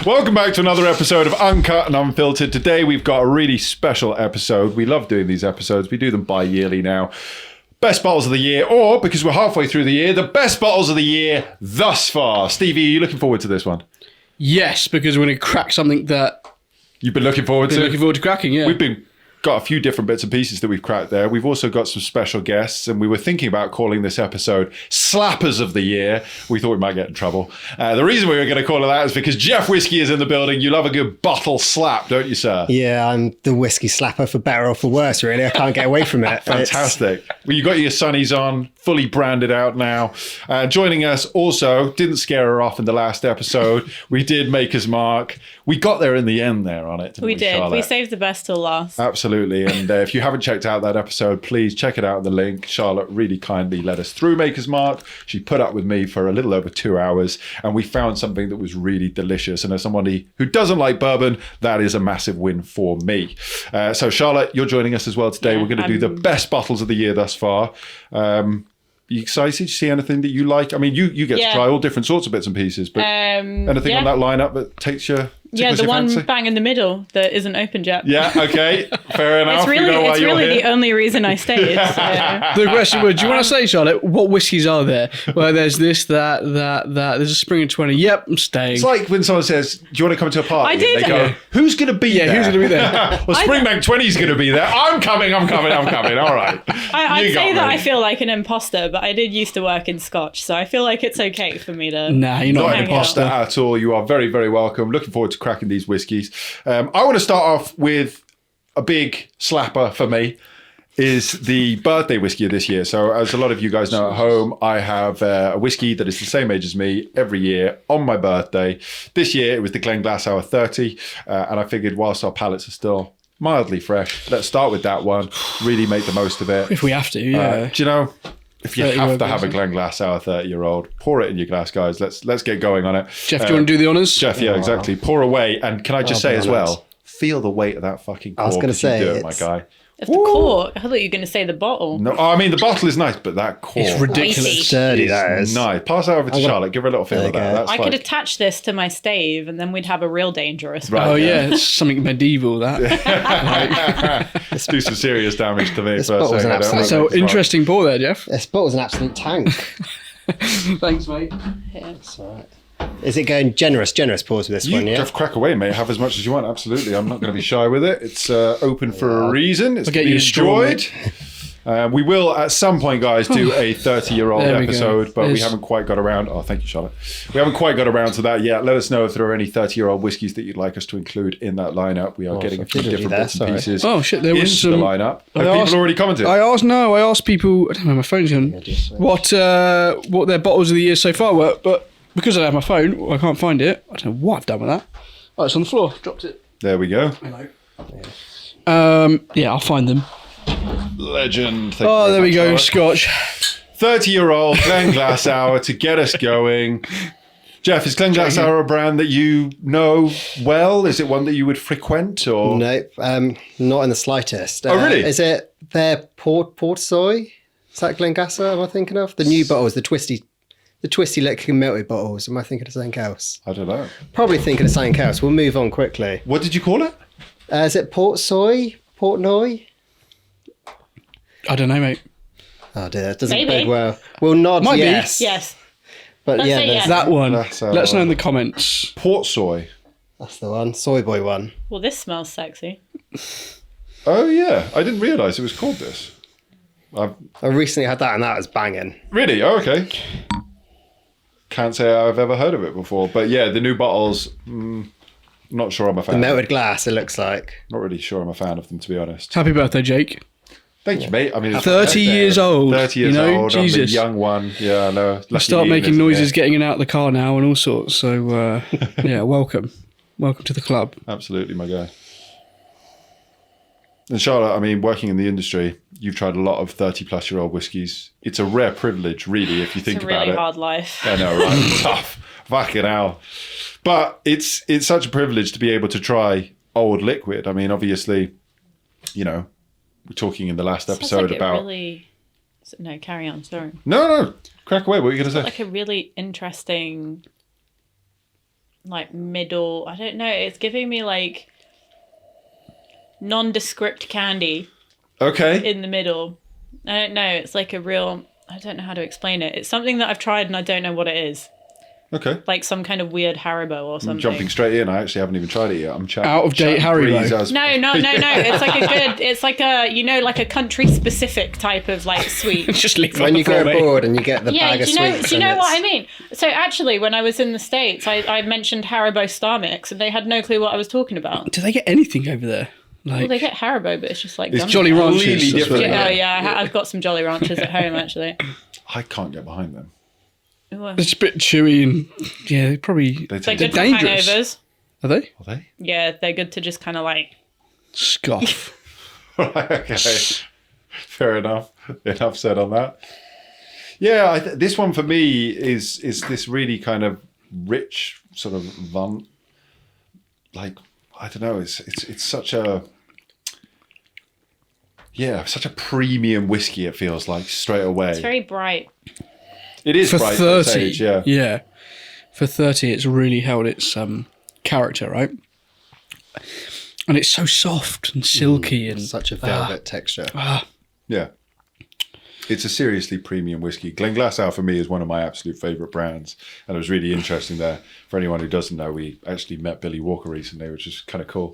Welcome back to another episode of Uncut and Unfiltered. Today we've got a really special episode. We love doing these episodes. We do them bi-yearly now. Best bottles of the year, or because we're halfway through the year, the best bottles of the year thus far. Stevie, are you looking forward to this one? Yes, because we're going to crack something that you've been looking forward to. Looking forward to cracking. Yeah, we've got a few different bits and pieces that we've cracked there. We've also got some special guests, and we were thinking about calling this episode Slappers of the Year. We thought we might get in trouble. The reason we were going to call it that is because Jeff Whiskey is in the building. You love a good bottle slap, don't you, sir? Yeah, I'm the whiskey slapper for better or for worse, really. I can't get away from it. Fantastic. Well, you got your sunnies on, fully branded out now. Joining us also, didn't scare her off in the last episode. We did Maker's Mark. We got there in the end there on it. We did. Charlotte? We saved the best till last. Absolutely. And if you haven't checked out that episode, please check it out in the link. Charlotte really kindly led us through Maker's Mark. She put up with me for a little over 2 hours, and we found something that was really delicious. And as somebody who doesn't like bourbon, that is a massive win for me. So Charlotte, you're joining us as well today. Yeah, we're going to do the best bottles of the year thus far. You excited? Do you see anything that you like? I mean, you get to try all different sorts of bits and pieces, but anything on that lineup that takes you? Yeah, the one bang in the middle that isn't opened yet. Yeah, okay, fair enough. It's really the only reason I stayed. So. The question was, do you want to say, Charlotte, what whiskies are there? Well, there's this, that. There's a Spring of 20. Yep, I'm staying. It's like when someone says, do you want to come to a party? I did. And they go, who's going to be there? Yeah, who's going to be there? Well, Springbank 20 is going to be there. I'm coming. All right. I'd say that I feel like an imposter, but I did used to work in Scotch, so I feel like it's okay for me to... Nah, you're not an imposter at all. You are very, very welcome. Looking forward to cracking these whiskies. I want to start off with a big slapper for me is the birthday whiskey of this year. So as a lot of you guys know at home, I have a whiskey that is the same age as me every year on my birthday. This year it was the Glenglassaugh 30, and I figured whilst our palates are still mildly fresh, let's start with that one, really make the most of it. If we have to, yeah. Do you know, if you have to have a Glenglassaugh 30-year-old, pour it in your glass, guys. Let's get going on it. Jeff, do you want to do the honours? Jeff, yeah, exactly. Pour away, and can I just say as well, feel the weight of that fucking cork. I was going to say, do it, my guy. Of the cork? I thought you were going to say the bottle. No, I mean the bottle is nice, but that cork, it's ridiculous. Sturdy, that is. Nice. Pass that over to Charlotte. Give her a little feel of that. I could attach this to my stave, and then we'd have a real dangerous. Right, oh yeah, it's something medieval. That. Let's do some serious damage to me. So interesting pour there, Jeff. This bottle's an absolute tank. Thanks, mate. Yeah. That's all right. Is it going generous pours with this one, yeah? Just crack away, mate. Have as much as you want. Absolutely. I'm not going to be shy with it. It's open for a reason. It's to be enjoyed. We will, at some point, guys, do a 30-year-old episode, but we haven't quite got around. Oh, thank you, Charlotte. We haven't quite got around to that yet. Let us know if there are any 30-year-old whiskies that you'd like us to include in that lineup. We are getting a few different bits and pieces there was into the lineup. Have people already commented? I asked people, I don't know, my phone's on, what their bottles of the year so far were, but because I don't have my phone, I can't find it. I don't know what I've done with that. Oh, it's on the floor. Dropped it. There we go. Hello. Yeah, I'll find them. Legend. There we go. Scotch. 30-year-old Glenglassaugh to get us going. Jeff, is Glenglassaugh a brand that you know well? Is it one that you would frequent? Or Nope, not in the slightest. Oh, really? Is it their Port Soy? Is that Glenglassaugh am I thinking of? The new bottles, the twisty liquid melted bottles. Am I thinking of something else? I don't know. Probably thinking of something else. We'll move on quickly. What did you call it? Is it Port Soy? Portnoy? I don't know, mate. Oh dear, that doesn't Maybe. bode well. We'll nod Might be. yes. Yes. But Let's yeah, say yes. That one. That's Let us know in the comments. Port soy. that's the one. Soy boy one. Well, this smells sexy. Oh, yeah. I didn't realise it was called this. I recently had that and that was banging. Really? Oh, okay. Can't say I've ever heard of it before. But yeah, the new bottles, not sure I'm a fan. The melted glass, it looks like. Not really sure I'm a fan of them, to be honest. Happy birthday, Jake. Thank you, mate. I mean, it's 30 years old. 30 years old. Jesus. I'm the young one. Yeah, I know. I start making noises getting in and out of the car now and all sorts. So, yeah, welcome. Welcome to the club. Absolutely, my guy. And Charlotte, I mean, working in the industry, you've tried a lot of 30-plus-year-old whiskies. It's a rare privilege, really, if you think about it. It's a really hard life. I know, right? Tough. Fucking hell. But it's such a privilege to be able to try old liquid. I mean, obviously, you know, we're talking in the last episode about... No, carry on, sorry. No, crack away. What were you going to say? Like a really interesting like middle. I don't know. It's giving me like nondescript candy Okay. in the middle. I don't know. It's like a real. I don't know how to explain it. It's something that I've tried and I don't know what it is. Okay. Like some kind of weird Haribo or something. I'm jumping straight in. I actually haven't even tried it yet. I'm chatting. Out of date Haribo. No. It's like a good. It's like a like a country specific type of like sweet. Just leave it When on you the floor, go mate. abroad and you get the Yeah, bag of do you sweets. know what I mean? So actually, when I was in the States, I mentioned Haribo Star Mix, and they had no clue what I was talking about. Do they get anything over there? Like, Well, they get Haribo, but it's just like It's gummy Jolly bears. Ranchers. Completely that's what different. they Oh are. yeah, I've got some Jolly Ranchers at home actually. I can't get behind them. It's a bit chewy and yeah, they probably They They're take good for dangerous. hangovers. are they? Are they? Yeah, they're good to just kind of like. Scoff. Right, okay. Fair enough. Enough said on that. Yeah, this one for me is this really kind of rich sort of like I don't know. It's such a such a premium whiskey. It feels like straight away. It's very bright. It is For bright at 30, its age, yeah. yeah. For 30, it's really held its character, right? And it's so soft and silky and Such a velvet texture. Yeah. It's a seriously premium whiskey. Glenglassaugh for me is one of my absolute favourite brands. And it was really interesting there. For anyone who doesn't know, we actually met Billy Walker recently, which is kind of cool.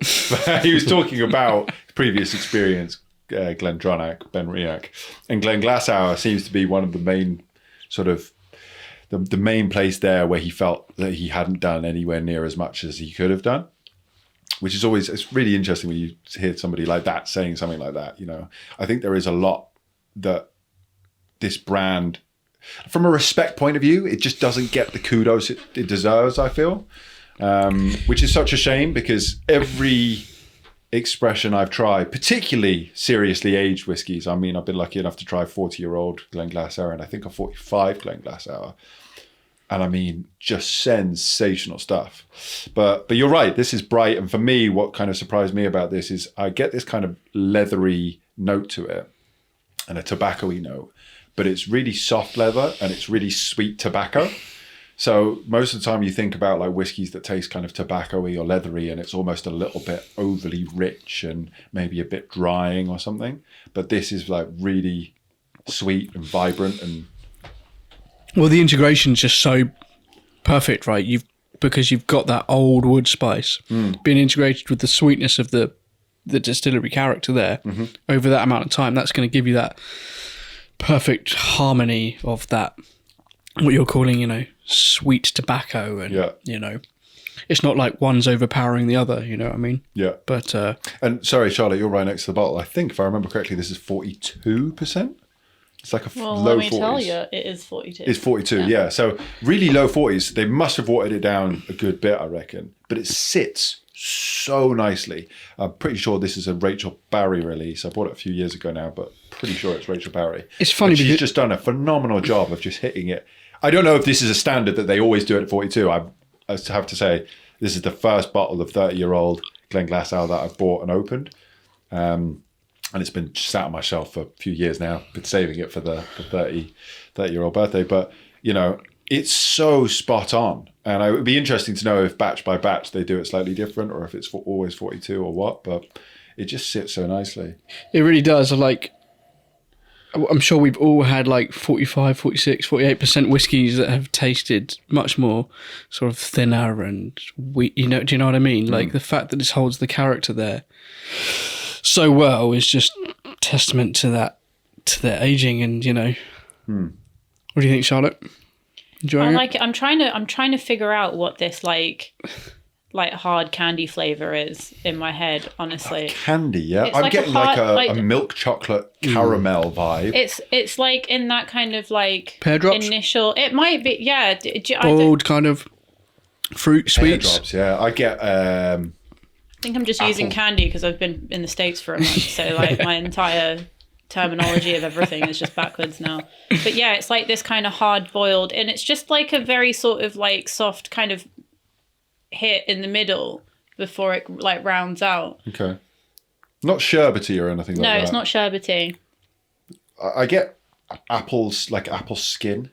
He was talking about previous experience, Glendronach, Ben Riach. And Glenglassaugh seems to be one of the main sort of the main place there where he felt that he hadn't done anywhere near as much as he could have done. Which is always, it's really interesting when you hear somebody like that saying something like that, you know. I think there is a lot that this brand, from a respect point of view, it just doesn't get the kudos it deserves, I feel. Which is such a shame because every expression I've tried, particularly seriously aged whiskies, I mean, I've been lucky enough to try 40-year-old Glenglassaugh and I think a 45 Glenglassaugh. And I mean, just sensational stuff. But you're right, this is bright. And for me, what kind of surprised me about this is I get this kind of leathery note to it and a tobacco-y note, but it's really soft leather and it's really sweet tobacco. So most of the time you think about like whiskies that taste kind of tobacco-y or leathery and it's almost a little bit overly rich and maybe a bit drying or something. But this is like really sweet and vibrant and well, the integration's just so perfect, right? Because you've got that old wood spice being integrated with the sweetness of the distillery character there over that amount of time. That's going to give you that perfect harmony of that, what you're calling, you know, sweet tobacco. And, you know, it's not like one's overpowering the other, you know what I mean? yeah. But And sorry, Charlotte, you're right next to the bottle. I think if I remember correctly, this is 42%. It's like a Well, low let me 40s. tell you, it is 42. It's 42, yeah. So really low 40s. They must have watered it down a good bit, I reckon. But it sits so nicely. I'm pretty sure this is a Rachel Barry release. I bought it a few years ago now, but pretty sure it's Rachel Barry. It's funny And she's because- just done a phenomenal job of just hitting it. I don't know if this is a standard that they always do it at 42. I have to say, this is the first bottle of 30-year-old Glenglassaugh that I've bought and opened. And it's been sat on my shelf for a few years now. Been saving it for the 30-year-old birthday. But, you know, it's so spot on. And it would be interesting to know if batch by batch they do it slightly different or if it's always 42 or what. But it just sits so nicely. it really does. Like, I'm sure we've all had like 45, 46, 48% whiskies that have tasted much more sort of thinner and you know, do you know what I mean? Like the fact that this holds the character there so well is just testament to their aging and, you know. What do you think, Charlotte? Enjoying I it? like it. I'm trying to figure out what this like hard candy flavor is in my head, honestly. Candy, yeah. It's I'm like a getting hard- like a like- milk chocolate caramel vibe. It's like in that kind of like Pear drops? initial. It might be, yeah. Bold kind of fruit Pear sweets. drops, yeah. I get I think I'm just using Apple. candy because I've been in the States for a month, so like my entire terminology of everything is just backwards now. But yeah, it's like this kind of hard boiled, and it's just like a very sort of like soft kind of hit in the middle before it like rounds out. okay. Not sherbety or anything like No, that. it's not sherbety. I get apples, like apple skin.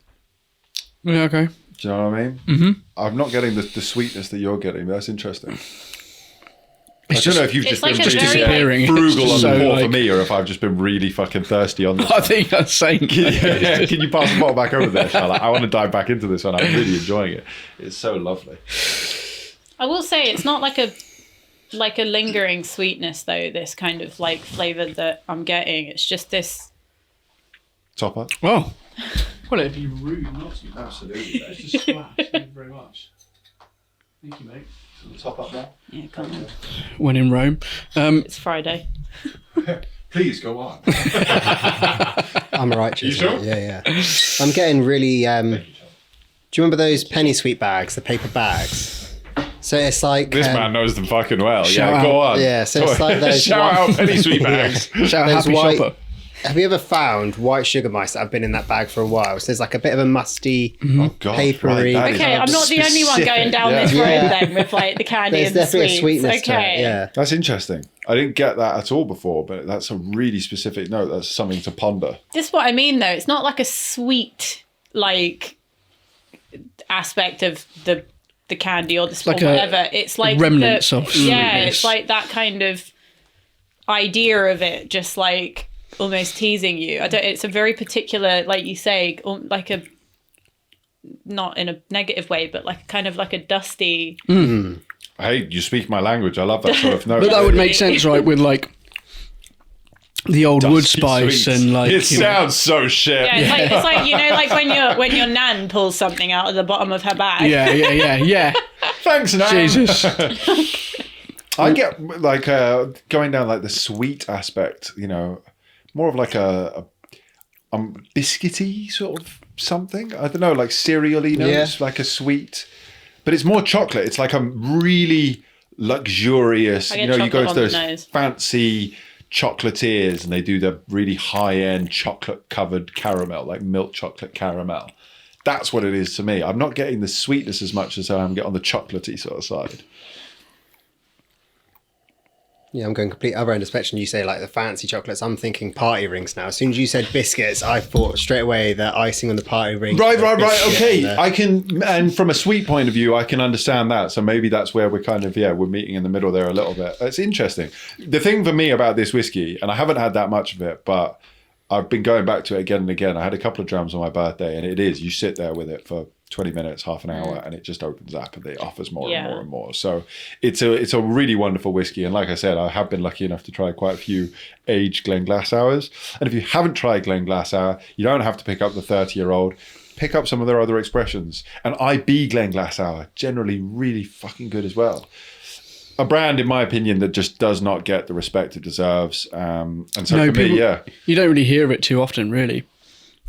Yeah, okay. Do you know what I mean? Mm-hmm. I'm not getting the sweetness that you're getting. That's interesting. I don't know if you've just like been a very, really frugal on So, the pour for like- me, or if I've just been really fucking thirsty on this. I think that's saying. Yeah, can you pass the bottle back over there, Charlotte? I want to dive back into this one. I'm really enjoying it. It's so lovely. I will say it's not like a lingering sweetness though. This kind of like flavour that I'm getting. It's just this. Top up. Well, it'd be rude not to. Absolutely. It's just splash. Thank you very much. Thank you, mate. Top up now. Yeah, come on. When in Rome. It's Friday. Please go on. I'm righteous. You sure? Yeah. I'm getting really. Do you remember those penny sweet bags, the paper bags? So it's like This man knows them fucking well. Shout Yeah, go on. Yeah, so it's like those. Shout out penny sweet bags. Shout out Those Happy white- Shopper. Have you ever found white sugar mice that have been in that bag for a while? So there's like a bit of a musty, Oh God, papery. right, that is Okay, I'm not the only one specific. going down Yeah. this road Yeah. then with like the candy There's and the definitely sweets. a sweetness Okay. to it. Yeah. That's interesting. I didn't get that at all before, but that's a really specific note. That's something to ponder. This is what I mean though. It's not like a sweet like aspect of the candy or the like or a whatever. It's like remnants the, of yeah. sweetness. It's like that kind of idea of it, just like almost teasing you. I don't. It's a very particular, like you say, like a not in a negative way, but like kind of like a dusty. Hey, you speak my language. I love that sort of note. But that would make sense, right? With like the old wood Dusty spice sweets. and like. It you know- sounds so shit. Yeah, it's like you know, like when your nan pulls something out of the bottom of her bag. Yeah. Thanks, Nan. Jesus. I get like going down like the sweet aspect, you know, more of like a biscuity sort of something. I don't know, like cereal-y notes, like a sweet, but it's more chocolate. It's like a really luxurious, I you get know, you go to chocolate on the those nose. fancy chocolatiers and they do the really high-end chocolate-covered caramel, like milk chocolate caramel. That's what it is to me. I'm not getting the sweetness as much as I'm getting on the chocolatey sort of side. Yeah, I'm going complete other end of the spectrum. You say like the fancy chocolates. I'm thinking party rings now. As soon as you said biscuits, I thought straight away the icing on the party ring. Right. Biscuit Okay, and, I can, and from a sweet point of view, I can understand that. So maybe that's where we're kind of, we're meeting in the middle there a little bit. It's interesting. The thing for me about this whiskey, and I haven't had that much of it, but I've been going back to it again and again. I had a couple of drams on my birthday, and it is, you sit there with it for 20 minutes, half an hour, and it just opens up and it offers more and more and more. So it's a really wonderful whiskey. And like I said, I have been lucky enough to try quite a few aged Glenglassaugh. And if you haven't tried Glenglassaugh, you don't have to pick up the 30-year-old. Pick up some of their other expressions. And IB Glenglassaugh, generally really fucking good as well. A brand, in my opinion, that just does not get the respect it deserves. And so for me, You don't really hear it too often, really.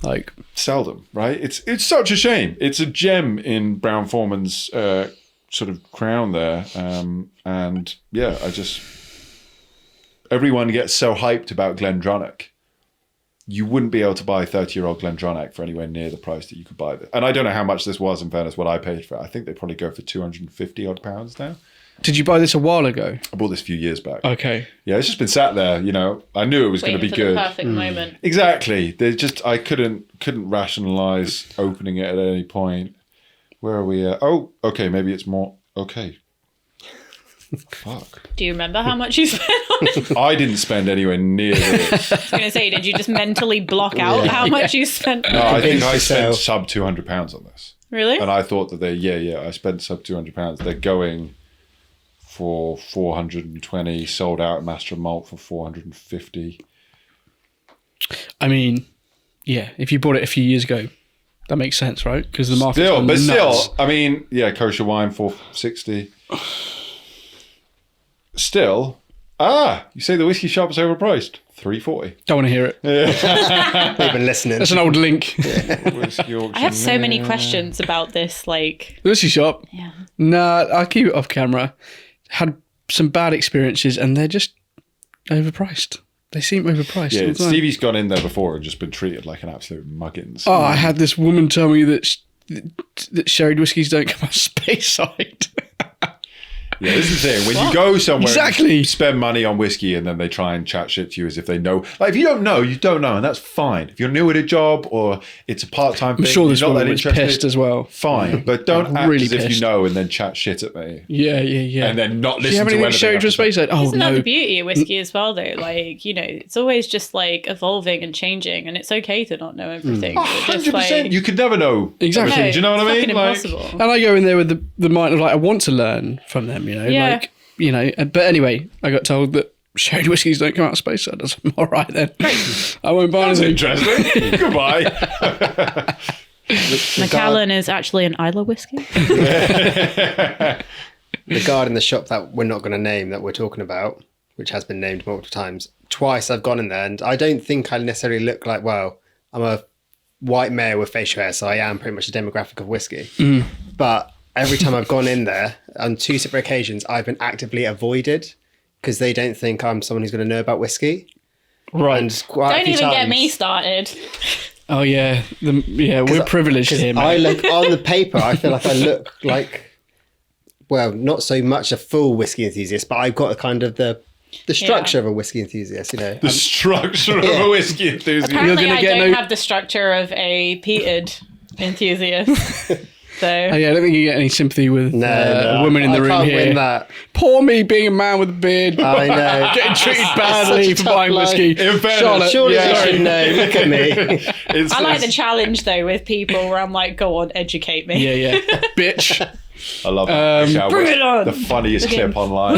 Like seldom, right? It's such a shame. It's a gem in Brown Forman's sort of crown there. And yeah, everyone gets so hyped about Glendronach. You wouldn't be able to buy 30-year-old Glendronach for anywhere near the price that you could buy this. And I don't know how much this was, in fairness, what I paid for it. I think they probably go for 250 odd pounds now. did you buy this a while ago? I bought this a few years back. Okay. Yeah, it's just been sat there, you know. I knew it was going to be Waiting for good. the perfect moment. Exactly. I couldn't rationalize opening it at any point. Where are we at? Oh, okay, maybe it's more. Okay. Fuck. Do you remember how much you spent on it? I didn't spend anywhere near this. I was going to say, did you just mentally block out how much you spent? No, I think I Convinced spent yourself. sub £200 on this. Really? And I thought that I spent sub £200. They're going for 420, sold out at Master Malt for 450. I mean, yeah, if you bought it a few years ago, that makes sense, right? Because the market's gone nuts. Still, I mean, yeah, kosher wine 460. Still, you say the whiskey shop is overpriced. 340. Don't want to hear it. They've been listening. That's an old link. I have so many questions about this. Like, The whiskey shop. yeah. Nah, I'll keep it off camera. Had some bad experiences and they're just overpriced. They seem overpriced. all Yeah, the time. Stevie's gone in there before and just been treated like an absolute muggins. Oh, I had this woman tell me that sherry whiskies don't come out Speyside. Yeah, this is the thing. When you go somewhere, Exactly. you spend money on whiskey, and then they try and chat shit to you as if they know. Like, if you don't know, you don't know, and that's fine. If you're new at a job or it's a part-time thing, I'm sure this you're not woman that was interested, pissed as well. Fine, but don't act Really as if you pissed. know and then chat shit at me. Yeah. And then not Do you listen have to anything anything. to show I have to a to say. space? Like, oh Isn't that no. the beauty of whiskey as well, though? Like, it's always just like evolving and changing, and it's okay to not know everything. but just, 100%. like, You could never know. Exactly. everything. Do you know what I it's mean? fucking Like, impossible. And I go in there with the mind of like, I want to learn from them, Yeah. But anyway, I got told that sherry whiskies don't come out of space, so I'm all right then. I won't buy that's anything. interesting. Goodbye. Macallan is actually an Isla whiskey. The guard in the shop that we're not going to name that we're talking about, which has been named multiple times, twice I've gone in there, and I don't think I necessarily look like, well, I'm a white male with facial hair, so I am pretty much a demographic of whiskey. But every time I've gone in there, on 2 separate occasions, I've been actively avoided because they don't think I'm someone who's going to know about whiskey. Right. And quite a Don't few even get times- me started. Oh yeah. We're privileged here, I mate. look on the paper. I feel like I look like, well, not so much a full whiskey enthusiast, but I've got a kind of the structure of a whiskey enthusiast. The structure of a whiskey enthusiast. Apparently, gonna I get don't no- have the structure of a peated enthusiast. So Oh, yeah, I don't think you get any sympathy with a woman in the I room can't here. win that. Poor me being a man with a beard. I know. Getting treated It's badly such a for tough buying life. whiskey. In fairness, Charlotte, Surely yeah. you should know. Look at me. It's, I like the challenge though with people where I'm like, go on, educate me. Yeah, bitch. I love that. Actually, I Bring watched it on. the funniest clip online.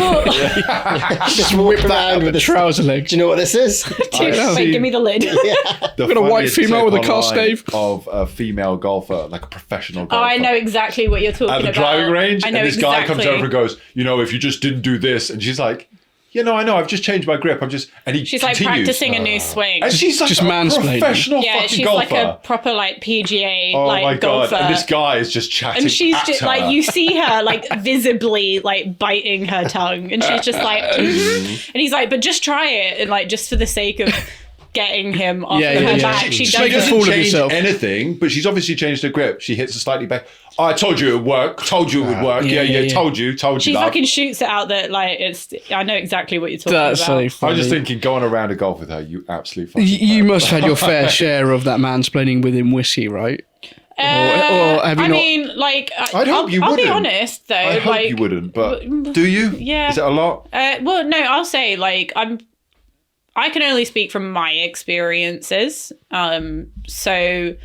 Just walk around with a Trouser leg. Do you know what this is? Wait, seen- give me the lid. The got a white funniest female clip with a car online stave. of a female golfer, like a professional golfer. Oh, I know exactly what you're talking At the about. driving range, I know and this exactly. guy comes over and goes, if you just didn't do this, and she's like, I know, I've just changed my grip. And he She's like continues. practicing a new swing. And she's like Just a mansplaining. professional Yeah, fucking she's golfer. like a proper like PGA Oh like my god! golfer. And this guy is just chatting. And she's at just her. like, you see her like visibly like biting her tongue, and she's just like, and he's like, but just try it, and like just for the sake of getting him off Yeah, of yeah, her yeah. back, she She does makes a it. fool of change herself. anything, but she's obviously changed her grip. She hits it slightly back. Oh, I told you it would work. Told you it would work. Yeah, Yeah, yeah. told you. She that. fucking shoots it out that like it's. I know exactly what you're talking That's about. so funny. I was just thinking, going around a golf with her, you absolute fucking. You must have had your fair share of that mansplaining within whiskey, right? Or have you I not? mean, like, I'd hope you I'll be wouldn't. honest though. I hope like, you wouldn't, but do you? Yeah. Is it a lot? Well, no, I'll say like I can only speak from my experiences. So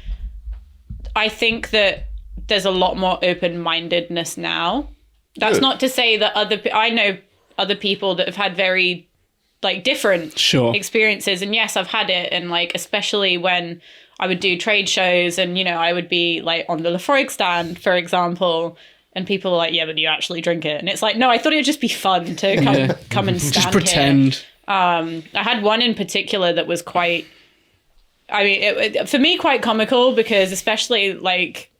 I think that there's a lot more open-mindedness now. That's Good. not to say that I know other people that have had very like different Sure. experiences, and yes, I've had it, and like especially when I would do trade shows, and I would be like on the Lafroig stand, for example. And people are like, yeah, but do you actually drink it? And it's like, no, I thought it would just be fun to come and stand Just pretend. here. I had one in particular that was quite, I mean, it, for me, quite comical because especially like,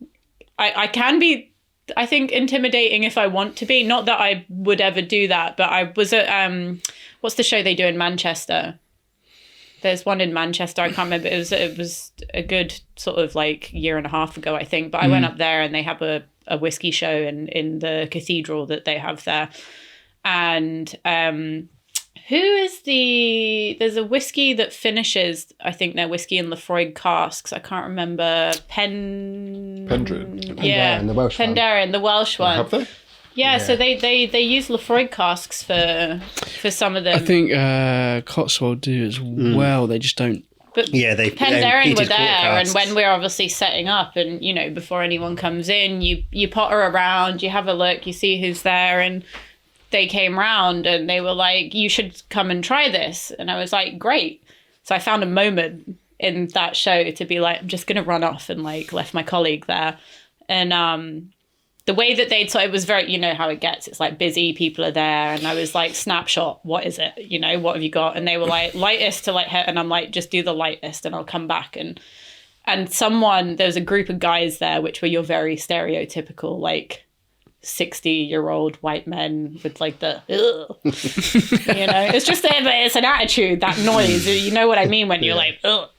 I can be, I think, intimidating if I want to be. Not that I would ever do that, but I was at, what's the show they do in Manchester? There's one in Manchester. I can't remember. It was a good sort of like year and a half ago, I think. But I went up there and they have a whiskey show in the cathedral that they have there. And there's a whiskey that finishes, I think they're whiskey in Lafroig casks. I can't remember. Pendrin. Yeah. Penderyn, the Welsh one. Penderyn, the Welsh one. Have they? Yeah, so they use Lafroig casks for some of them. I think Cotswold do as well. They just don't. But Yeah, they Penderyn heated were there, and casks. when we're obviously setting up, and before anyone comes in, you potter around, you have a look, you see who's there, and they came round and they were like, "You should come and try this," and I was like, "Great!" So I found a moment in that show to be like, "I'm just gonna run off," and like left my colleague there, and the way that they'd so it was very, how it gets. It's like busy, people are there, and I was like, snapshot, what is it? What have you got? And they were like, lightest to light, and I'm like, just do the lightest, and I'll come back. And there was a group of guys there, which were your very stereotypical, like 60-year-old white men with like the, ugh. It's just it's an attitude, that noise. You know what I mean when you're like, ugh.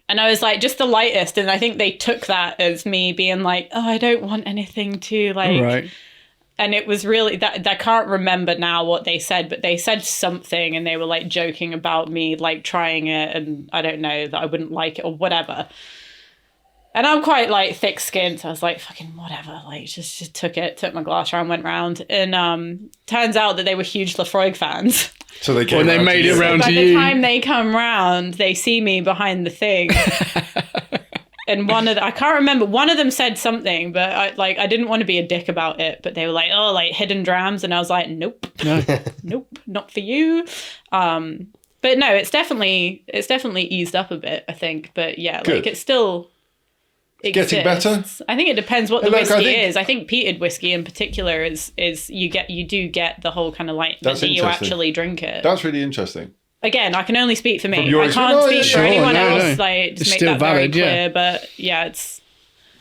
And I was like, just the lightest. And I think they took that as me being like, oh, I don't want anything to like. Right. and it was really that I can't remember now what they said, but they said something, and they were like joking about me like trying it, and I don't know, that I wouldn't like it or whatever. And I'm quite like thick skinned, so I was like, fucking whatever, like just took my glass round, went round, and turns out that they were huge Lefroy fans. So they came When they round made to it you. round By to the you. time they come round, they see me behind the thing. And I can't remember, one of them said something, but I didn't want to be a dick about it, but they were like, oh, like hidden drams. And I was like, nope, nope, not for you. But no, it's definitely eased up a bit, I think. But yeah, Good. like it's still Getting better? exists. I think it depends what the Look, I whiskey think- is. I think peated whiskey in particular is you do get the whole kind of like That's that you interesting. actually drink it. That's really interesting. Again, I can only speak for me. From your I can't experience- speak No, for yeah, anyone sure, else. no. Like, It's to make still that very valid, yeah. clear. But yeah, it's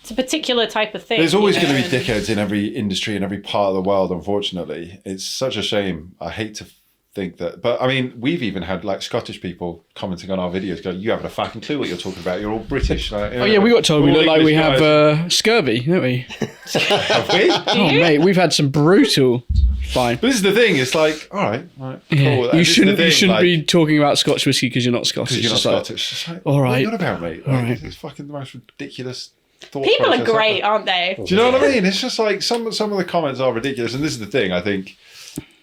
a particular type of thing. There's always you going to know, be and- dickheads in every industry in every part of the world, unfortunately. It's such a shame. I hate to think that. But I mean, we've even had like Scottish people commenting on our videos going, you haven't a fucking clue what you're talking about. You're all British. Like, Oh yeah, we got told we all look like we English have guys. scurvy, don't we? Have we? Oh mate, we've had some brutal. Fine. But this is the thing. It's like, all right, cool. Yeah. And You this is the shouldn't thing, be like, talking about Scotch whiskey because you're not Scottish. because you're not It's like, Scottish. It's just like, all what are right. you on about, mate? All Like, right. It's fucking the most ridiculous thought People are process great, ever. aren't they? Do you know what I mean? It's just like some of the comments are ridiculous, and this is the thing. I think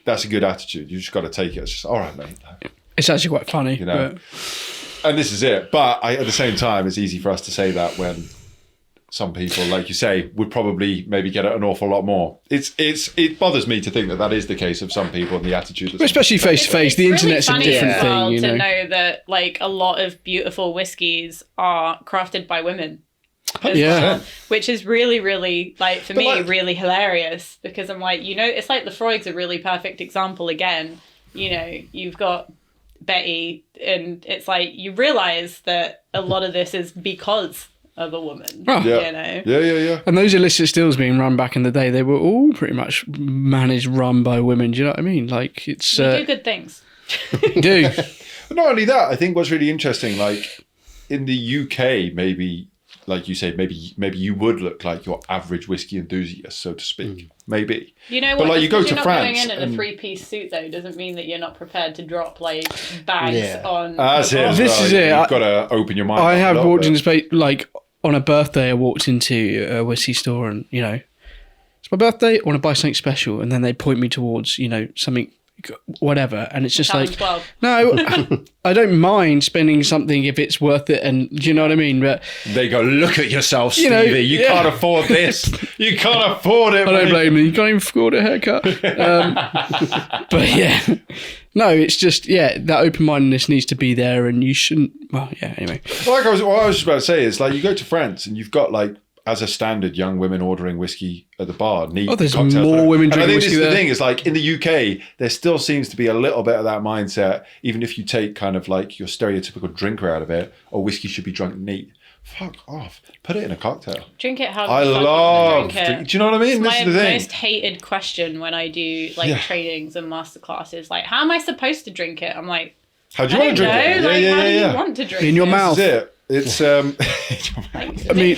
that's a good attitude. You just got to take it. It's just all right, mate. It's actually quite funny. You know. But And this is it. But at the same time, it's easy for us to say that when some people, like you say, would probably maybe get it an awful lot more. It bothers me to think that that is the case of some people and the attitude. That especially face to face, the It's really internet's a funny different as well thing. You to know. know that like a lot of beautiful whiskies are crafted by women. As Yeah. well, which is really, really like for But me like- really hilarious because I'm like, you know, it's like Lefroy's a really perfect example again. You know, you've got Betty, and it's like you realize that a lot of this is because of a woman. Oh. Yeah. You know, Yeah. And those illicit stills being run back in the day, they were all pretty much managed, run by women. Do you know what I mean? Like it's we do good things. do. But not only that, I think what's really interesting, like in the UK, maybe, like you say, maybe you would look like your average whiskey enthusiast, so to speak. Maybe. You know But, what? like, you Just go 'cause to you're not France going in a and- 3-piece suit though doesn't mean that you're not prepared to drop like bags Yeah. on. That's it. as This well. is it. You've got to open your mind. I up a have little walked bit. into space like on a birthday. I walked into a whiskey store, and you know, it's my birthday. I want to buy something special, and then they point me towards something, whatever, and it's just Challenge like 12. no, I don't mind spending something if it's worth it, and do you know what I mean? But They go, look at yourself, Stevie. You know, You yeah. can't afford this. You can't afford it. I don't mate." blame you. You can't even afford a haircut. But yeah, no, it's just that open mindedness needs to be there, and you shouldn't. Well, yeah. Anyway, What I was just about to say is, like, you go to France and you've got, like, as a standard, young women ordering whiskey at the bar. Neat Oh, there's cocktails more there. women And I drinking think this whiskey is the there. thing, is like in the UK, there still seems to be a little bit of that mindset, even if you take kind of like your stereotypical drinker out of it, or whiskey should be drunk neat. Fuck off. Put it in a cocktail. Drink it how I the fuck you love wanna drink it. do you know what I mean? It's This my is the thing. most hated question when I do like Yeah. trainings and masterclasses. Like, how am I supposed to drink it? I'm like, How do I you want don't to know. drink it? Like, how do yeah. you want to drink in your it? mouth. This is it. It's Like, I mean,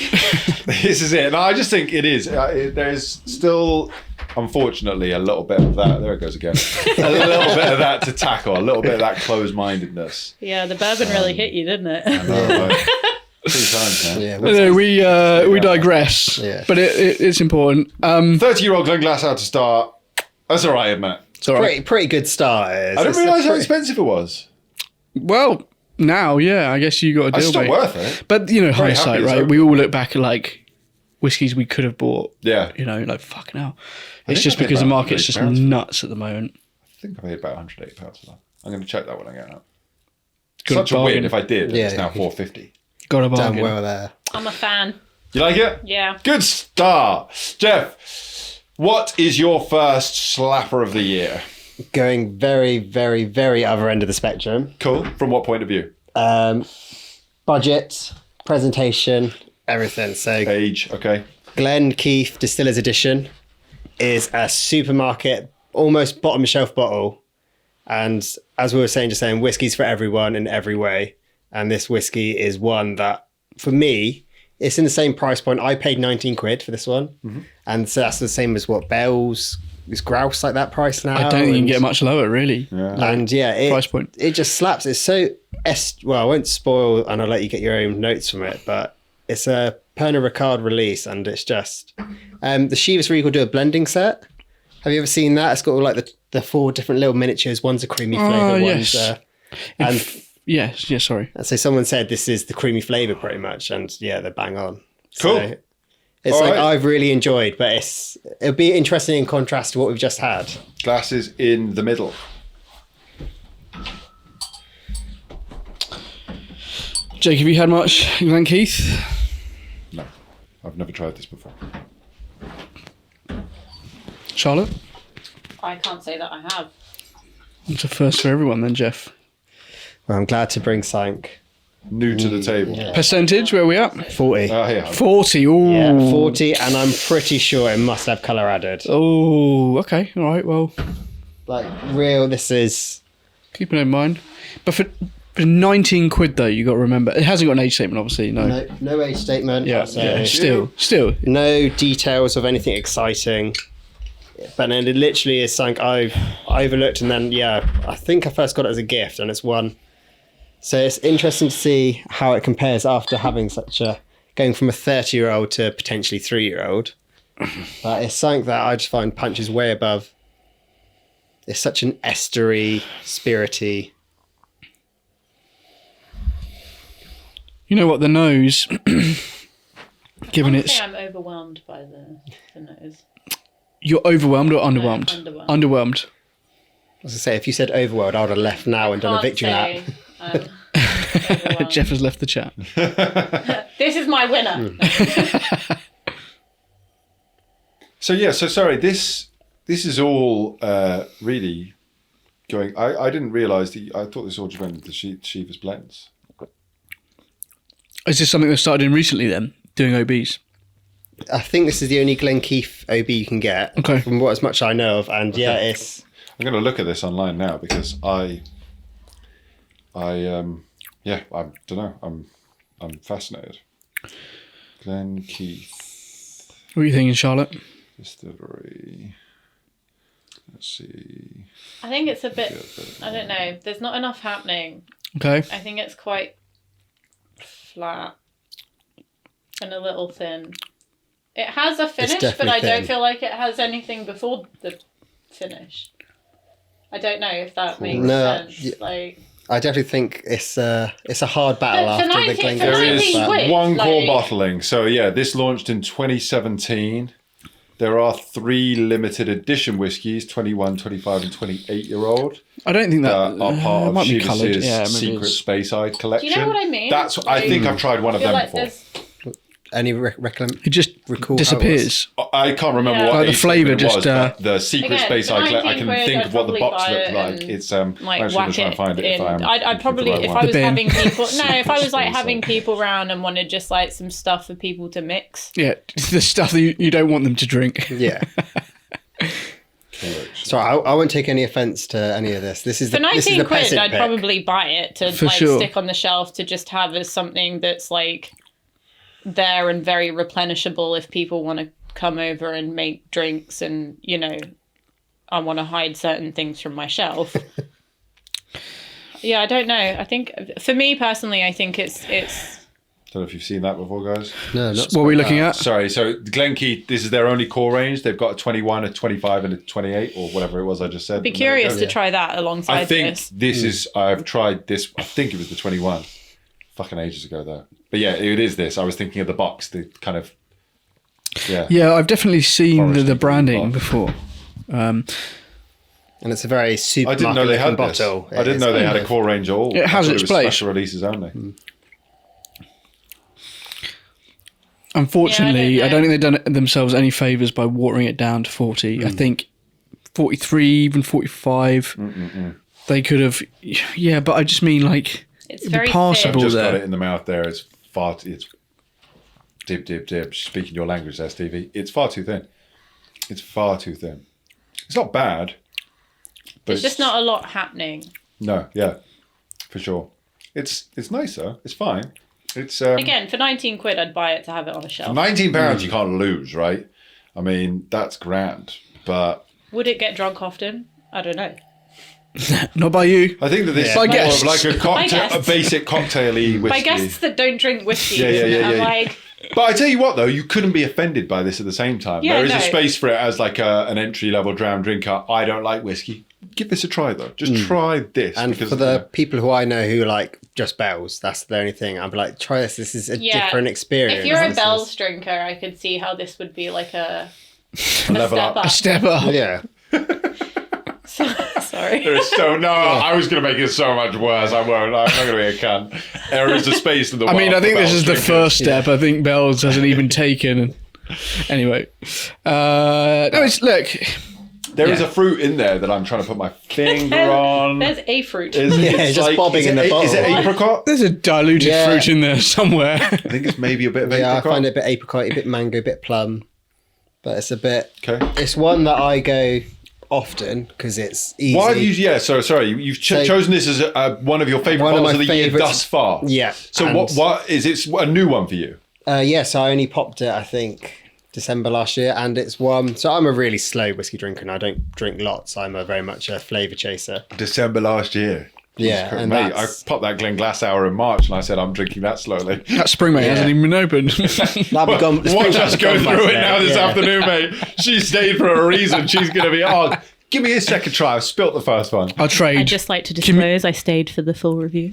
this is it. And I just think it is. There's still, unfortunately, a little bit of that. There it goes again. A little bit of that to tackle. A little bit of that closed-mindedness. yeah, the bourbon really hit you, didn't it? Three times now. Yeah, no, we digress. Yeah. But it's important. 30-year-old Glenglass out to start. That's all right, isn't it? It's all right. pretty good start. I didn't realise how expensive it was. Well, now, yeah, I guess you got a It's deal. still mate. worth it. But Very hindsight, happy, right? so- We all look back at like whiskies we could have bought. Yeah. Like fucking hell. I It's think just I paid because the about market's just £180 nuts at the moment. I think I paid about £180 for that. I'm going to check that when I get out. Good Such a bargain. win if I did. Yeah. It's now $4.50. Got a Done bargain. well there. I'm a fan. You like it? Yeah. Good start. Jeff, what is your first slapper of the year? Going very, very, very other end of the spectrum. Cool. From what point of view? Budget, presentation, everything. So Age. Okay. Glen Keith Distiller's Edition is a supermarket, almost bottom shelf bottle. And as we were saying, just saying, whiskey's for everyone in every way. And this whiskey is one that, for me, it's in the same price point. I paid 19 quid for this one. And so that's the same as what Bell's is grouse like that price now? I don't think you can get much lower, really. Yeah. And yeah, Price point. it just slaps. It's so well, I won't spoil, and I'll let you get your own notes from it, but it's a Pernod Ricard release, and it's just the Chivas Regal do a blending set. Have you ever seen that? It's got all like the 4 different little miniatures. One's a creamy flavour, one's Yes, sorry. and so someone said this is the creamy flavour pretty much, and yeah, they're bang on. Cool. So it's All like right. I've really enjoyed, but it'll be interesting in contrast to what we've just had. Glasses in the middle. Jake, have you had much Glenkeith? No, I've never tried this before. Charlotte? I can't say that I have. It's a first for everyone then, Jeff. Well, I'm glad to bring something. New to the table. Percentage, where are we at? 40. Yeah. 40, ooh. Yeah, 40, and I'm pretty sure it must have colour added. Oh, okay, all right, well, Like, real, this is... keep it in mind. But for 19 quid, though, you got to remember, it hasn't got an age statement, obviously, no. No age statement. Yeah, so yeah, still. no details of anything exciting. But then it literally is something I've overlooked, and then, yeah, I think I first got it as a gift, and it's one. So it's interesting to see how it compares after having going from a 30-year-old to potentially 3-year-old. But it's something that I just find punches way above. It's such an estery, spirity. You know what, the nose, given I it's... I'm overwhelmed by the nose. You're overwhelmed or underwhelmed? underwhelmed. Underwhelmed. As I say, if you said overworld, I would have left now and done a victory lap. Overwhelmed. Jeff has left the chat. This is my winner. So sorry. This is all really going. I didn't realise that. I thought this all just went into Chivas blends. Is this something that started in recently then, doing OBs? I think this is the only Glenkeith OB you can get, Okay. from what as much I know of, and yeah, it's I'm going to look at this online now because I don't know. I'm fascinated. Glenkeith What are you thinking, Charlotte? Distillery. Let's see. I think it's a bit. I don't know. There's not enough happening. Okay. I think it's quite flat and a little thin. It has a finish, but definitely I don't thin. feel like it has anything before the finish. I don't know if that makes No, sense. yeah. Like, I definitely think it's a hard battle But for after the 19 Glenkeith. for There is 19 quid, one core like- bottling. So yeah, this launched in 2017. There are 3 limited edition whiskies, 21, 25 and 28-year-old. I don't think that Are part of might be coloured. Chivas' Yeah, maybe Secret it's- Speyside collection. do you know what I mean? I think I've tried one I of feel them like before. there's. Any It just recall how it disappears. I can't remember Yeah. what Like the age flavour it was, just, but the Secret Again, Speyside. for 19 I can quid, think I'd of what the probably box buy looked it like. and, It's like I'm actually going whack to try and it find it. in. If I'm I'd probably, looking if for I the was bin. having people, if I was like Speyside. having people around and wanted just like some stuff for people to mix. Yeah, the stuff that you don't want them to drink. Yeah. So I won't take any offence to any of this. This is For the, this is 19 the quid, peasant I'd pick. probably buy it to For like sure. stick on the shelf to just have as something that's like there and very replenishable if people want to come over and make drinks and, you know, I want to hide certain things from my shelf. Yeah, I don't know. I think for me personally, I think it's don't know if you've seen that before, guys. No, not What are we looking at? Sorry, so Glenkeith, this is their only core range. They've got a 21, a 25 and a 28 or whatever it was I just said. be curious to try that alongside I think this. this is, I've tried this, I think it was the 21. Fucking ages ago though. But yeah, it is this. I was thinking of the box, the kind of, yeah. Yeah, I've definitely seen Forest the and branding Green before. And it's a very I supermarket didn't know they had looking this. bottle. I didn't know they had a core range at all. It has I thought its was place. Special releases only. Unfortunately, Yeah, I don't think they've done it themselves any favours by watering it down to 40. I think 43, even 45, they could have... Yeah, but I just mean, like, It's it'd be very passable I've just there. got it in the mouth there. It's far, it's dib, dib, dib. Speaking your language there, Stevie. It's far too thin. It's far too thin. It's not bad. But There's just not a lot happening. No, yeah, for sure. It's nice though. It's fine. It's Again, for 19 quid, I'd buy it to have it on a shelf. £19 you can't lose, right? I mean, that's grand. But Would it get drunk often? I don't know. Not by you. I think that this By is more guests. of like a cocktail, a guests. basic cocktail-y whiskey. By guests that don't drink whiskey. Yeah. I'm like, But I tell you what, though, you couldn't be offended by this at the same time. Yeah, There is a no. space for it as like an entry-level dram drinker. I don't like whiskey. Give this a try, though. Just try this. And because, for the people who I know who like just bells, that's the only thing. I'd be like, try this. This is a different experience. if you're a This Bell's drinker, I could see how this would be like a level step up. A step up. Yeah. Sorry. There is so no. I was going to make it so much worse. I won't. I'm not going to be a cunt. There is a space in the I world. mean, I think for this is the Bell's first step. I think Bells hasn't even taken. Anyway, no, it's look. There is Yeah. a fruit in there that I'm trying to put my finger on. There's a fruit. Is Yeah, it's just bobbing is in it the Is it bottle. apricot? There's a diluted Yeah. fruit in there somewhere. I think it's maybe a bit of Yeah, I apricot. find it a bit apricot, a bit mango, a bit plum. But it's a bit. Okay. It's one that I go often because it's easy. Why have you? Yeah, sorry. You've chosen this as one of your favourite One of bottles my of the year favourites. thus far. Yeah, So and- what is it? A new one for you? So I only popped it, I think, December last year, and it's one. So I'm a really slow whiskey drinker, and I don't drink lots. I'm very much a flavour chaser. December last year. Yeah, Jesus and Christ, mate, I that's- popped that Glenglassour in March, and I said I'm drinking that slowly. That spring mate hasn't even been opened. That'll be gone. Watch us go through it now this Yeah. afternoon, mate. She stayed for a reason. She's going to be, give me a second try. I've spilt the first one. I'll trade I'd just like to disclose I stayed for the full review.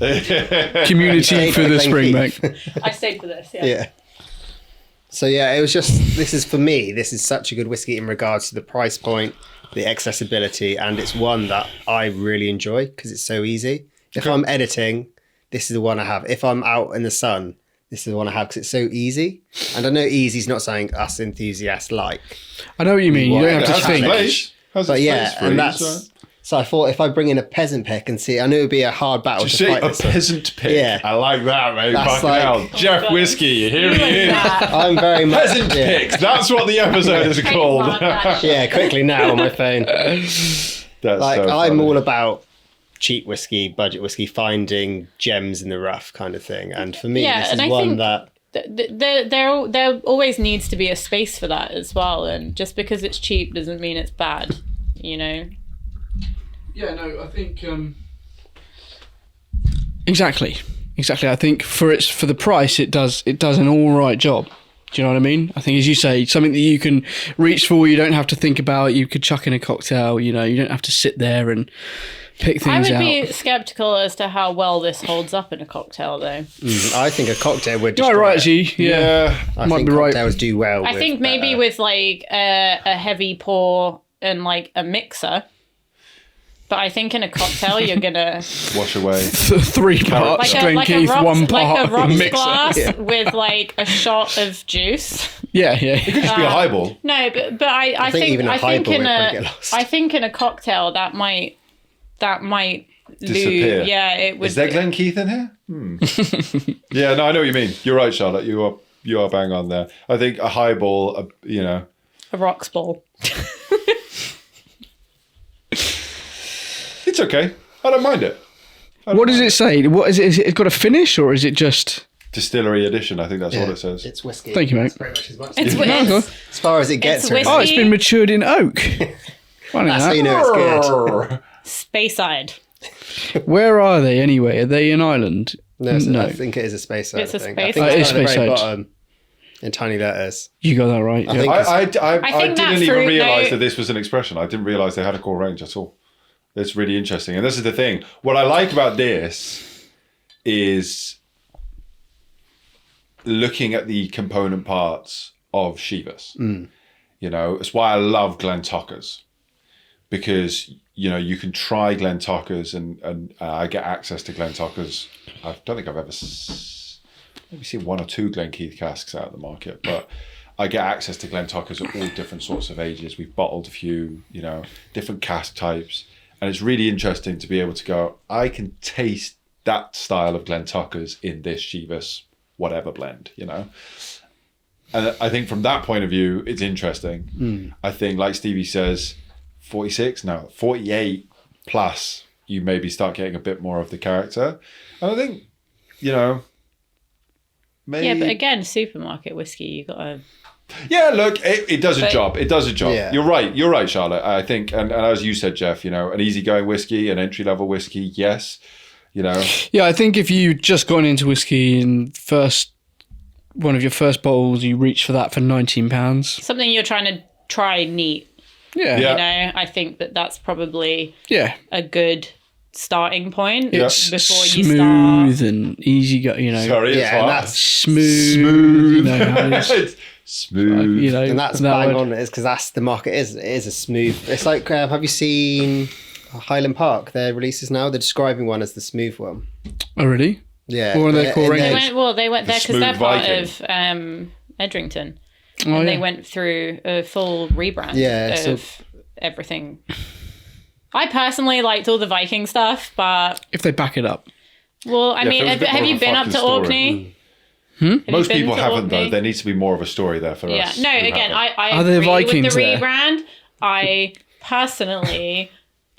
community Stayed for for the Glen spring Keith. mate. I stayed for this, yeah. Yeah. So yeah, it was just this is for me. This is such a good whiskey in regards to the price point, the accessibility, and it's one that I really enjoy because it's so easy. If I'm editing, this is the one I have. If I'm out in the sun, this is the one I have because it's so easy. And I know easy's not something us enthusiasts like, I know what you mean. You don't It have to has its think. place. Has but its yeah, place for and you, that's. So I thought if I bring in a peasant pick and see, I knew it would be a hard battle You to see, fight a this one. peasant pick. Yeah. I like that, mate. That's Fucking like- hell. Jeff God. Whiskey, here he is. I'm very much Peasant picks. That's what the episode is called. Trademark that. Yeah, quickly now on my phone. That's Like so I'm funny. all about cheap whiskey, budget whiskey, finding gems in the rough kind of thing. And for me, Yeah, this and is I one think- that There always needs to be a space for that as well. And just because it's cheap doesn't mean it's bad, you know? Yeah, no, I think exactly. I think for the price, it does an all right job. Do you know what I mean? I think, as you say, something that you can reach for. You don't have to think about. You could chuck in a cocktail. You know, you don't have to sit there and pick I things would out. be skeptical as to how well this holds up in a cocktail, though. I think a cocktail would. You're destroy right, it. actually. Yeah, I might think be right. cocktails do well. I think maybe with like a heavy pour and like a mixer. But I think in a cocktail you're gonna Wash away. 3 parts like a Glenkeith, rocks, 1 part like a rocks mixer. glass with like a shot of juice. Yeah. It could just be a highball. No, but I think think even a I think highball in would probably a get lost. I think in a cocktail that might Disappear. lose. Yeah, it would. Is there Glenkeith in here? Yeah, no, I know what you mean. You're right, Charlotte. You are bang on there. I think a highball, a rocks ball. it's okay. I don't mind it. What does it say? What is it? Is it got a finish or is it just? Distillery edition. I think that's what it says. It's whiskey. Thank you, mate. It's pretty much as much. It's, No, it's, as far as it gets. It's really. whiskey. Oh, it's been matured in oak. Funny That's how that. you know it's good. Speyside. Where are they anyway? Are they in Ireland? No, so No. I think it is a space side. It's a I think. space I think side. it's It at is the very space side. bottom in tiny letters. You got that right. I Yeah. think I think that didn't even fruit realise note- that this was an expression. I didn't realise they had a core range at all. It's really interesting. And this is the thing. What I like about this is looking at the component parts of Chivas. You know, it's why I love Glentockers. Because, you know, you can try Glentockers and I get access to Glentockers. I don't think I've ever maybe seen 1 or 2 Glenkeith casks out of the market, but I get access to Glentockers at all different sorts of ages. We've bottled a few, you know, different cask types. And it's really interesting to be able to go, I can taste that style of Glentockers in this Chivas whatever blend, you know? And I think from that point of view, it's interesting. I think, like Stevie says, 48 plus, you maybe start getting a bit more of the character. And I think, you know, maybe... Yeah, but again, supermarket whiskey, you gotta Yeah, look, it does a job. It does a job. Yeah. You're right, Charlotte. I think, and as you said, Jeff, an easygoing whiskey, an entry-level whiskey, yes. Yeah, I think if you just gone into whiskey and one of your first bottles, you reach for that for £19. Something you're trying to try neat. Yeah. I think that's probably Yeah. a good starting point It's before you smooth start. and easy, Sorry, it's Yeah, and hot. that's smooth. It's smooth. and that's bang on. It's because that's the market. It is a smooth. It's like, have you seen Highland Park? Their releases now. They're describing one as the smooth one. Oh, really? Yeah. What are they called? And They went there because Smooth they're part Viking. of Edrington. Oh, And yeah. they went through a full rebrand of everything. I personally liked all the Viking stuff, but If they back it up. I mean, if it was a bit have more you of a been up fucking to story. Orkney? Have you Most been people to haven't, though. Orkney? There needs to be more of a story there for Yeah, us. no. who Again, haven't. I Are there agree with Vikings the there? rebrand. I personally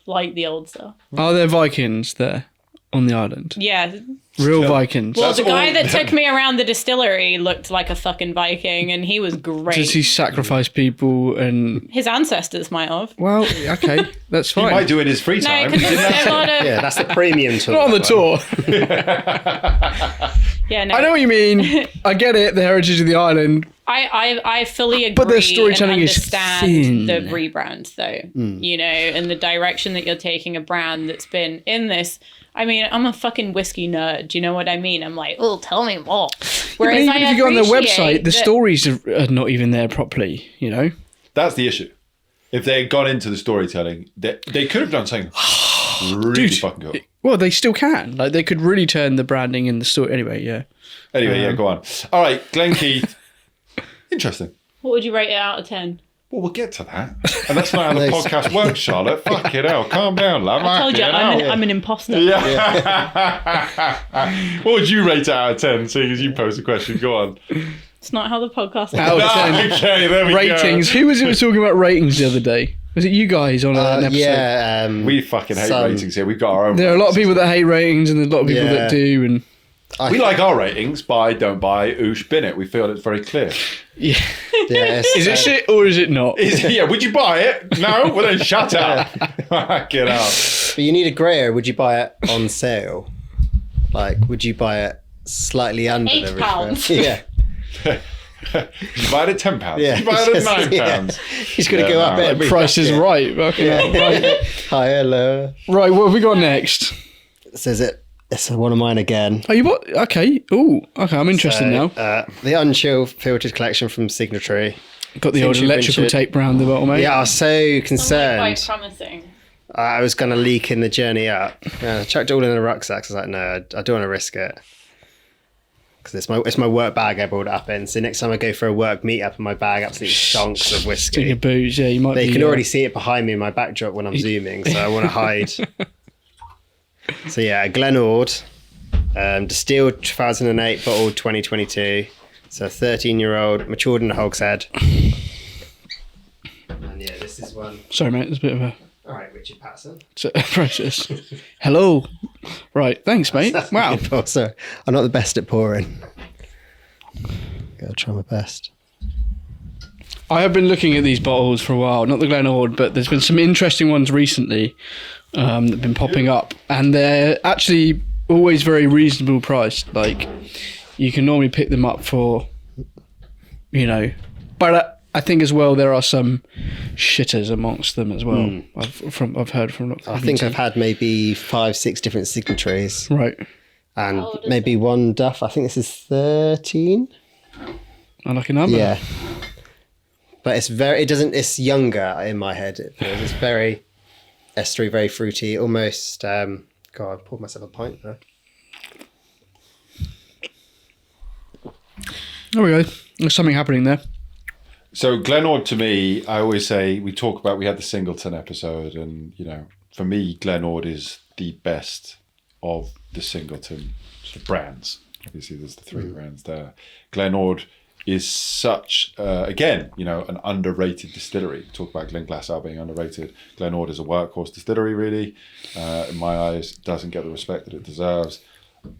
like the old stuff. Are there Vikings there on the island? Yeah. Real Vikings? Well, That's the guy all- that took me around the distillery looked like a fucking Viking, and he was great. Does he sacrifice people and... His ancestors might have. Well, okay, that's He fine. might do it in his free No, time. because there's a lot of Yeah, that's the premium tour. Not on the that tour. yeah. No, I know what you mean. I get it, the heritage of the island. I fully agree. But their storytelling and is understand thin. the rebrand, though. And the direction that you're taking a brand that's been in this. I mean, I'm a fucking whiskey nerd. Do you know what I mean? I'm like, oh, tell me more. But Whereas even I if you go on their appreciate website, the that- stories are not even there properly, That's the issue. If they had gone into the storytelling, they could have done something really Dude, fucking cool. Well, they still can. Like, they could really turn the branding and the story. Anyway, yeah. Anyway, yeah, go on. All right, Glen Keith. Interesting. What would you rate it out of 10? Well, we'll get to that. And that's not how the podcast works, Charlotte. Fuck it out. Calm down, love. I told you, I'm an imposter. What would you rate it out of 10, seeing as you posed the question? Go on. It's not how the podcast Out works. of 10. Okay, there we Ratings. go. Who was it was talking about ratings the other day? Was it you guys on an episode? Yeah. We fucking hate Some- ratings here. We've got our own. There are a lot of people that hate ratings and there's a lot of people Yeah. that do. And We like our ratings. Buy, don't buy, oosh, bin it. We feel it's very clear. yeah. Yes. Is it shit or is it not? Yeah, would you buy it? No? Well, then shut up. Get out. But you need a grey area. Would you buy it on sale? Like, would you buy it slightly under the £8. Yeah. You buy it at £10. Yeah. You buy it at £9. Yeah. He's going to Yeah, go up no. every Price is bracket. right. Fucking hell. Right. Higher, lower. Right, what have we got next? Says it. It's one of mine again. Oh, you bought? Okay. Oh, okay. I'm interested now. The Unfiltered collection from Signatory. Got the old Finchie electrical Richard. tape round the bottom, mate. Yeah, I was so Quite concerned. promising. I was going to leak in the journey up. I chucked it all in a rucksack. I was like, no, I don't want to risk it. Because it's my work bag I brought it up in. So next time I go for a work meetup and my bag absolutely stonks of Stick whiskey. your boots. Yeah, you might They be. can already see it behind me in my backdrop when I'm zooming, so I want to hide. So yeah, Glenord, distilled 2008, bottled 2022. So 13-year-old, matured in a hogshead. And yeah, this is one. Sorry, mate. There's a bit of a All right, Richard Patterson. process. Hello. Right. Thanks, mate. Wow. Oh, sorry, I'm not the best at pouring. Gotta try my best. I have been looking at these bottles for a while. Not the Glenord, but there's been some interesting ones recently that have been popping up, and they're actually always very reasonable priced. Like, you can normally pick them up for, but I think as well there are some shitters amongst them as well. I've heard from. I think I've had maybe 5-6 different signatories right. and How old is maybe one Duff. I think this is 13. Unlucky number. Yeah. But it's younger in my head. It feels. It's very estery, very fruity, almost, God, I poured myself a pint there. There we go. There's something happening there. So Glenord, to me, I always say, we had the Singleton episode, and for me, Glenord is the best of the Singleton sort of brands. Obviously, there's the three brands there. Glenord is such, again, an underrated distillery. Talk about Glenglassaugh being underrated. Glenord is a workhorse distillery, really. In my eyes, doesn't get the respect that it deserves.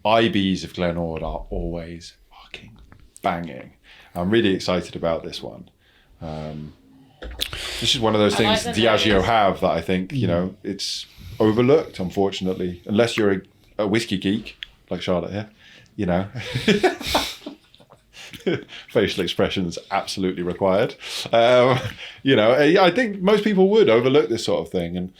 IBs of Glenord are always fucking banging. I'm really excited about this one. This is one of those I like things the Diageo nose. have that I think, it's overlooked, unfortunately, unless you're a whiskey geek like Charlotte here, facial expressions absolutely required. I think most people would overlook this sort of thing. And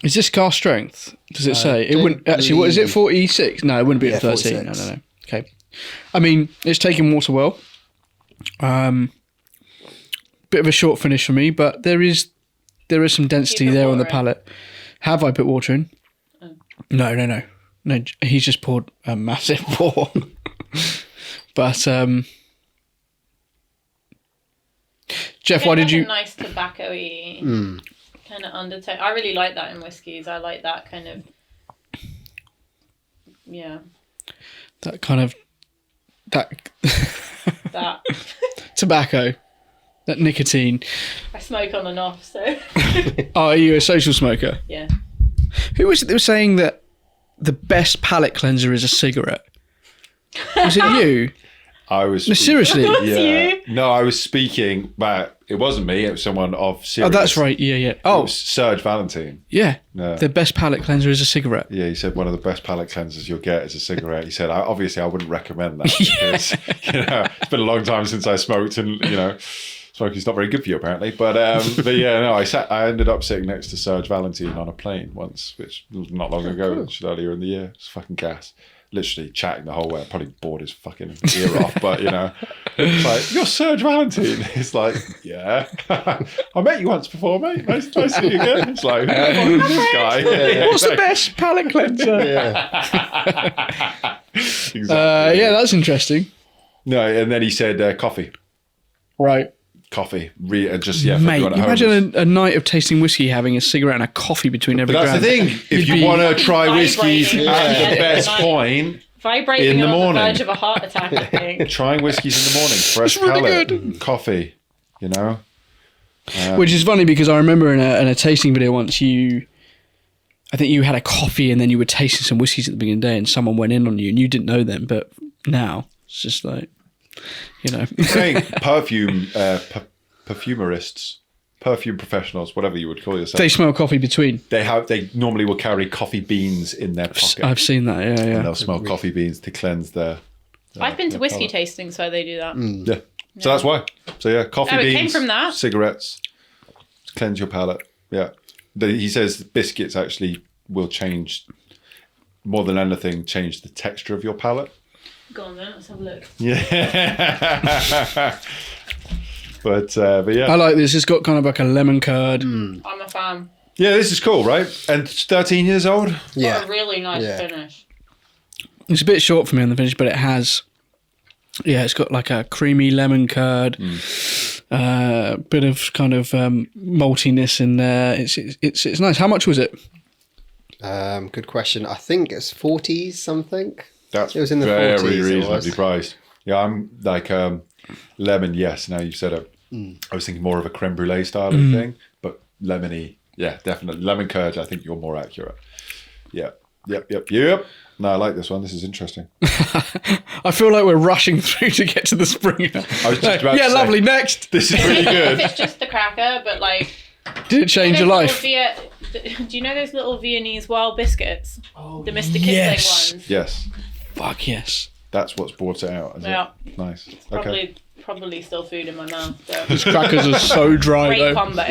Is this cask strength? Does it say? It wouldn't actually. What is it? 46? No, it wouldn't be at 13. 46. No. Okay. I mean, it's taken water well. Bit of a short finish for me, but there is some density You put there on the water in? palate. Have I put water in? No. He's just poured a massive pour. But Jeff, why did you? A nice tobacco-y kind of undertone. I really like that in whiskies. I like that kind of. Yeah. That kind of that That. tobacco, that nicotine. I smoke on and off, so. Oh, are you a social smoker? Yeah. Who was it that was saying that the best palate cleanser is a cigarette? Was it you? I was... No, seriously. Yeah. No, I was speaking, but it wasn't me. It was someone of Oh, Sirius. that's right. Yeah. It Oh, was Serge Valentine. yeah. Yeah. The best palate cleanser is a cigarette. Yeah, he said one of the best palate cleansers you'll get is a cigarette. He said, obviously, I wouldn't recommend that because it's been a long time since I smoked, and smoking's not very good for you apparently. But yeah, no, I ended up sitting next to Serge Valentine on a plane once, which was not long ago, which was earlier in the year. It's fucking gas. Literally chatting the whole way. I probably bored his fucking ear off, but it's like, you're Serge Valentine. It's like, yeah. I met you once before, mate. Nice to see you again. It's like, who the fuck is this guy? Yeah, What's the best palate cleanser? exactly. Yeah, that's interesting. No, and then he said coffee. Right. Coffee. Just, for Mate, everyone at home. imagine a night of tasting whiskey, having a cigarette and a coffee between every But that's the dram. thing. If you want to try whiskeys Vibrating at at the the best night. point, Vibrating In the on morning. the verge of a heart attack, I think. trying whiskeys in the morning. Fresh really palate. good. Coffee, Which is funny because I remember in a tasting video once I think you had a coffee and then you were tasting some whiskies at the beginning of the day and someone went in on you and you didn't know them, but now it's just like, saying perfume, perfumerists, perfume professionals, whatever you would call yourself. they smell coffee between. They normally will carry coffee beans in their pocket. I've seen that, And yeah. they'll smell coffee beans to cleanse their... I've been to whiskey palate. tastings where they do that. Yeah. So that's why. So yeah, coffee Oh, it beans, came from that? cigarettes, cleanse your palate. Yeah. He says biscuits actually will change, more than anything, change the texture of your palate. Go on then, let's have a look. Yeah. but yeah. I like this. It's got kind of like a lemon curd. I'm a fan. Yeah, this is cool, right? And it's 13 years old? Yeah. Got a really nice Yeah. finish. It's a bit short for me on the finish, but it has... Yeah, it's got like a creamy lemon curd, bit of kind of maltiness in there. It's nice. How much was it? Good question. I think it's 40s something. That's It was in the very 40s, it reasonably was. priced. Yeah, I'm like lemon, yes, now you've said it. I was thinking more of a creme brulee style of thing, but lemony, yeah, definitely. Lemon curd, I think you're more accurate. Yeah. Yep. No, I like this one. This is interesting. I feel like we're rushing through to get to the Springer. I was just about yeah, to say, lovely. Next. This is really If good. it's just the cracker, but like... Did it change your life? Do you know those little Viennese wild biscuits? The Mr. Kipling yes. ones? Yes, Fuck yes. that's what's brought it out. Is Yeah. it? Nice. Okay. Probably still food in my mouth. So. Those crackers are so dry Great though. combo.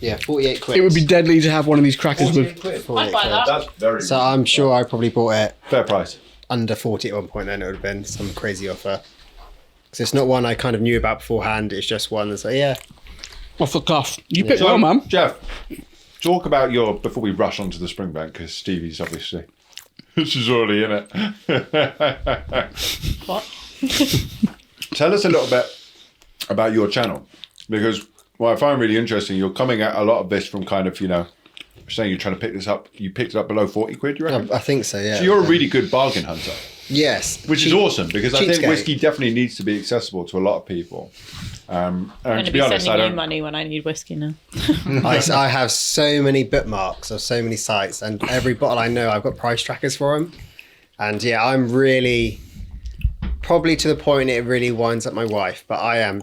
Yeah, 48 quid. It would be deadly to have one of these crackers with. I'd buy that. That's very So I'm sure I probably bought it fair price. under 40 at one point, then it would have been some crazy offer. Because it's not one I kind of knew about beforehand, it's just one that's like, yeah. Off the cuff. You picked well, man. Jeff, talk about before we rush onto the Springbank, because Stevie's obviously, she's already in it. What? Tell us a little bit about your channel, because what I find really interesting, you're coming at a lot of this from kind of, saying you're trying to pick this up, you picked it up below 40 quid, you reckon? I think so, yeah. So you're a really good bargain hunter, Yes. which is awesome, because I think cheapskate. whiskey definitely needs to be accessible to a lot of people. And I'm going to to be be honest, I sending you don't... money when I need whiskey now. I have so many bookmarks of so many sites, and every bottle I know, I've got price trackers for them. And yeah, I'm really probably to the point it really winds up my wife, but I am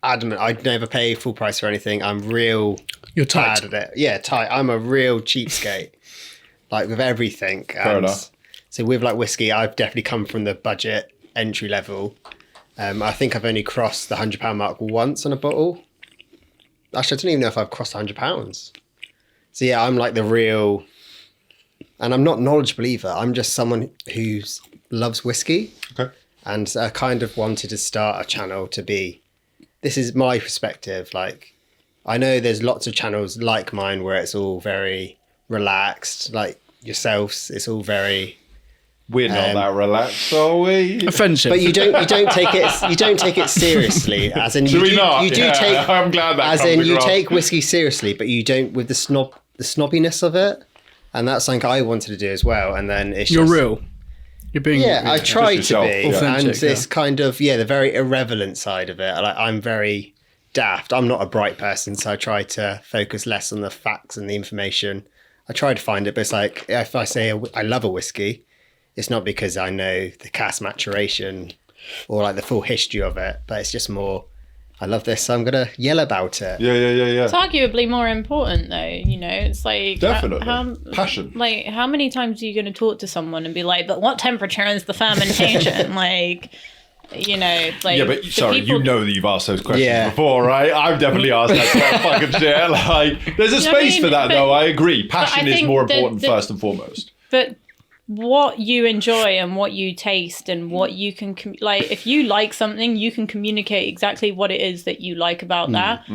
adamant. I'd never pay full price for anything. I'm real You're tight. bad at it. Yeah, tight. I'm a real cheapskate, like with everything. Fair enough. So with like whiskey, I've definitely come from the budget entry level. I think I've only crossed the £100 mark once on a bottle. Actually, I don't even know if I've crossed £100. So yeah, I'm like the real, and I'm not knowledgeable either. I'm just someone who loves whiskey. Okay. And I kind of wanted to start a channel to be, this is my perspective. Like, I know there's lots of channels like mine where it's all very relaxed, like yourselves. It's all very, We're not that relaxed, are we? Offensive. but you don't take it seriously. As in, Do we not? you do Yeah, take, I'm glad that as comes in you across. take whiskey seriously, but you don't with the snobbiness of it. And that's something I wanted to do as well. And then it's You're just, real. You're being yeah, I try to yourself, be, yeah. and Authentic, this kind of the very irrelevant side of it. Like I'm very daft. I'm not a bright person, so I try to focus less on the facts and the information. I try to find it, but it's like if I say I love a whiskey, it's not because I know the cask maturation or like the full history of it, but it's just more. I love this, so I'm gonna yell about it. Yeah. It's arguably more important, though. You know, it's like Definitely. Passion. Like, how many times are you going to talk to someone and be like, "But what temperature is the fermentation?" like, you know, like. Yeah, but the sorry, people- you know that you've asked those questions Yeah. before, right? I've definitely asked that sort of fucking shit. Like, there's a You know what I space mean? for that, But- though. I agree. Passion is think more the- important the- first and foremost. But what you enjoy and what you taste and what you can like, if you like something, you can communicate exactly what it is that you like about that.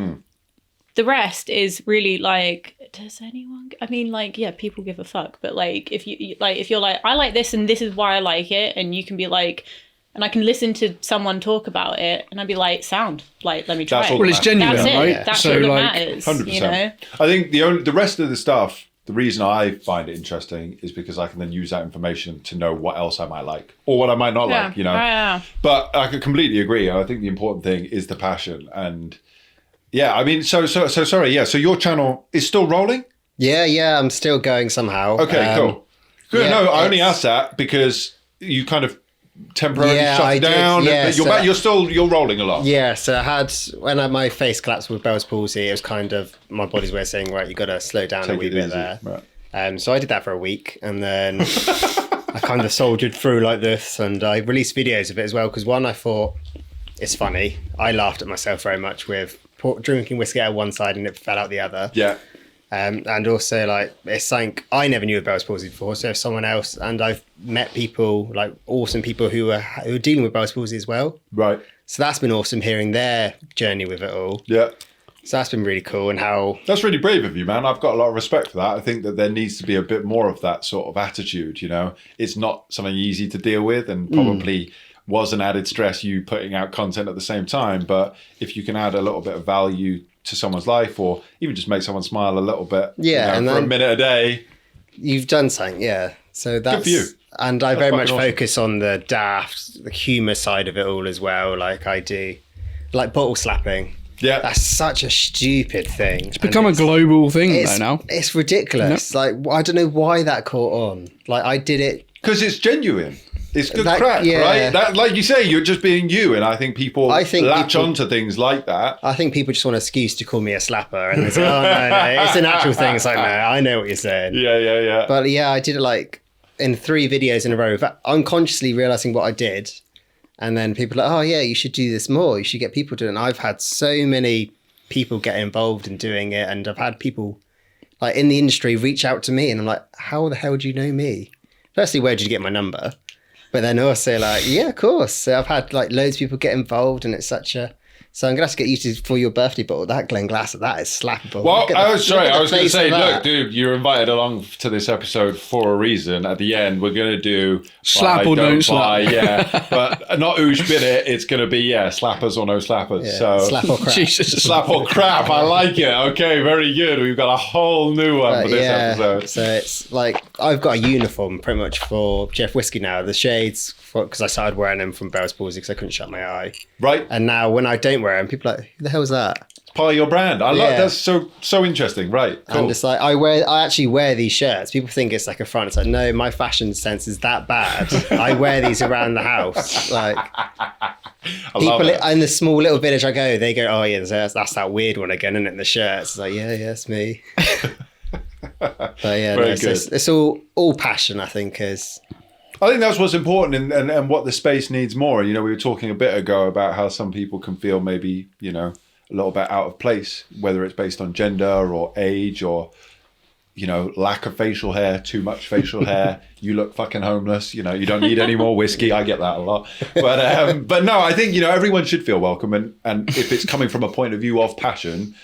The rest is really like, does anyone? I mean, like, yeah, people give a fuck, but like, if you're like, I like this and this is why I like it, and you can be like, and I can listen to someone talk about it, and I'd be like, sound, like, let me try That's it. all Well, it's genuine, That's it. right? That's So, all that like, matters. 100%. You know. I think the rest of the stuff, the reason I find it interesting is because I can then use that information to know what else I might like or what I might not like, you know. Yeah. But I could completely agree. I think the important thing is the passion. And yeah, I mean, so sorry. Yeah. So your channel is still rolling? Yeah, I'm still going somehow. Okay, cool. Good. yeah, No, I only it's- asked that because you kind of temporarily Yeah, shut I it did, down. yeah, But so- you're rolling along. Yeah, so I had, when I, my face collapsed with Bell's palsy, it was kind of my body's way of saying, right, you got to slow down a Take wee it bit easy. there. Right. So I did that for a week, and then I kind of soldiered through like this, and I released videos of it as well, because one, I thought, it's funny. I laughed at myself very much with drinking whiskey out one side and it fell out the other. Yeah. And also, like, it's something I never knew of Bell's palsy before. So if someone else, and I've met people, like awesome people who are dealing with Bell's palsy as well. Right. So that's been awesome hearing their journey with it all. Yeah. So that's been really cool, and how That's really brave of you, man. I've got a lot of respect for that. I think that there needs to be a bit more of that sort of attitude, you know. It's not something easy to deal with, and probably was an added stress you putting out content at the same time. But if you can add a little bit of value to someone's life, or even just make someone smile a little bit, Yeah, you know, and for a then- minute a day. you've done something, yeah. So that's for you. And I very much fucking awesome. focus on the daft, the humour side of it all as well. Like I do, like bottle slapping. Yeah. That's such a stupid thing. It's become a global thing though now. It's ridiculous. Like I don't know why that caught on. Like I did it. Because it's genuine. It's good That- crack, yeah. right? That, like you say, you're just being you, and I think people latch people- onto things like that. I think people just want an excuse to call me a slapper, and they say, "Oh no, it's an actual thing." It's like, no, I know what you're saying. Yeah. But yeah, I did it like in 3 videos in a row, unconsciously realizing what I did. And then people are like, oh yeah, you should do this more. You should get people doing it. And I've had so many people get involved in doing it. And I've had people like in the industry reach out to me, and I'm like, how the hell do you know me? Firstly, where did you get my number? But then also like, yeah, of course. So I've had like loads of people get involved, and it's such a... So I'm going to have to get you to, for your birthday bottle, that Glenglasser, that is slappable. Well, Look at I the- was look sorry. at I the was going to face say, of that. look, dude, you're invited along to this episode for a reason. At the end, we're going to do Slap buy, or don't don't slap. buy, yeah, but not oosh bit it. It's going to be slappers or no slappers. Yeah, So slap or crap. Jesus. slap or crap. I like it. Okay, very good. We've got a whole new one for this episode. So it's like I've got a uniform pretty much for Jeff Whiskey now. The shades, because I started wearing them from Bell's palsy because I couldn't shut my eye. Right. And now when I don't wear them, people are like, who the hell's that? part of your brand. I love Yeah. that's so interesting. Right. Cool. And it's like I actually wear these shirts. People think it's like a front. It's like, no, my fashion sense is that bad. I wear these around the house. Like I love people it. in the small little village I go, they go, oh yeah, that's that weird one again, isn't it? The shirts. It's like, yeah, it's me. But yeah, Very no, good. it's all passion. I think is. I think that's what's important and what the space needs more. You know, we were talking a bit ago about how some people can feel maybe, you know, a little bit out of place, whether it's based on gender or age or, you know, lack of facial hair, too much facial hair. You look fucking homeless. You know, you don't need any more whiskey. I get that a lot. But no, I think, you know, everyone should feel welcome. And if it's coming from a point of view of passion,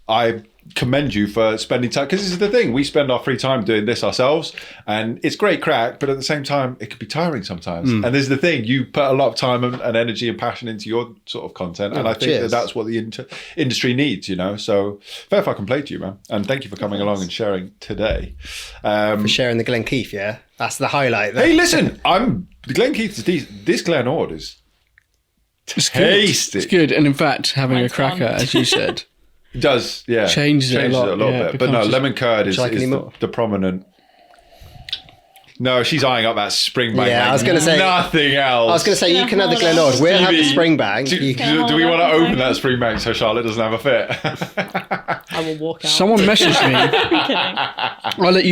I commend you for spending time, because this is the thing, we spend our free time doing this ourselves and it's great crack, but at the same time it can be tiring sometimes. And this is the thing, you put a lot of time and energy and passion into your sort of content, and I think that's what the industry needs, you know. So fair fucking play to you, man, and thank you for coming along and sharing today. For sharing the Glen Keith, yeah, that's the highlight. Hey, listen, the Glen Keith is decent. This Glen Ord is tasty. It's good, and in fact, having Mine's a cracker, gone. as you said, It does, yeah. Changes it a lot, yeah, bit. But no, becomes lemon curd is, like any is more? the prominent. No, she's eyeing up that Springbank. Yeah, like I was gonna say- nothing else. I was going to say, you Yeah, can have the hold Glen on. Ord. We'll have the Stevie, Springbank. Do, You can- do we want to hold on open a that Springbank so Charlotte doesn't have a fit? I will walk out. someone messaged me. I'm kidding. I'll let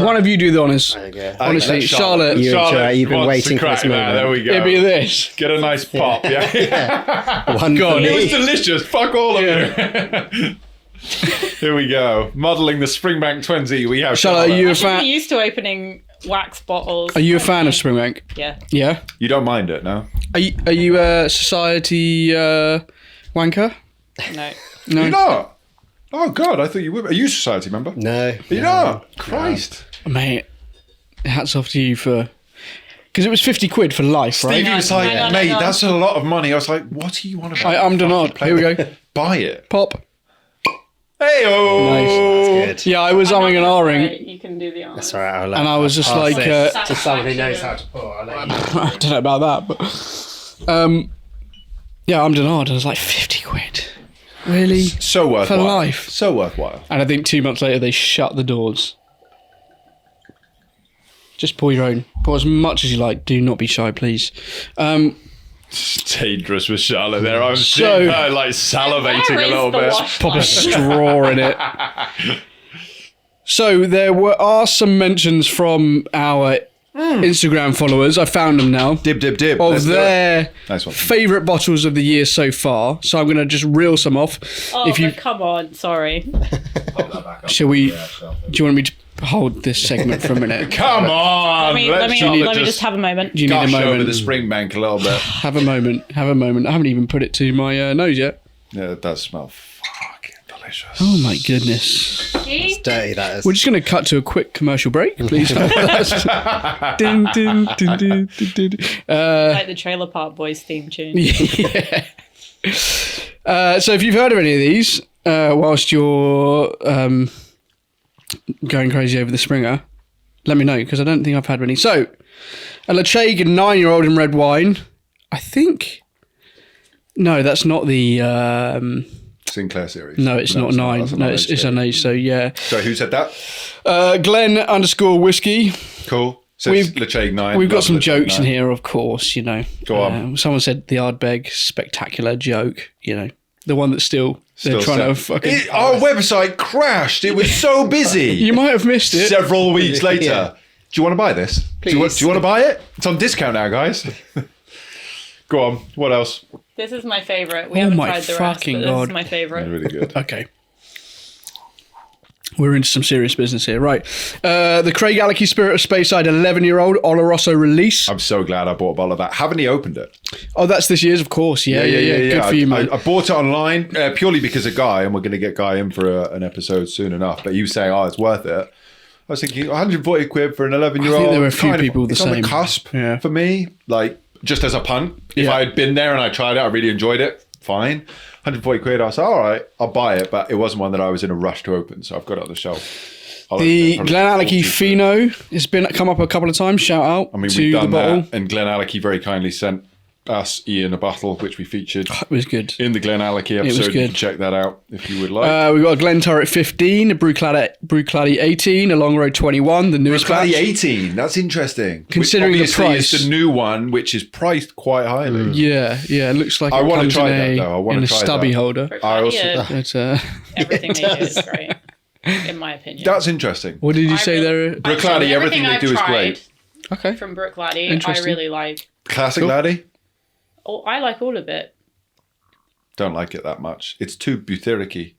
one of you do the honours. Okay. Honestly, Let Charlotte, You enjoy it. You've been wants waiting to for crack this that. moment. There we go. it'd be this. Get a nice pop. Yeah. One God, for It was me. delicious. Fuck all of you. Here we go. Modelling the Springbank 20. We have Charlotte, are you I a should be fan? used to opening wax bottles. Are you a fan of Springbank? Yeah. Yeah. You don't mind it, no? Are you a society wanker? No. No. You're not. Oh God, I thought you were. Are you a society member? No. You're not. Christ. Mate, hats off to you for. Because it was 50 quid for life, right? Stevie was like, Hang on, mate, hang on. that's a lot of money. I was like, what are you on about? I'm Denard. Here we go. Buy it. Pop. Hey, oh. That's good. Yeah, I was umming and ahhing. Right, you can do the honors. That's all right. I'll let And I was just I'll like, say uh, to someone who knows how to pour. I'll let you. I don't know about that, but yeah, I'm Denard. I was like 50 quid, really, So worthwhile. for life. So worthwhile. And I think 2 months later they shut the doors. Just pour your own. Pour as much as you like. Do not be shy, please. It's dangerous with Charlotte there. I'm So- seeing her like salivating Where a is little the bit. wash Pop a line? straw in it. So there are some mentions from our Instagram followers. I found them now. Dib, dib, dib. Of Let's do it. their Nice one. favourite bottles of the year so far. So I'm going to just reel some off. Oh, if you but come on. Sorry. shall we? Do you want me to hold this segment for a minute? Come on. Let me Charlotte just have a moment. Do you need a gush over moment? the Springbank a little bit. Have a moment. Have a moment. I haven't even put it to my nose yet. Yeah, it does smell fucking delicious. Oh my goodness. Dirty that is. We're just going to cut to a quick commercial break, please. Ding, ding, ding, ding, ding, ding. Like the Trailer Park Boys theme tune. Yeah. So if you've heard of any of these, whilst you're going crazy over the Springer, let me know, because I don't think I've had any. So, a Lacheg 9-year-old in red wine. I think... No, that's not the... Sinclair series. no, it's not 9. that's No, it's an age, so yeah. So who said that? Glen_whiskey. Cool. So We've- it's Lacheg 9. We've got Love some Lacheg jokes in 9. here, of course, you know. Go on. Someone said the Ardbeg, spectacular joke, you know. The one that's they're Still trying to set. fucking... Our website crashed. It was so busy. You might have missed it. Several weeks later. Yeah. Do you want to buy this? Do you want to buy it? It's on discount now, guys. Go on. What else? This is my favourite. We Oh haven't my tried the rest, fucking but this God. is my favourite. Really good. Okay. We're into some serious business here. Right. The Craig Alecky Spirit of Speyside 11-year-old Oloroso release. I'm so glad I bought a bottle of that. Haven't he opened it? Oh, that's this year's, of course. Yeah. Good for you, mate. I bought it online purely because of Guy, and we're going to get Guy in for an episode soon enough. But he was saying, it's worth it. I was thinking 140 quid for an 11-year-old. I think there were a few kind of- people the it's on same. the cusp Yeah. for me. Like, just as a punt. If Yeah. I had been there and I tried it, I really enjoyed it. Fine. 140 quid. I was like, all right, I'll buy it. But it wasn't one that I was in a rush to open. So I've got it on the shelf. The Probably Glen Alecky 40 quid. Fino has come up a couple of times. Shout out I mean, to we've the done bottle. that. And Glen Alecky very kindly sent us Ian a bottle, which we featured It was good. in the Glenallachie was episode. You good. can check that out if you would like. We've got a Glenturret 15, a Bruichladdich 18, a Long Road 21, the newest Bruichladdich batch. 18, that's interesting. Considering the Which obviously price. is the new one, which is priced quite highly. Yeah, it looks like I it wanna comes try in that, a, though. I wanna in a try stubby that. holder. I also, Yeah, It's, everything they do is great, in my opinion. that's interesting. what did you I say really- there? Bruichladdich, everything they I've do is tried great. Okay. From Bruichladdich, I Interesting. really like. Classic Cool. laddie? Oh, I like all of it. Don't like it that much. It's too butyric-y.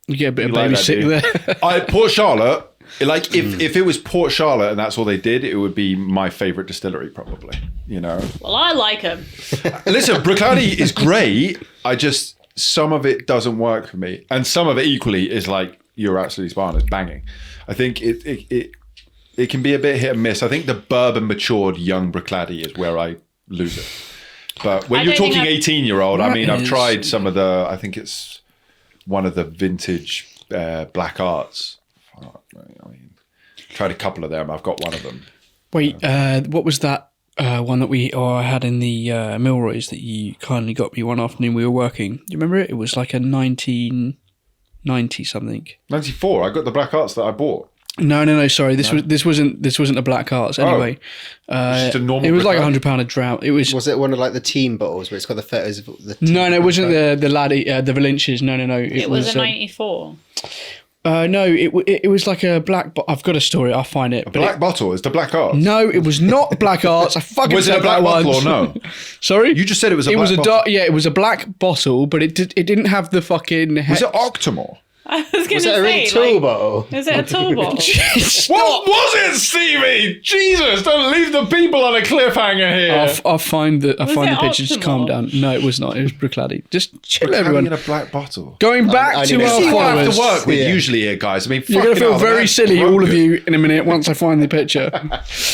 You get a bit of like baby that, sick do you? there. Port Charlotte, like if it was Port Charlotte and that's all they did, it would be my favourite distillery probably, you know. Well, I like them. Listen, Bruichladdich is great. Some of it doesn't work for me. And some of it equally is like, you're absolutely spot on, it's banging. I think it can be a bit hit and miss. I think the bourbon matured young Bruichladdich is where I lose it. But when I you're don't think talking I've- 18-year-old, I mean, I've is- tried some of the, I think it's one of the vintage Black Arts. I mean, tried a couple of them. I've got one of them. Wait, what was that one that I had in the Milroys that you kindly got me one afternoon we were working? Do you remember it? It was like a 1990 something. 94, I got the Black Arts that I bought. No. Sorry, this wasn't a Black Arts anyway. just a normal it was like Bruichladdich? £100 a drought. It was. Was it one of like the team bottles where it's got the photos of the team? No, it wasn't the laddie, the Valences. No. It was a 94. No, it was like a black. I've got a story. I'll find it. Black bottle, it's the Black Arts. No, it was not Black Arts. I fucking Was it said a black that bottle once. or no? Sorry, You just said it was a It black was a bottle. dark. Yeah, it was a black bottle, but it didn't have the fucking. Was it Octomore? I was going to Was it a really say, tall like, bottle? is it a tall bottle? What was it, Stevie? Jesus, don't leave the people on a cliffhanger here. I'll find the Was find it the picture. Just calm Optimal? down. No, it was not. It was Bruichladdich. Just chill, Having everyone. in a black bottle. Going back I to knew our it. See what I have followers. to work with Yeah. usually here, guys. I mean, You're going to fucking feel hell, very man. silly, Well, all of good. you, in a minute once I find the picture.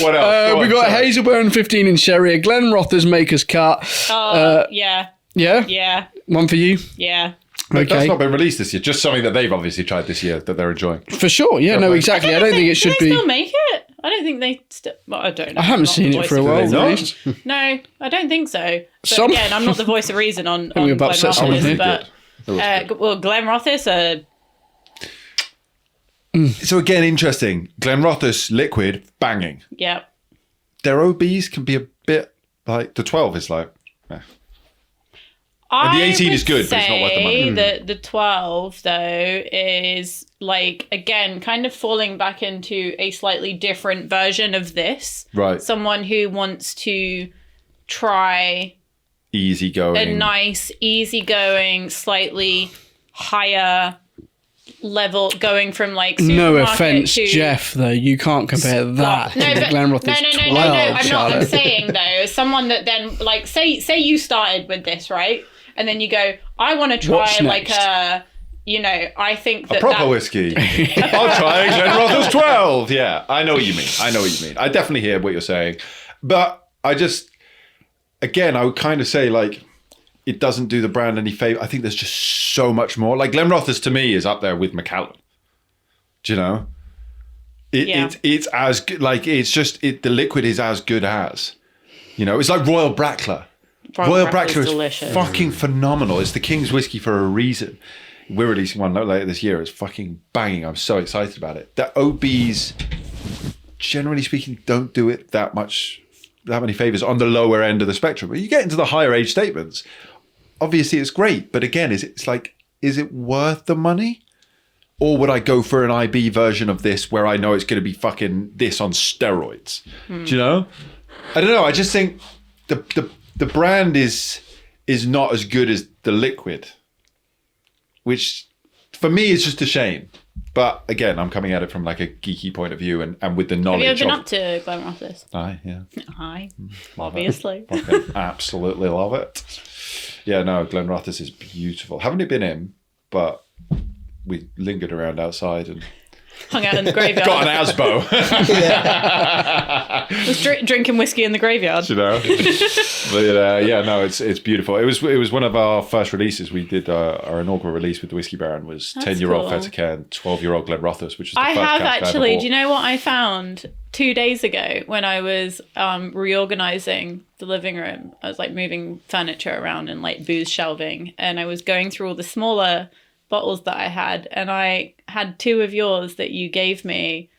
What else? We got Hazelburn 15 in sherry, a Glenrother's Maker's Cut. Yeah, Yeah? yeah, One for you? yeah. That's Okay. not been released this year. Just something that they've obviously tried this year that they're enjoying. For sure. Yeah, no, play. exactly. I don't think it should Do they be. still make it? I don't think they still. Well, I don't know. I haven't I'm not seen the it for voice a of while. Do they not? released. No, I don't think so. But Some- again, I'm not the voice of reason on we've upset someone here. but well, Glenrother's So again, interesting. Glenrother's liquid, banging. yeah. Their OBs can be a bit like, the 12 is like, And the 18 is good, but it's not worth the money. That the 12 though is like again kind of falling back into a slightly different version of this. right, Someone who wants to try easy going. a nice, easyggoing, slightly higher level, going from like No supermarket offense, to Jeff, though. You can't compare that No, to but, Glenrother's no, 12, I'm not. Charlotte. I'm saying though, as someone that then like say you started with this, right, and then you go, I want to try What's like next? a, you know, I think A that proper that, whiskey. I'll try Glenrother's 12. Yeah, I know what you mean. I definitely hear what you're saying. But I just, again, I would kind of say like, it doesn't do the brand any favor. I think there's just so much more. Like Glenrother's to me is up there with Macallan. Do you know? Yeah. It's as good, like it's just, the liquid is as good as. You know, it's like Royal Brackler. Royal Brackler is delicious. fucking phenomenal. It's the King's whiskey for a reason. We're releasing one later this year. It's fucking banging. I'm so excited about it. The OBs, generally speaking, don't do it that many favors on the lower end of the spectrum. But you get into the higher age statements, obviously it's great. But again, is it worth the money? Or would I go for an IB version of this where I know it's going to be fucking this on steroids? Do you know? I don't know. I just think the brand is not as good as the liquid, which for me is just a shame. But again, I'm coming at it from like a geeky point of view and with the Have knowledge you ever been of... up to Glenrother's? Aye, yeah. Hi, obviously. Fucking absolutely love it. Yeah, no, Glenrother's is beautiful. Haven't been in, but we lingered around outside and hung out in the graveyard. Got an asbo. Was drinking whiskey in the graveyard. You know, but yeah, no, it's beautiful. It was one of our first releases. We did our inaugural release with the Whiskey Baron was 10-year-old cool. Fettercairn, 12-year-old Glenrothes, which is the I first have cask I ever actually. bought. Do you know what I found 2 days ago when I was reorganizing the living room? I was like moving furniture around and like booze shelving, and I was going through all the smaller bottles that I had, and I had 2 of yours that you gave me.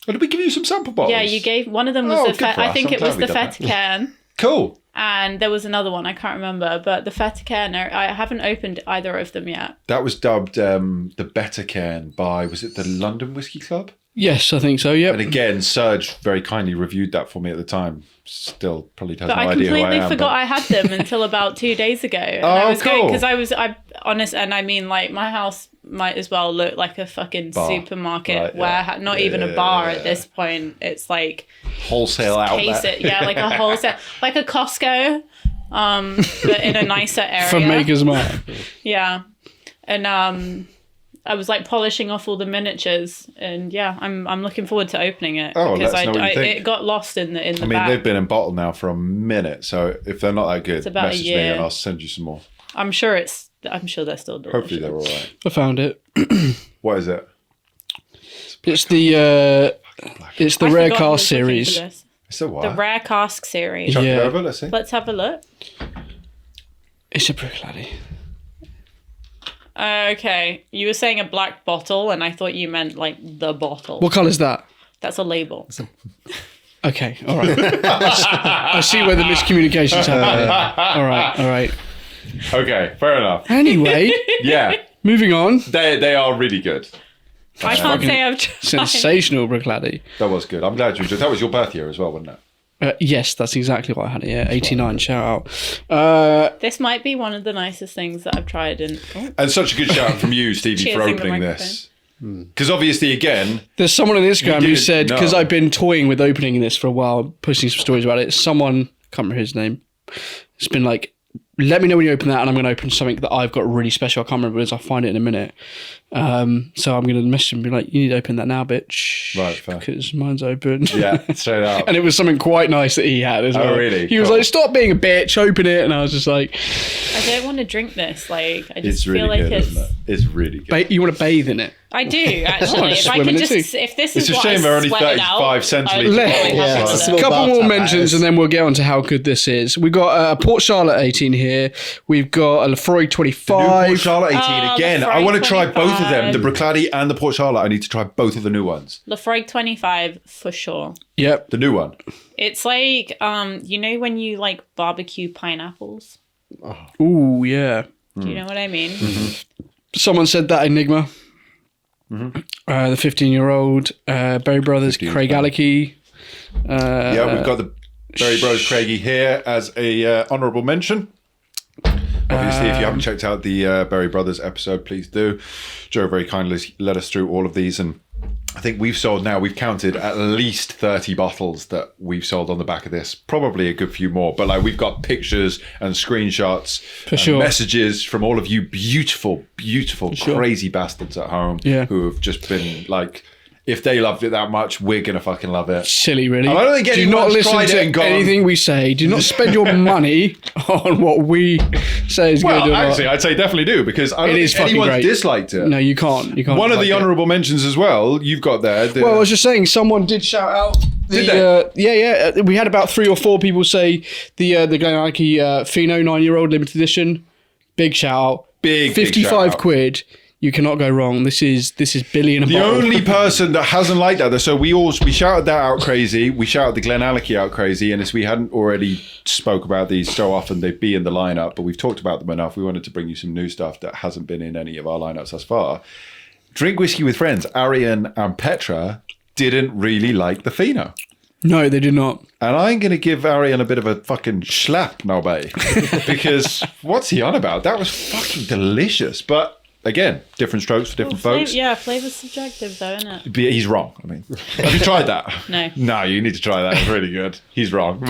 Oh, did we give you some sample bottles? Yeah, you gave one of them was good for I us. think I'm it was glad the we done that. Fettercairn. Cool. And there was another one, I can't remember, but the Fettercairn, I haven't opened either of them yet. That was dubbed the Better Cairn by, was it the London Whiskey Club? Yes, I think so. Yep. And again, Serge very kindly reviewed that for me at the time. Still probably has But no I idea who I completely am. forgot but- I had them until about 2 days ago. And I Oh, was going cool. because I honest, and I mean, like, my house might as well look like a fucking Bar. supermarket Right, yeah. where not even a bar at this point. It's like Wholesale outlet. like a wholesale, like a Costco, but in a nicer area. From Maker's Mark. Yeah, and I was like polishing off all the miniatures, and yeah, I'm looking forward to opening it Oh, because let us know what you think. it got lost in the I mean, back. they've been in bottle now for a minute, so if they're not that good, about a message me year. and I'll send you some more. I'm sure they're still delicious. Hopefully they're all right. I found it. What is it? It's the I rare forgot cast who was looking for series. this. It's a what? The rare cask series. Chuck it Yeah. over, let's see. Let's have a look. It's a brick laddie. Okay, you were saying a black bottle, and I thought you meant like the bottle. What colour's that? That's a label. Okay, all right. I see where the miscommunication's happening. All right. Okay, fair enough. Anyway, Yeah, moving on. they are really good. I can't say I've tried. Sensational brick laddie. That was good. I'm glad you enjoyed. That was your birth year as well, wasn't it? Yes, that's exactly what I had. Yeah, 89. Shout out. This might be one of the nicest things that I've tried. And And such a good shout out from you, Stevie, for Cheersing the opening this. Because obviously, again, There's someone on Instagram who didn't said, know. because I've been toying with opening this for a while, posting some stories about it. Someone, can't remember his name, it's been like, let me know when you open that, and I'm going to open something that I've got really special. I can't remember what it is. I'll find it in a minute. So I'm going to message him and be like, you need to open that now, bitch. Right, fair. Because mine's open. yeah, straight up. And it was something quite nice that he had as Oh, well. really? He was Cool. like, stop being a bitch, open it. And I was just like, I don't want to drink this. Like, I just It's really feel like good, it's. isn't it? It's really good. you want to bathe in it. I do actually. If I swim in could it just, too. if this It's is a what shame I they're only sweated out, 35 I centiliters. would Yeah, probably it's have a one of small those. Couple more bathtub, that mentions is. and then we'll get on to how good this is. We've got a Port Charlotte 18 here. We've got a Lefroy New 25. Port Charlotte 18 Oh, again. the I want to Fried try both of them, 25. the Bruichladdich and the Port Charlotte. I need to try both of the new ones. Lefroy 25 for sure. Yep. The new one. It's like you know when you like barbecue pineapples. Ooh, yeah. Do you know what I mean? Mm-hmm. Someone said that Enigma. The 15-year-old Berry Brothers 15 Craig fine. Alicky. Yeah, we've got the Berry Bros Craigie here as a honourable mention. Obviously, if you haven't checked out the Berry Brothers episode, please do. Joe very kindly led us through all of these, and I think we've counted at least 30 bottles that we've sold on the back of this. Probably a good few more, but like we've got pictures and screenshots and sure. messages from all of you beautiful, crazy bastards at home Yeah. who have just been like, if they loved it that much, we're going to fucking love it. Silly, really. I don't think Do not anyone's listen tried it to and gone- anything we say. Do not spend your money on what we say is good. Well, or not. actually, I'd say definitely do, because I don't It is think fucking anyone's great. disliked it. No, you can't. You can't. One of like the it. honourable mentions as well, you've got there. Well, I was just saying, someone did shout out. Did they? Yeah. We had about 3 or 4 people say the Glenallachie Pheno 9-year-old limited edition. Big shout out. Big 55 shout out. quid. You cannot go wrong. This is Billy in a The bottle. only person that hasn't liked that, so we shouted that out crazy. We shouted the Glenallachie out crazy, and as we hadn't already spoke about these so often, they'd be in the lineup, but we've talked about them enough. We wanted to bring you some new stuff that hasn't been in any of our lineups thus far. Drink Whiskey with Friends, Arian and Petra didn't really like the Pheno. No, they did not. And I'm going to give Arian a bit of a fucking slap now, babe. Because what's he on about? That was fucking delicious. But again, different strokes for different folks. Yeah, flavor's subjective though, isn't it? But he's wrong. I mean, have you tried that? No. No, you need to try that. It's really good. He's wrong.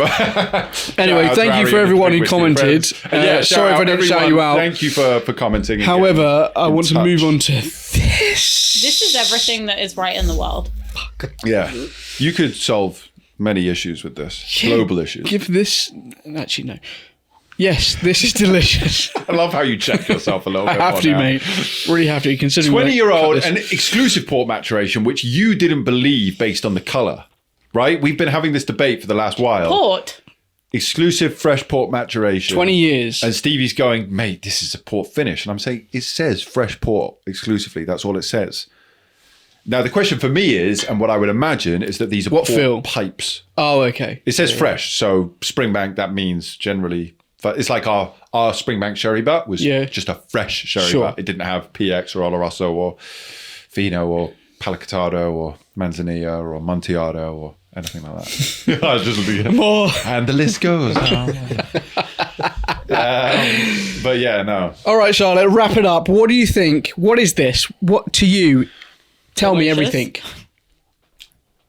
Anyway, thank you for everyone who commented. Sorry if I didn't shout you out. Thank you for commenting. However, I want to touch. move on to this. This is everything that is right in the world. Yeah. You could solve many issues with this. Global issues. Give this. Actually, no. Yes, this is delicious. I love how you check yourself a little bit. I have more to, now. mate. Really have to. Considering 20-year-old this- and exclusive port maturation, which you didn't believe based on the colour, right? We've been having this debate for the last while. Port. Exclusive fresh port maturation. 20 years. And Stevie's going, mate, this is a port finish. And I'm saying, it says fresh port exclusively. That's all it says. Now, the question for me is, and what I would imagine, is that these are What port fill? pipes. Oh, okay. It says fresh. So Springbank, that means generally... It's like our Springbank sherry butt was just a fresh sherry butt. It didn't have PX or Oloroso or Fino or Palicatado or Manzanilla or Montiado or anything like that. I was just looking More. and the list goes. But yeah, no. All right, Charlotte, wrap it up. What do you think? What is this? What to you? Tell me Delicious. everything.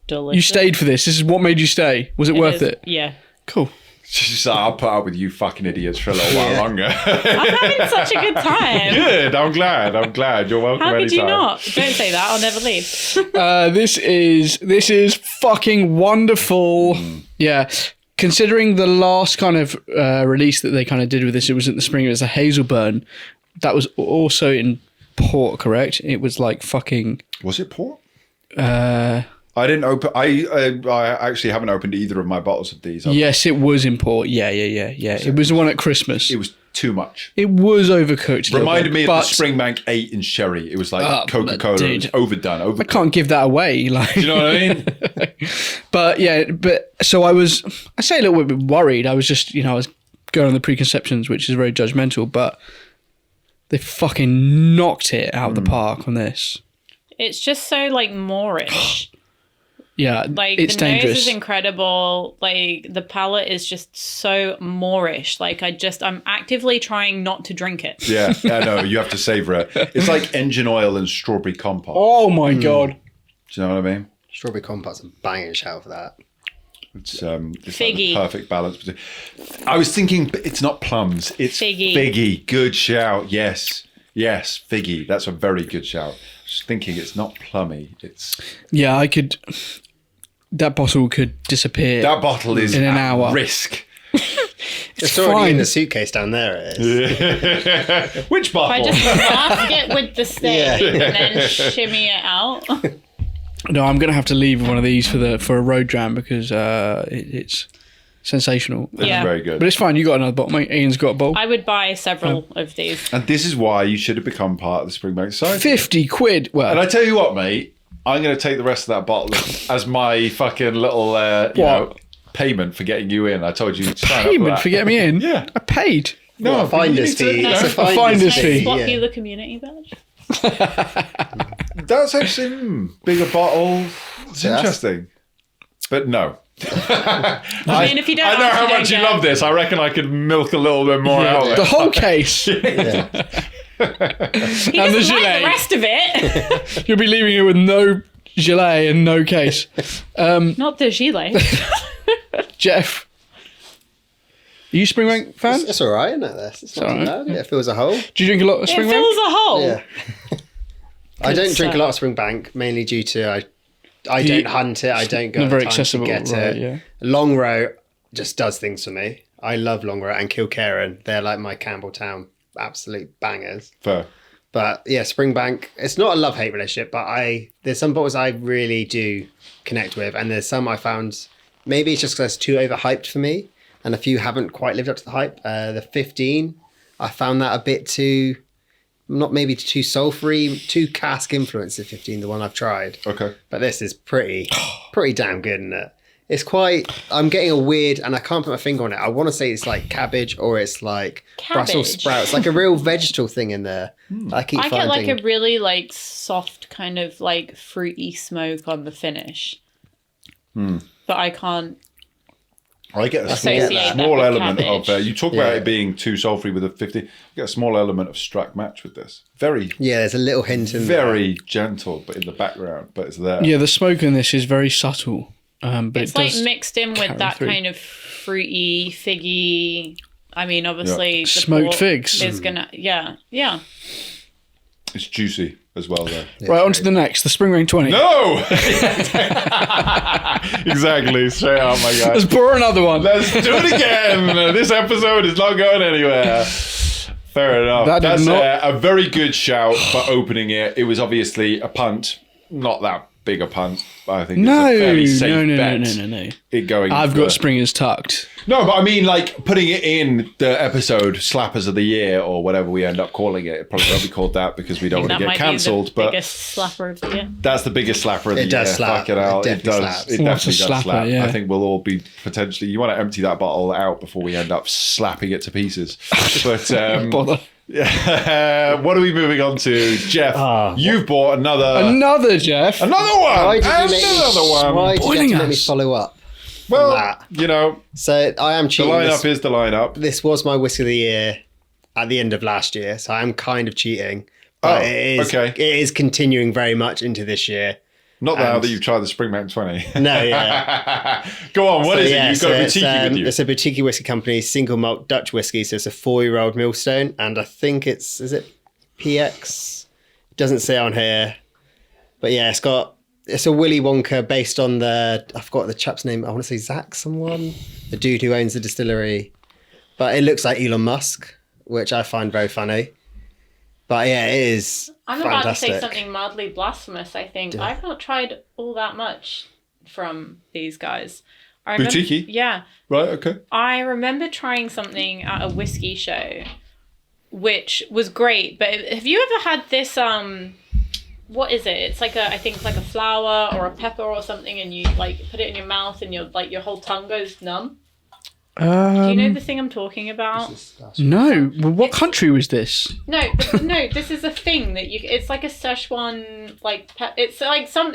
Delicious. You stayed for this. This is what made you stay. Was it worth it? Yeah. Cool. She's like, I'll put up with you fucking idiots for a little while longer. I'm having such a good time. Good. I'm glad. You're welcome. How could you anytime. not? Don't say that. I'll never leave. This is fucking wonderful. Yeah. Considering the last kind of release that they kind of did with this, it was in the spring. It was a Hazelburn. That was also in port, correct? It was like fucking. Was it port? I didn't open. I actually haven't opened either of my bottles of these. Yes, it was in port. Yeah. It was the one at Christmas. It was too much. It was overcooked. Reminded me of the Springbank 8 in sherry. It was like Coca-Cola. It was overdone. I can't give that away. Like, do you know what I mean? but so I say a little bit worried. I was just, I was going on the preconceptions, which is very judgmental, but they fucking knocked it out of the park on this. It's just so like Moorish. Yeah, Like it's the dangerous. nose is incredible. Like the palate is just so Moorish. Like I'm actively trying not to drink it. Yeah, I know. You have to savor it. It's like engine oil and strawberry compote. Oh my god! Do you know what I mean? Strawberry compote's a banging shout for that. It's like Figgy. the perfect balance. I was thinking it's not plums. It's Figgy. figgy. Good shout. Yes, figgy. That's a very good shout. Just thinking it's not plummy. It's Yeah, I could. That bottle could disappear. that bottle is in an at hour. risk. It's already in fine. the suitcase down there. It is. Which bottle? I just mask it with the steak and then shimmy it out. No, I'm gonna have to leave one of these for a road jam because it's sensational. That's Yeah. very good. But it's fine. You got another bottle, mate. Ian's got a bowl. I would buy several of these. And this is why you should have become part of the Springbank Society. 50 quid. Well, And I tell you what, mate, I'm going to take the rest of that bottle as my fucking little, payment for getting you in. I told you to sign up for payment that. for getting me in. Yeah. I paid. No, a finder's you need fee. to- It's a A finder's finder's fee. fee. Swap Yeah. you the community badge. That's actually bigger bottle. It's Yes. Oh, interesting. But no. I mean, if you don't I know ask, how you don't much you get. love this. I reckon I could milk a little bit more out of The it. whole case. He And doesn't the like gilet. the rest of it. You'll be leaving it with no gilet and no case. Not the gilet. Jeff, are you Springbank fan? It's all right, isn't it? This. It's not too alright. bad. Yeah, it fills a hole. Do you drink a lot of It Springbank? fills a hole. Yeah. I Good don't drink a stuff. lot of Springbank, mainly due to I don't hunt it. I don't go Not at very the time accessible, to get right, it. yeah. Long Row just does things for me. I love Long Row and Kilkerran. They're like my Campbelltown absolute bangers. Fair. But yeah, Springbank, it's not a love-hate relationship, but there's some bottles I really do connect with, and there's some I found maybe it's just because it's too overhyped for me, and a few haven't quite lived up to the hype. The 15, I found that a bit too, not maybe too sulfury, too cask influence, the 15, the one I've tried. Okay. But this is pretty damn good, isn't it? It's quite, I'm getting a weird, and I can't put my finger on it. I want to say it's like cabbage or it's like Brussels Cabbage. sprouts, like a real vegetable thing in there. I keep I get finding. like a really like soft kind of like fruity smoke on the finish. But I can't. I get a Associate that small with element cabbage. of, you talk about Yeah. it being too sulfury with a 50, you get a small element of Strack Match with this. Very, Yeah, there's a little hint in there. very gentle, but in the background, but it's there. Yeah, the smoke in this is very subtle. But It's it like does mixed in carry with that through. kind of fruity, figgy. I mean, obviously, the Smoked port figs. is gonna. Yeah. It's juicy. as well, though. Right, on to the next, the Spring Rain 20. No! Exactly. Straight out, my guy. Let's pour another one. Let's do it again. This episode is not going anywhere. Fair enough. That's a very good shout for opening it. It was obviously a punt. Not that big a punt. But I think it's a fairly safe bet. No. It going I've got Springers tucked. No, but I mean, like, putting it in the episode Slappers of the Year or whatever we end up calling it. It probably won't be called that because we don't want to get cancelled. But biggest slapper of the year. That's the biggest slapper of the year. It does slap. Fuck it out. It does. Slaps. It definitely does slapper, slap. yeah. I think we'll all be potentially. You want to empty that bottle out before we end up slapping it to pieces. But Bother. what are we moving on to, Jeff? You've bought Another, Jeff. another one. Why did And you make another me, one. Why did you have Pointing to make me us. follow up? Well, that? you know, So I am the cheating. lineup is the lineup. This was my whiskey of the year at the end of last year, so I am kind of cheating. But okay. It is continuing very much into this year. Not now that you've tried the Spring Mountain 20. No, yeah. Go on. What is it? You've got a boutique with you. It's a boutique whiskey company, single malt Dutch whiskey. So it's a 4-year-old millstone, and I think is it PX? It doesn't say on here, but yeah, it's a Willy Wonka based on I forgot the chap's name. I want to say Zach someone, the dude who owns the distillery, but it looks like Elon Musk, which I find very funny. But yeah, it is. I'm fantastic. about to say something mildly blasphemous, I think. I've not tried all that much from these guys. Boutique-y? Yeah. Right, okay. I remember trying something at a whiskey show, which was great. But have you ever had this, what is it? It's like I think it's like a flower or a pepper or something, and you like put it in your mouth and your whole tongue goes numb? Do you know the thing I'm talking about? No. Well, what country was this? No, this is a thing that it's like a Szechuan it's like some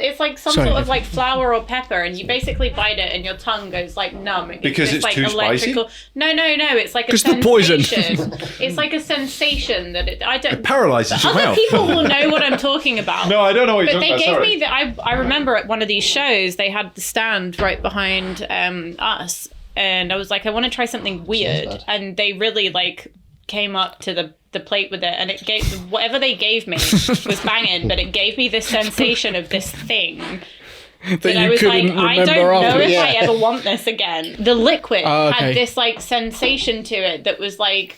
Sorry. sort of like flour or pepper, and you basically bite it and your tongue goes like numb. It gives Because this, it's like, too spicy? No, it's like a 'Cause the sensation. poison. It's like a sensation that I don't. Paralyzes your Other mouth. people will know what I'm talking about. No, I don't know what you're But talking they about. gave Sorry. me I remember at one of these shows they had the stand right behind us, and I was like, I want to try something weird, and they really like came up to the plate with it, and it gave whatever they gave me was banging, but it gave me this sensation of this thing that I you was like, couldn't I don't remember know afterwards. if I ever want this again. The liquid okay. had this like sensation to it that was like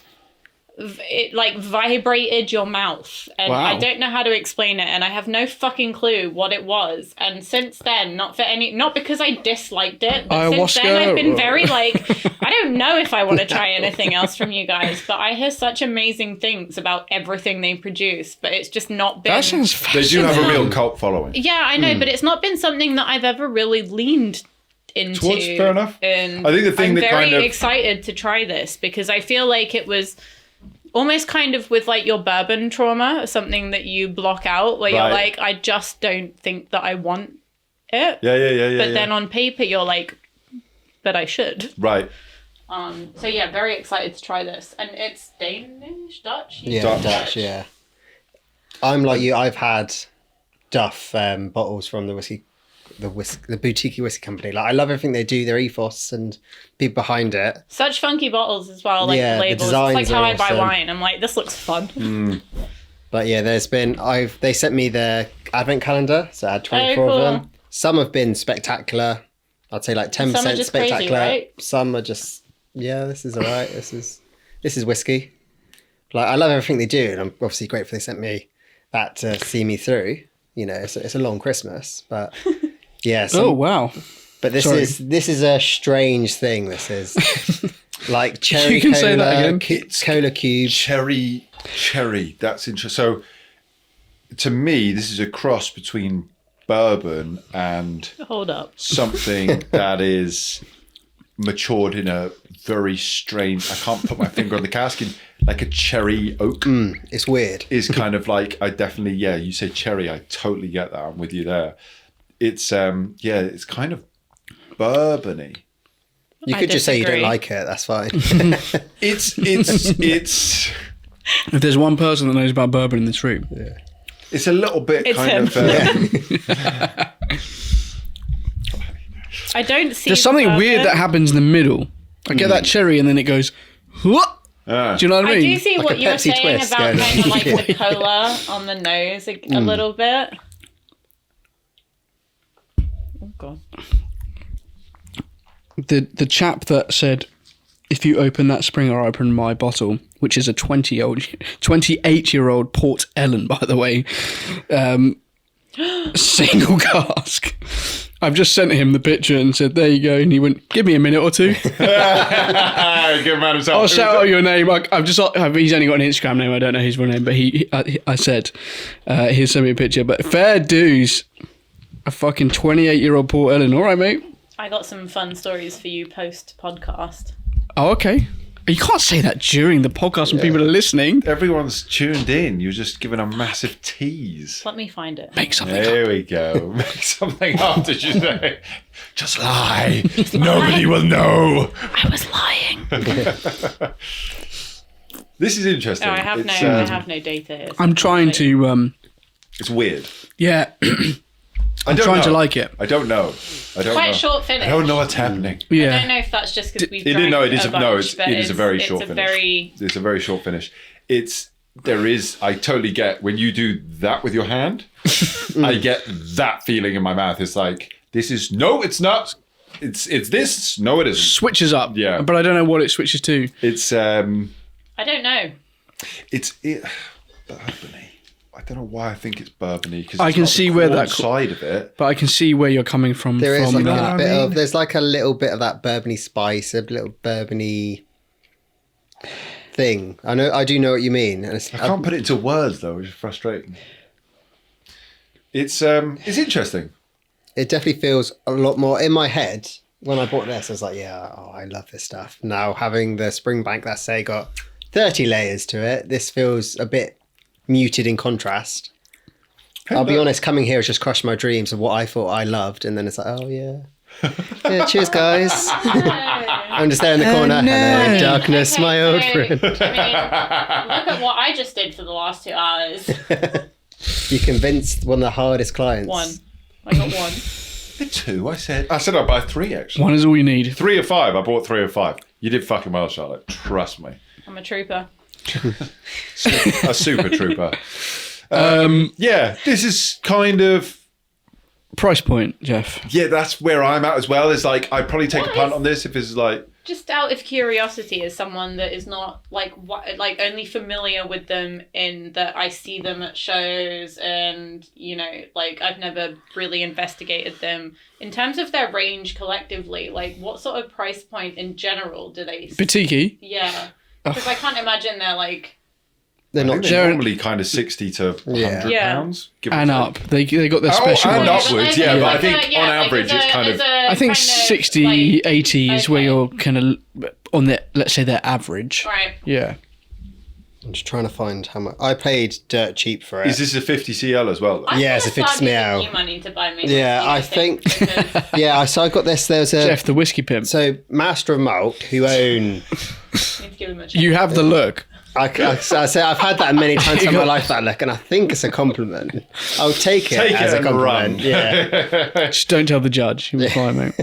it like vibrated your mouth, and Wow. I don't know how to explain it, and I have no fucking clue what it was. And since then, not because I disliked it, but since then Ayahuasca I've been or- very like, I don't know if I want to try anything else from you guys, but I hear such amazing things about everything they produce, but it's just not been. That sounds They fascinating. do have a real cult following. Yeah, I know, but it's not been something that I've ever really leaned into. Towards, fair enough. And I think the thing I'm that very kind of- excited to try this because I feel like it was almost kind of with like your bourbon trauma, something that you block out where you're Right. like, I just don't think that I want it. Yeah. But then on paper, you're like, but I should. Right. So yeah, very excited to try this. And it's Danish, Dutch? Yeah, Dutch, yeah. I'm like you. I've had Duff bottles from the boutique whiskey company. Like I love everything they do, their ethos and people behind it. Such funky bottles as well, like Yeah, the the labels. It's designs like how are I buy awesome. wine. I'm like, this looks fun. But yeah, they sent me their advent calendar, so I had 24 cool. of them. Some have been spectacular. I'd say like 10% Some are just crazy, spectacular. right? Some are just this is alright. This is whiskey. Like I love everything they do, and I'm obviously grateful they sent me that to see me through. You know, it's a long Christmas, but yeah. Oh wow! But this Sorry. is a strange thing. This is like cherry You can cola, say that again. cola cube. Cherry. That's interesting. So, to me, this is a cross between bourbon and Hold up. something that is matured in a very strange. I can't put my finger on the cask. Like a cherry oak It's weird. is kind of like. I definitely You say cherry. I totally get that. I'm with you there. It's It's kind of bourbony. You I could just say you don't disagree. like it. That's fine. It's If there's one person that knows about bourbon in this room, it's a little bit It's kind him. of. I don't see. there's something the weird that bourbon. happens in the middle. I get that cherry, and then it goes. "Whoop," Do you know what I I mean? do see Like what a you were Pepsi saying twist about going kind of on. like the cola on the nose a little bit. Oh god. The chap that said, if you open that spring or open my bottle, which is a 28-year-old Port Ellen, by the way, single cask. I've just sent him the picture and said, there you go. And he went, give me a minute or two. Good man himself. I'll shout out your name. He's only got an Instagram name. I don't know his real name, but I said, he sent me a picture. But fair dues, a fucking 28-year-old Port Ellen. All right, mate. I got some fun stories for you post podcast. Oh, okay. You can't say that during the podcast when people are listening. Everyone's tuned in. You're just giving a massive tease. Let me find it. Make something There up. we go. Make something up, did you say? Just lie. Nobody will know. I was lying. This is interesting. No, I have no data here. I'm trying to, It's weird. yeah. I'm trying to like it. I don't know. I don't Quite know. short finish. I don't know what's happening. I Yeah. don't know if that's just because we've It drank is no. It is a a, bunch, no. It's, but it is a very it's short a finish. very It's a very short finish. There is. I totally get when you do that with your hand. I get that feeling in my mouth. It's like this is no. It's not. It's this. No, it isn't. Switches up. Yeah. But I don't know what it switches to. It's I don't know. bourbony. I don't know why I think it's bourbony because I can see where that side of it. But I can see where you're coming from. There is from like that. a bit of, there's like a little bit of that bourbony spice, a little bourbony thing. I do know what you mean. And I can't put it into words though, which is frustrating. It's interesting. It definitely feels a lot more in my head. When I bought this, I was like, I love this stuff. Now having the Springbank, let's say, got 30 layers to it, this feels a bit muted in contrast. I'll be honest, coming here has just crushed my dreams of what I thought I loved, and then it's like, oh yeah. Yeah, cheers guys. I'm just there in the corner. no. Hello, darkness, Okay, my old so, friend. I mean, look at what I just did for the last 2 hours. You convinced one of the hardest clients. One. I got one. Two. I said I'd buy 3 actually. One is all you need. 3 of 5. I bought 3 of 5. You did fucking well, Charlotte. Trust me. I'm a trooper. A super trooper. Yeah, this is kind of. Price point, Jeff. Yeah, that's where I'm at as well. It's like I'd probably take a What punt is- on this if it's like. Just out of curiosity, as someone that is not like only familiar with them in that I see them at shows and like I've never really investigated them in terms of their range collectively. Like, what sort of price point in general do they? Batiki. Yeah, because I can't imagine they're like. They're I not think they're They're- normally kind of 60 to 100 Yeah. pounds. Give or And take. up. They got their special and ones. upwards, yeah, but I think on average it's kind of- I think 60, 80 is where you're kind of on their, let's say their average. Right. Yeah. I'm just trying to find how much. I paid dirt cheap for it. Is this a 50 CL as well? Though? Yeah, it's a 50 ml. You money to buy me. Yeah, I think- Yeah, so I got this. There was a Jeff, the whiskey pimp. so Master of Malt who own. You have the look. I say I've had that many times in my life, that look, and I think it's a compliment. I'll take it Take as it a and compliment. run. Yeah. Just don't tell the judge. You'll be fine, mate.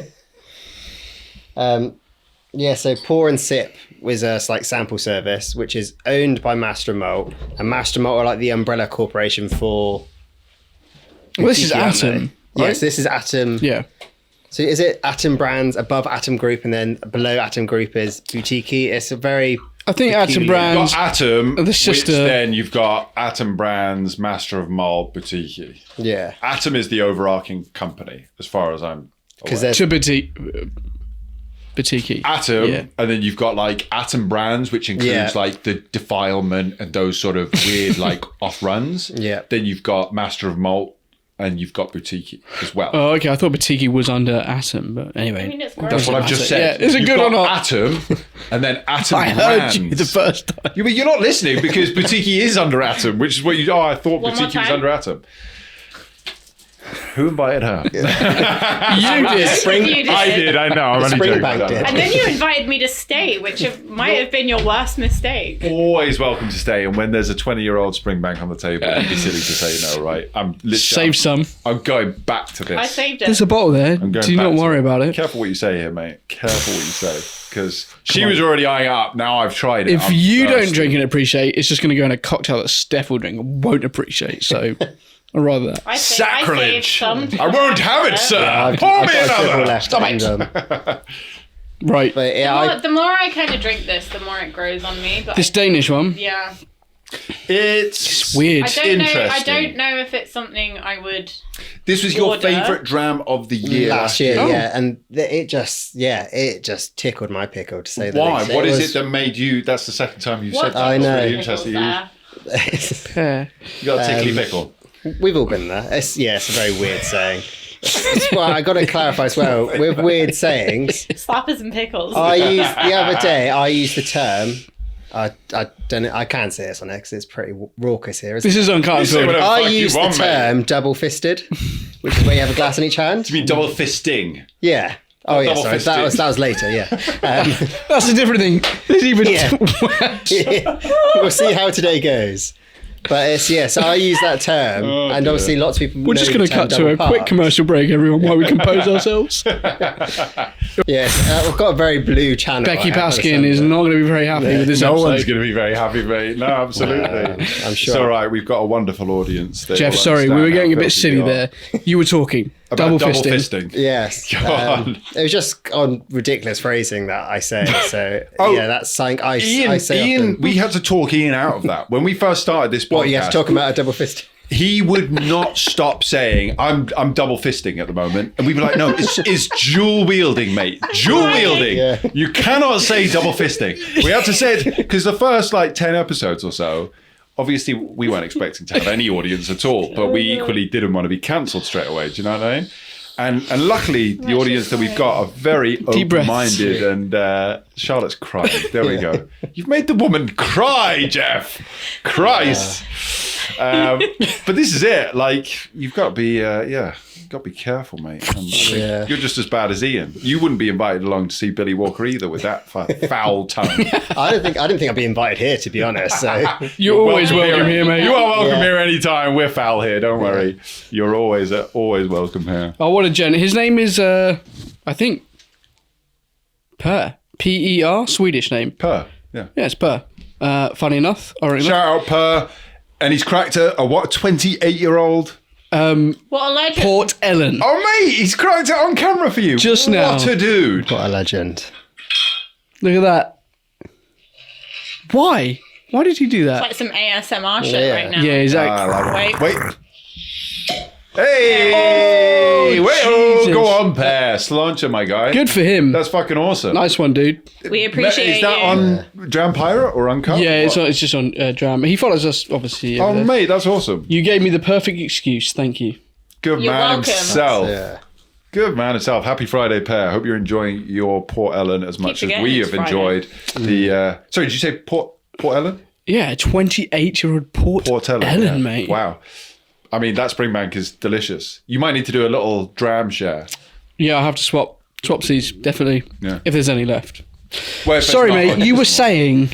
Yeah, so Pour and Sip was a like sample service, which is owned by Master Malt, and Master Malt are like the umbrella corporation for. Well, this is Boutique, aren't Atom. they? Right? Yes, this is Atom. Yeah. So is it Atom Brands above Atom Group, and then below Atom Group is Boutique? It's a very. I think Atom peculiar- Brands. You've got Atom, the which sister- then you've got Atom Brands, Master of Malt, Boutique. Yeah, Atom is the overarching company, as far as I'm because aware. there's Batiki. Atom, Yeah. and then you've got like Atom Brands, which includes Yeah. like the Defilement and those sort of weird like off runs. Yeah. Then you've got Master of Malt, and you've got Boutique as well. Oh, okay. I thought Batiki was under Atom, but anyway. I mean, it's great. That's what I've just said. Yeah, is it You've good got or not? Atom, and then Atom I Brands. heard you the first time. You're not listening because Boutique is under Atom, which is what you. Oh, I thought One more Boutique was time. under Atom. Who invited her? You did. You did. I did. I know. I'm only joking. Springbank did. And then you invited me to stay, which might have been your worst mistake. Always welcome to stay. And when there's a 20-year-old Springbank on the table, it'd be silly to say no, right? I'm literally Save some. I'm going back to this. I saved it. There's a bottle there. I'm going Do back not to worry about it. Careful what you say here, mate. Careful what you say. Because she was already eyeing up. Now I've tried it. If I'm you don't thirsty. drink and appreciate, it's just going to go in a cocktail that Steph will drink and won't appreciate. So I'd rather that. I Sacrilege! saved some. I won't have it, sir. I've Pour me got a dribble another. left. Stop and, it. Right. but yeah, The more I kind of drink this, the more it grows on me. But This Danish one. yeah, It's Weird. I don't know. I interesting. don't know if it's something I would. This was your Order. favourite dram of the year last year, Oh. yeah, and it just tickled my pickle to say the Why? least. What is it that made you? That's the second time you've said What that. I That's know. really pickles interesting. there? Pear. You got a tickly pickle. We've all been there. It's a very weird saying. Well, I got to clarify as well with weird sayings. Slappers and pickles. The other day I used the term. I don't know. I can say this on X. It's pretty raucous here. Isn't This it? is Uncut. You say whatever I fuck you used the want, mate. term double fisted, which is where you have a glass in each hand. You mean double fisting? Yeah. Oh yeah. double Sorry, that fisted. was later. Yeah. That's a different thing. There's even Yeah. We'll see how today goes. But it's so I use that term, and obviously lots of people. We're just going to cut to a quick commercial break, everyone, while we compose ourselves. Yes, we've got a very blue channel. Becky I have to Paskin say. is not going to be very happy with this No episode. one's going to be very happy, mate. No, absolutely. I'm sure. It's all right. We've got a wonderful audience. They Jeff, will sorry, we were understand getting a how bit filthy silly we are. there. You were talking. About Double fisting. Yes. Go on. It was just on ridiculous phrasing that I say. So Oh, yeah, that's something I Ian, say Ian, often. we had to talk Ian out of that when we first started this podcast. What, you have to talk about a double fist? He would not stop saying, "I'm double fisting at the moment," and we'd be like, "No, it's dual wielding, mate. Dual wielding. Yeah. You cannot say double fisting." We had to say it because the first 10 episodes or so. Obviously, we weren't expecting to have any audience at all, but we equally didn't want to be cancelled straight away. Do you know what I mean? And luckily, the audience that we've got are very Deep breaths. open-minded, and Charlotte's crying. There we go. You've made the woman cry, Jeff. Christ. But this is it. You've got to be, you've got to be careful, mate. And I think Yeah. you're just as bad as Ian. You wouldn't be invited along to see Billy Walker either with that foul tongue. I didn't think I'd be invited here, to be honest. So You're always welcome here, mate. You are welcome Yeah. here anytime. We're foul here. Don't worry. You're always welcome here. Oh, what a gent. His name is, I think, Per. P-E-R, Swedish name. Per. Yeah. Yeah, it's Per. Funny enough, I reckon. Shout out Per. And he's cracked a 28-year-old? What a legend. Port Ellen. Oh, mate, he's cracked it on camera for you. Just now. What a dude. what a legend. Look at that. Why? Why did he do that? Like some ASMR shit Yeah. right now. Yeah, exactly. I like it. Wait. Wait. Hey! Oh, Jesus. Go on, Per. Sláinte, my guy. Good for him. That's fucking awesome. Nice one, dude. We appreciate Is that you. on Dram Pirate or Uncut? Yeah, it's just on Drama. He follows us, obviously. Oh, over there. mate, that's awesome. You gave me the perfect excuse. Thank you. Good You're man welcome. himself. Yeah. Good man himself. Happy Friday, Per. Hope you're enjoying your Port Ellen as much as forgetting we it's have enjoyed the. Sorry, did you say Port Ellen? Yeah, 28-year-old Port Ellen, Ellen, yeah. mate. Wow. I mean, that Springbank is delicious. You might need to do a little dram share. Yeah, I'll have to swap these, definitely. Yeah. If there's any left. Well, if it's Sorry, not mate. on You were this one. saying...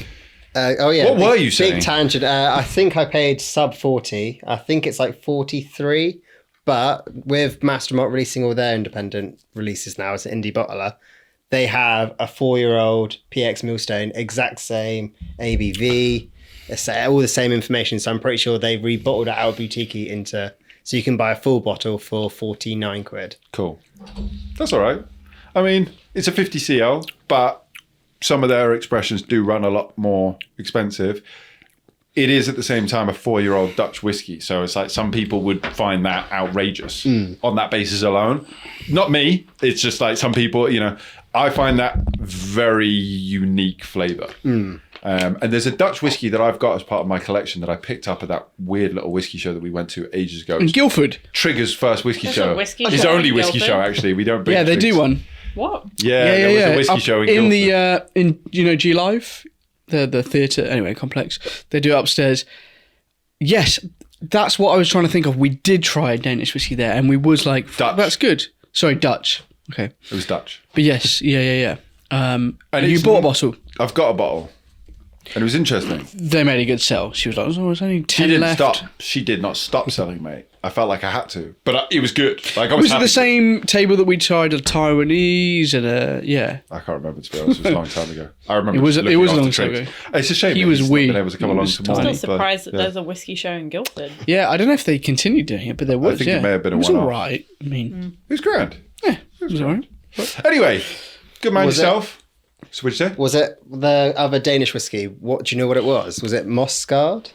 Oh yeah. What were you saying? Big tangent. I think I paid sub 40. I think it's like 43. But with Mastermalt releasing all their independent releases now as an indie bottler, they have a 4-year-old PX Millstone, exact same ABV, it's all the same information. So I'm pretty sure they rebottled it out boutique into, so you can buy a full bottle for 49 quid. Cool. That's all right. I mean, it's a 50 CL, but some of their expressions do run a lot more expensive. It is at the same time a 4-year-old Dutch whiskey. So it's like some people would find that outrageous on that basis alone. Not me. It's just like some people, I find that very unique flavour. And there's a Dutch whiskey that I've got as part of my collection that I picked up at that weird little whiskey show that we went to ages ago. In Guildford. Trigger's first whiskey There's show. a whiskey His show only in whiskey Guildford? show, actually. We don't bring Yeah, they drinks. do one. What? Yeah, there was a whiskey Up show in in Guildford. the G Live, the theatre anyway complex. They do it upstairs. Yes, That's what I was trying to think of. We did try a Danish whiskey there, and we was like, Dutch. that's good. Sorry, Dutch. Okay. It was Dutch. But yes, yeah. And you it's- bought a bottle. I've got a bottle. And it was interesting. They made a good sell. She was like, oh, there's only 10 She didn't left. stop. She did not stop selling, mate. I felt like I had to. But it was good. Like I was Was it happy the to- same table that we tried a Taiwanese and a, yeah. I can't remember, to be honest. It was a long time ago. I remember It was looking a after long time drinks. ago. It's a shame He that was he's not wee. been able to come He along was to tiny. more. Still surprised that there's a whiskey show in Guildford. Yeah, I don't know if they continued doing it, but there was, think it yeah. may have been a It was one-off. all right. I mean, It was grand. yeah, it was all right. Anyway, good man Was it- yourself. So what'd you say? Was it the other Danish whiskey? What do you know what it was? Was it Mossgard?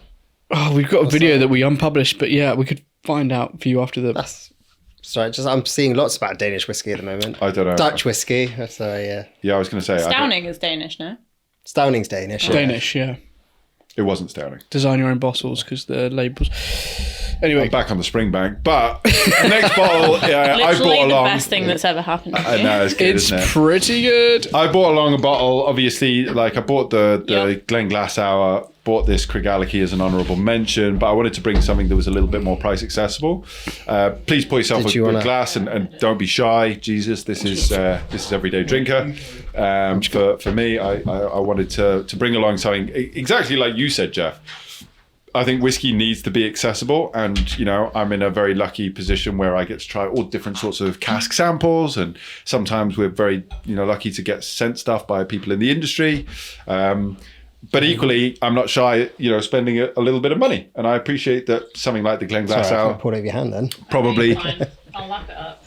Oh, we've got a video that we unpublished, but yeah, we could find out for you after the... That's sorry. Just I'm seeing lots about Danish whiskey at the moment. I don't know. Dutch whiskey. So yeah, Yeah, I was going to say. I don't- Stowning is Danish, no? Stowning's Danish. yeah. Danish, yeah. It wasn't Stowning. Design your own bottles because the labels... Anyway, I'm back on the Springbank. But the next bottle I Literally bought the along. best thing that's ever happened to I you. know, it's good, it's isn't it? pretty good. I bought along a bottle, obviously, like I bought the Yep. Glenglassower, bought this Craigellachie as an honourable mention, but I wanted to bring something that was a little bit more price accessible. Please pour yourself Did a you wanna- glass and don't be shy. Jesus, this is everyday drinker. For me, I wanted to bring along something exactly like you said, Jeff. I think whiskey needs to be accessible, and you know I'm in a very lucky position where I get to try all different sorts of cask samples, and sometimes we're very lucky to get sent stuff by people in the industry. But equally, I'm not shy, spending a little bit of money, and I appreciate that something like the Sorry, I Glenglassow can't pour it over your hand then. probably. Fine. I'll lap it up.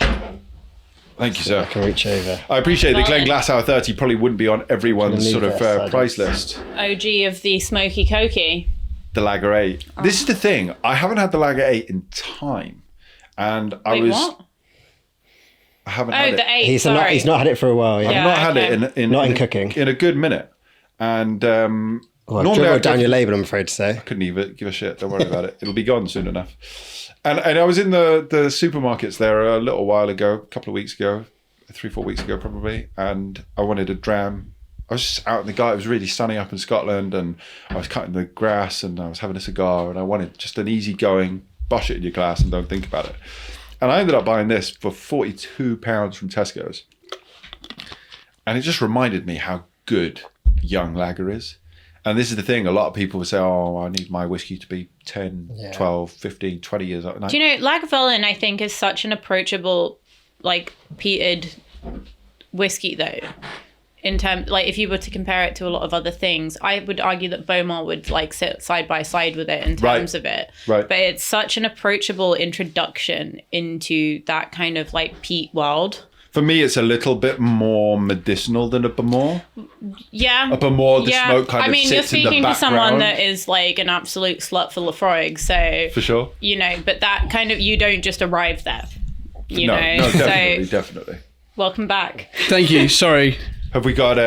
Thank you, sir. I can reach over. I appreciate the Well, Glenglassow 30 probably wouldn't be on everyone's Leave sort of this, I price don't- list. OG of the smoky cokey. The Lager 8. This is the thing. I haven't had the Lager 8 in time, and I Wait, was. what? I haven't Oh, had it. the 8, He's sorry. not. He's not had it for a while. Yeah. I've Yeah, not had okay. it in Not in cooking. in a good minute, and Well, normally I wrote down your label. I'm afraid to say. couldn't even give a shit. Don't worry about it. It'll be gone soon enough. And I was in the supermarkets there a little while ago, a couple of weeks ago, 3-4 weeks ago probably, and I wanted a dram. I was just out in the garden. It was really sunny up in Scotland, and I was cutting the grass, and I was having a cigar, and I wanted just an easy-going, bosh it in your glass and don't think about it. And I ended up buying this for £42 from Tesco's. And it just reminded me how good young lager is. And this is the thing, a lot of people will say, oh, I need my whiskey to be 10, 12, 15, 20 years old. Do you know, Lagavulin, I think, is such an approachable, like, peated whiskey, though. In terms, like, if you were to compare it to a lot of other things, I would argue that Beaumont would, like, sit side by side with it in terms of it. Right. But it's such an approachable introduction into that kind of, like, peat world. For me, it's a little bit more medicinal than a Bamor. Yeah. A Bamor, the smoke kind I of mean, you're sits in the speaking to background. someone that is, like, an absolute slut for Lafroig, so... For sure. You know, but that kind of, you don't just arrive there. You No, know? no, definitely, So, definitely. welcome back. Thank you. Sorry. Have we got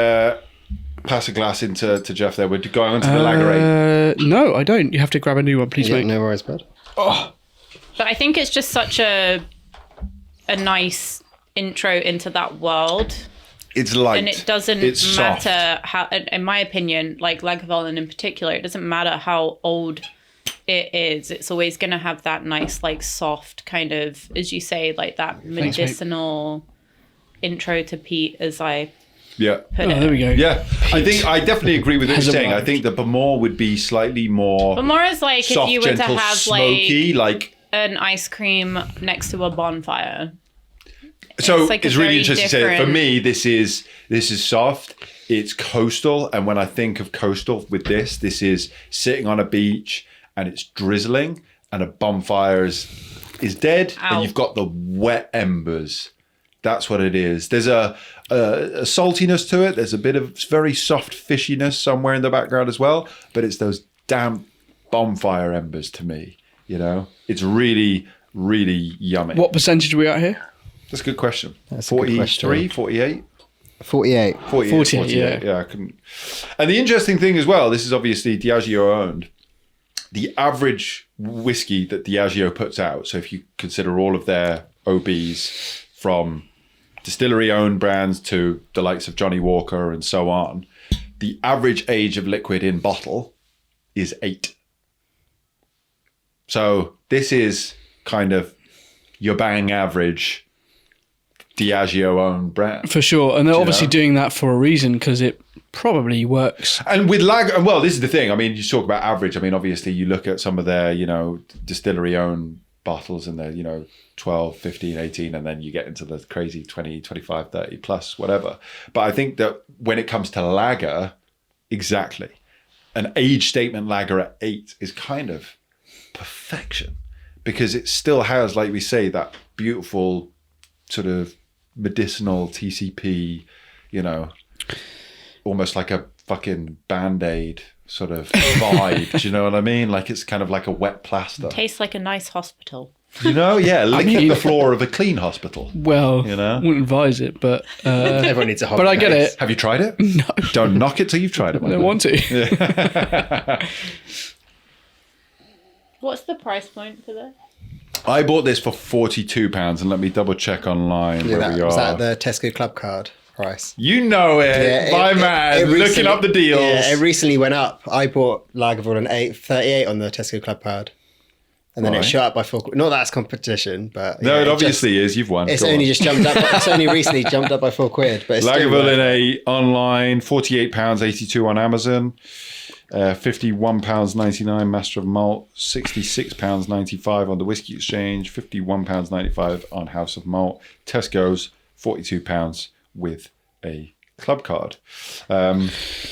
pass a glass into Jeff there? We're going on to the Lager 8. No, I don't. You have to grab a new one, please, Yeah, mate. no worries, bud. But I think it's just such a nice intro into that world, It's light. and it doesn't It's soft. matter how, in my opinion, like Lagavulin in particular, it doesn't matter how old it is, it's always going to have that nice, like, soft kind of, as you say, like that mate. medicinal intro to peat, as I Yeah. put Oh, it. there we go. Yeah, I definitely agree with what Has you're saying. I arrived. think the Bamor would be slightly more But more as like soft, if you were gentle, to have smoky, like an ice cream next to a bonfire. So It's like a it's really very interesting to say that. For different- me, this is soft. It's coastal, and when I think of coastal with this is sitting on a beach and it's drizzling, and a bonfire is dead, Ow. and you've got the wet embers. That's what it is. There's a saltiness to it. There's a bit of very soft fishiness somewhere in the background as well, but it's those damp bonfire embers to me. You know, it's really, really yummy. What percentage are we at here? That's a good question. That's a good 43, question. 48? 48. 48, yeah, I couldn't. And the interesting thing as well, this is obviously Diageo owned. The average whiskey that Diageo puts out, so if you consider all of their OBs from distillery owned brands to the likes of Johnny Walker and so on, the average age of liquid in bottle is 8. So this is kind of your bang average Diageo own brand. For sure. And they're obviously doing that for a reason, because it probably works. And with lager, well, this is the thing. I mean, you talk about average. I mean, obviously you look at some of their, distillery owned bottles and they're, 12, 15, 18, and then you get into the crazy 20, 25, 30 plus, whatever. But I think that when it comes to lager, exactly, an age statement lager at 8 is kind of perfection, because it still has, like we say, that beautiful sort of medicinal TCP, almost like a fucking Band-Aid sort of vibe. Do you know what I mean? Like it's kind of like a wet plaster. Tastes like a nice hospital. Licking the floor of a clean hospital. Well, wouldn't advise it, but everyone needs a hobby. But I get it. Have you tried it? No. Don't knock it till you've tried it. I don't want to. What's the price point for this? I bought this for £42, and let me double check online where we are. Was that the Tesco Club Card price? You know it, my man. Looking up the deals. Yeah, it recently went up. I bought Lagavulin 38 on the Tesco Club Card. And then it shot up by 4. Not that it's competition, but no, it obviously is. You've won. It's only just jumped up. It's only recently jumped up by £4. But it's Lagavulin A online, £48.82 on Amazon, £51.99 Master of Malt, £66.95 on the Whisky Exchange, £51.95 on House of Malt. Tesco's £42 with a club card. But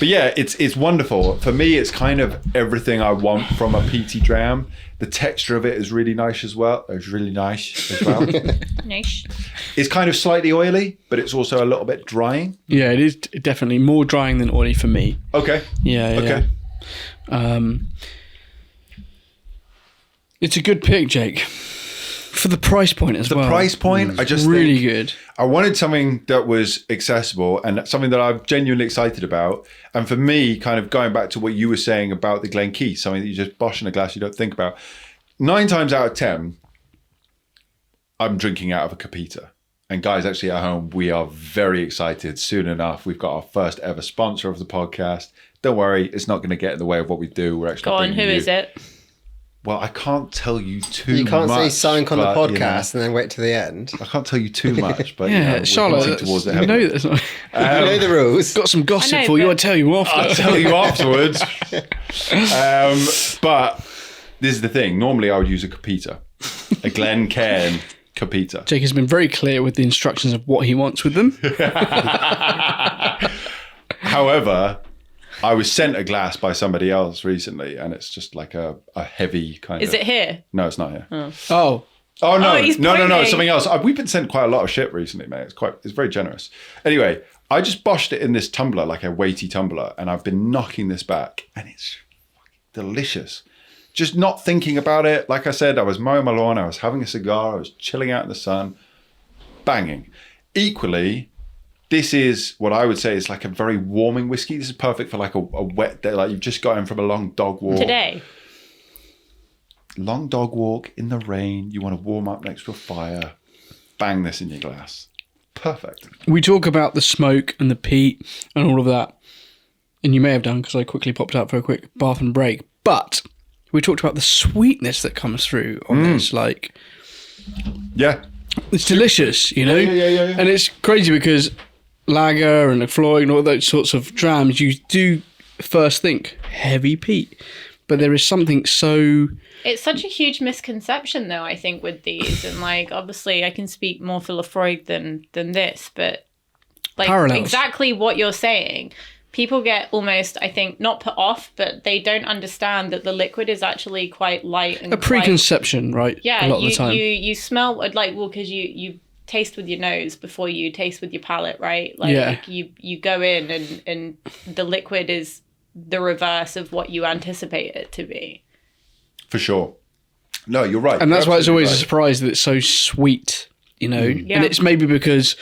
yeah, it's wonderful. For me, it's kind of everything I want from a peaty dram. The texture of it is really nice as well. Nice. It's kind of slightly oily, but it's also a little bit drying. Yeah, it is definitely more drying than oily for me. Okay. Yeah. Okay. It's a good pick, Jake. For the price point as well. The price point, I just really think good. I wanted something that was accessible and something that I'm genuinely excited about. And for me, kind of going back to what you were saying about the Glenkeith, something that you just bosh in a glass you don't think about. 9 times out of 10, I'm drinking out of a Capita. And guys, actually at home, we are very excited. Soon enough, we've got our first ever sponsor of the podcast. Don't worry, it's not going to get in the way of what we do. We're actually Go on, who is it? Well, I can't tell you too much. You can't say Sync on the but, podcast and then wait to the end. I can't tell you too much, but Yeah, Charlotte, we're towards the you head. know that's not... You know the rules. Got some gossip I know, for you. but- I'll tell you after. I'll tell you afterwards. But this is the thing. Normally, I would use a Capita, a Glencairn Capita. Jake has been very clear with the instructions of what he wants with them. However, I was sent a glass by somebody else recently, and it's just like a heavy kind of... Is it here? No, it's not here. Oh, Oh, no. Oh, he's no, pointing. something else. We've been sent quite a lot of shit recently, mate. It's very generous. Anyway, I just boshed it in this tumbler, like a weighty tumbler, and I've been knocking this back, and it's delicious. Just not thinking about it. Like I said, I was mowing my lawn, I was having a cigar, I was chilling out in the sun, banging. Equally, this is what I would say is like a very warming whiskey. This is perfect for like a wet day, like you've just got in from a long dog walk. Today. Long dog walk in the rain. You want to warm up next to a fire. Bang this in your glass. Perfect. we talk about the smoke and the peat and all of that, and you may have done because I quickly popped out for a quick bath and break. But we talked about the sweetness that comes through on this. Like, Yeah. it's delicious, you know. Yeah. And it's crazy because lager and the Floyd and all those sorts of drams, you do first think heavy peat, but there is something so... It's such a huge misconception, though, I think, with these. And, like, obviously, I can speak more for Lafroig than this, but, like, Parallels. exactly what you're saying. People get almost, I think, not put off, but they don't understand that the liquid is actually quite light and a preconception, right? Yeah, a lot of the time. you smell, like, well, because you taste with your nose before you taste with your palate, right? Like, Yeah. you go in and the liquid is the reverse of what you anticipate it to be. For sure. No, you're right. And that's You're why it's always a absolutely surprise that it's so sweet, you know. Yeah. And it's maybe because,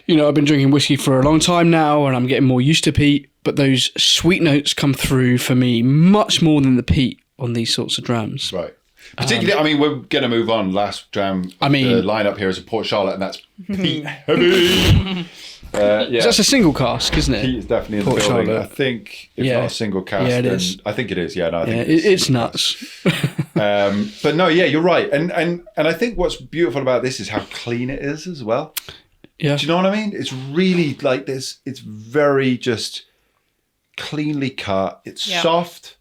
you know, I've been drinking whiskey for a long time now and I'm getting more used to peat, but those sweet notes come through for me much more than the peat on these sorts of drams. right. Particularly, I mean, we're going to move on. Last dram, I mean- the lineup here is a Port Charlotte, and that's peat heavy. Yeah. That's a single cask, isn't Peat it? is definitely in the Port building. Charlotte. I think, if Yeah. not a single cast, Yeah, it then is. I think it is. Yeah, no, I Yeah, think it's nuts. But no, yeah, you're right. And I think what's beautiful about this is how clean it is as well. Yeah. Do you know what I mean? It's really like this. It's very just cleanly cut. It's soft.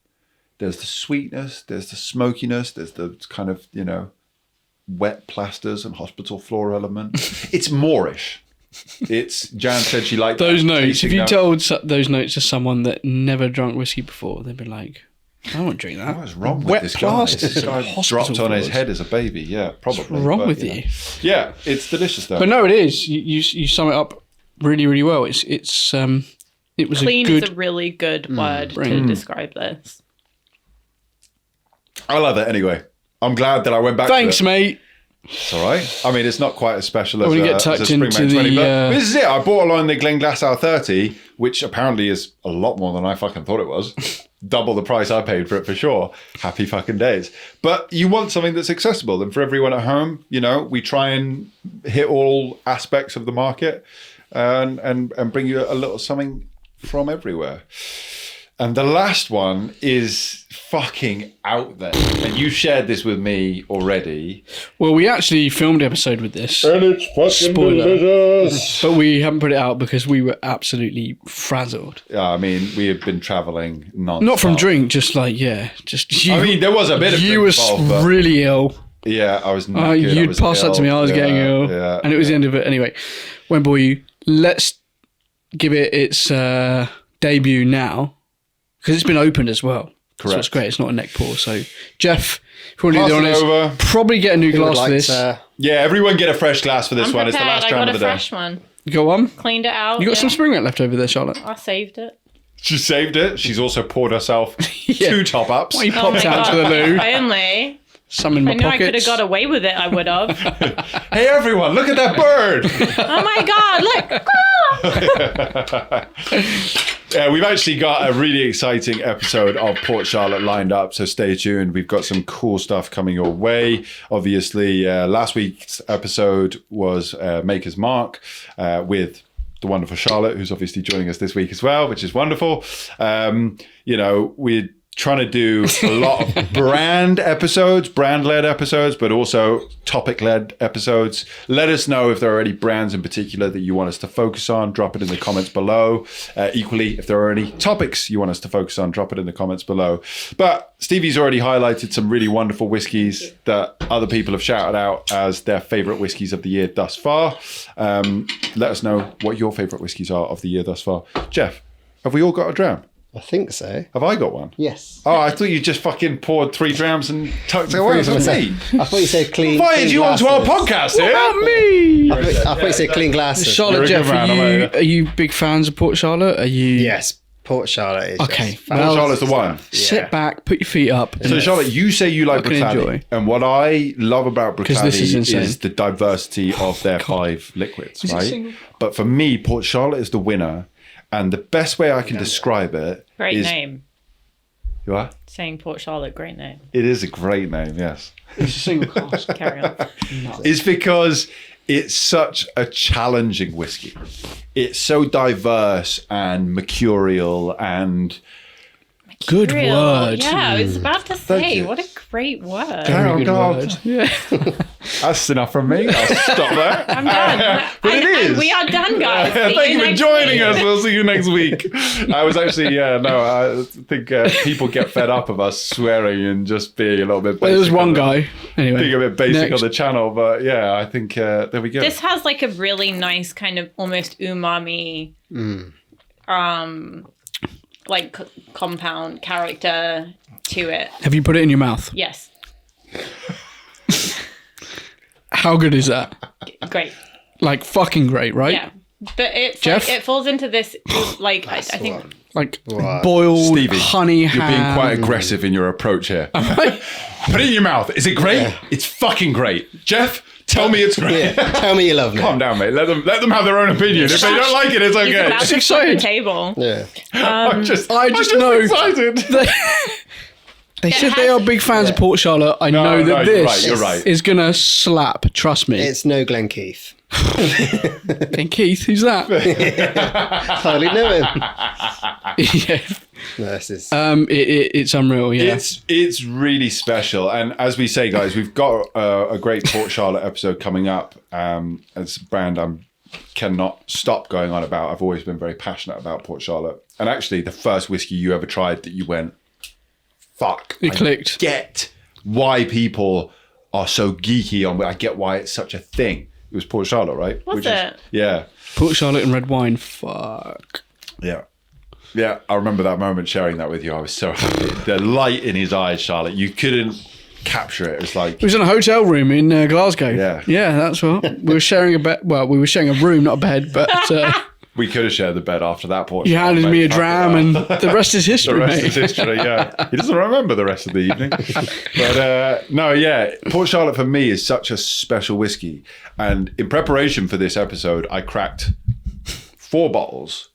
There's the sweetness. There's the smokiness. There's the kind of, wet plasters and hospital floor element. It's Moorish. Jan said she liked Those that notes. tasting If you note. told those notes to someone that never drunk whiskey before, they'd be like, I won't drink that. What's wrong with Wet this guy? plasters This and guy hospital dropped on his floors. head as a baby. Yeah, probably. What's wrong but, with know. you? Yeah, it's delicious though. But no, it is. You sum it up really, really well. It was Clean a good. is a really good word to Bring. describe this. I love it anyway. I'm glad that I went back Thanks, to it. mate. It's all right. I mean, it's not quite as special I as, wanna get as tucked a Springbank into 20, the, but this is it. I bought along the Glenglassaugh 30, which apparently is a lot more than I fucking thought it was. Double the price I paid for it for sure. Happy fucking days. But you want something that's accessible. And for everyone at home, we try and hit all aspects of the market and bring you a little something from everywhere. And the last one is fucking out there. And you shared this with me already. Well, we actually filmed an episode with this, And it's fucking delicious. but we haven't put it out because we were absolutely frazzled. Yeah, I mean, we have been traveling non-stop. Not from drink, just like just you. I mean, there was a bit of you drink were involved, but really ill. yeah, I was knackered. I You'd was pass that to me. I was ill. getting ill, Yeah, and it was the end of it. Anyway, won't bore you. Let's give it its debut now because it's been opened as well. Correct. So it's great. It's not a neck pour. So Jeff, if you want to Pass do the it honors, over. probably get a new Who would glass for like this. to- Yeah, everyone get a fresh glass for this I'm one. It's the prepared. last I dram got of a the day. fresh one. Go on. Cleaned it out. You got some spring left over there, Charlotte. I saved it. She saved it. She's also poured herself Yeah. 2 top-ups. Why you Oh my popped out to the God. loo? If only. Some in my I knew I could have pockets. got away with it. I would have. Hey, everyone, look at that bird. Oh my God! Look. Yeah, we've actually got a really exciting episode of Port Charlotte lined up, so stay tuned. We've got some cool stuff coming your way. Obviously, last week's episode was Maker's Mark with the wonderful Charlotte, who's obviously joining us this week as well, which is wonderful. We're trying to do a lot of brand-led episodes, but also topic-led episodes. Let us know if there are any brands in particular that you want us to focus on. Drop it in the comments below. Equally, if there are any topics you want us to focus on, drop it in the comments below. But Stevie's already highlighted some really wonderful whiskies that other people have shouted out as their favourite whiskies of the year thus far. Let us know what your favourite whiskies are of the year thus far. Jeff, have we all got a dram? I think so. Have I got one? Yes. Oh, I thought you just fucking poured 3 drams and tucked it away. It was me. I thought you said clean. Invited clean you onto our glasses. podcast here. Not me. I thought you said clean glasses. Charlotte, You're a Jeff, good man, are you big fans of Port Charlotte? Are you? Yes, Port Charlotte is. Okay, just well, Charlotte's the one. Sit back, put your feet up. So, Charlotte, you say you like Fucking Bruichladdich. enjoy. And what I love about 'Cause this is Bruichladdich insane. is the diversity of their 5 liquids, Is it right? single? But for me, Port Charlotte is the winner. And the best way I can describe it Great is... name. You are? Saying Port Charlotte, great name. It is a great name, yes. It's a single cask. Carry on. It's because it's such a challenging whiskey. It's so diverse and mercurial and Good Real. word. Yeah, I was about to say, you. what a great word. Very Oh, good God. word. Yeah. that's enough from me. I'll stop there. I'm done. But it is. We are done, guys. See Thank you for next joining week. us. We'll see you next week. I was actually, I think people get fed up of us swearing and just being a little bit basic. Well, there was one on the- guy. Anyway. Being a bit basic Next. on the channel, but yeah, I think there we go. This has like a really nice kind of almost umami, like compound character to it. Have you put it in your mouth? Yes, How good is that? great. Like fucking great, right? Yeah, but it's Jeff? like, it falls into this like I the think one. Like Wow. boiled Stevie, honey you're being ham. quite aggressive in your approach here. Put it in your mouth. Is it great? Yeah. It's fucking great. Jeff, tell me it's great. Yeah, tell me you love me. Calm down, mate. Let them have their own opinion. If they don't like it, it's he's okay. about to flip excited. the table. Yeah. I'm just know- excited. They said they are big fans of Port Charlotte. I know that you're this right, you're right. is gonna slap. Trust me. It's no Glen Keith. And Keith, who's that? Hardly know him. Yeah. No, this is It's unreal. Yeah. It's really special. And as we say, guys, we've got a great Port Charlotte episode coming up. It's a brand I cannot stop going on about. I've always been very passionate about Port Charlotte. And actually, the first whiskey you ever tried that you went, fuck. It clicked. Get why people are so geeky on. I get why it's such a thing. It was Port Charlotte, right? Was it? Yeah. Port Charlotte and red wine. Fuck. Yeah. Yeah, I remember that moment sharing that with you. I was so happy. The light in his eyes, Charlotte, you couldn't capture it. It was like... It was in a hotel room in Glasgow. Yeah. Yeah, that's what. We were sharing a bed. Well, we were sharing a room, not a bed, but we could have shared the bed after that Port you Charlotte, handed me a mate. dram and the rest is history, The rest mate. is history, yeah. He doesn't remember the rest of the evening. But no, yeah, Port Charlotte for me is such a special whiskey. And in preparation for this episode, I cracked 4 bottles,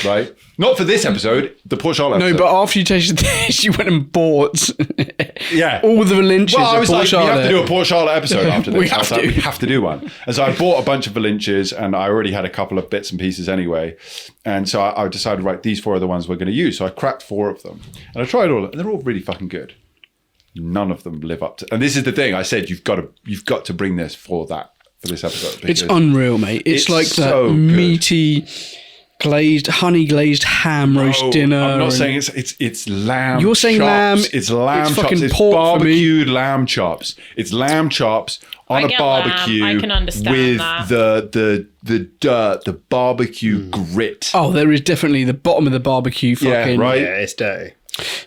right? Not for this episode, the Port Charlotte No, episode. but after you tasted this, you went and bought Yeah. all the Valenches Well, I of was Port like, Charlotte. we have to do a Port Charlotte episode after this. We I was have like, to. we have to do one. And so I bought a bunch of Valenches and I already had a couple of bits and pieces anyway. And so I decided, right, these 4 are the ones we're going to use. So I cracked 4 of them. And I tried all of them. They're all really fucking good. None of them live up to... And this is the thing. I said, you've got to bring this for this episode. It's because unreal, mate. It's like so that good. meaty, honey glazed ham roast dinner. I'm not and- saying it's lamb. You're saying chops. lamb. It's lamb It's chops. fucking It's pork for me. barbecued lamb chops. It's lamb chops on I a get barbecue. lamb. I can understand with that. the dirt, the barbecue grit. Oh, there is definitely the bottom of the barbecue fucking... right. yeah, it's dirty.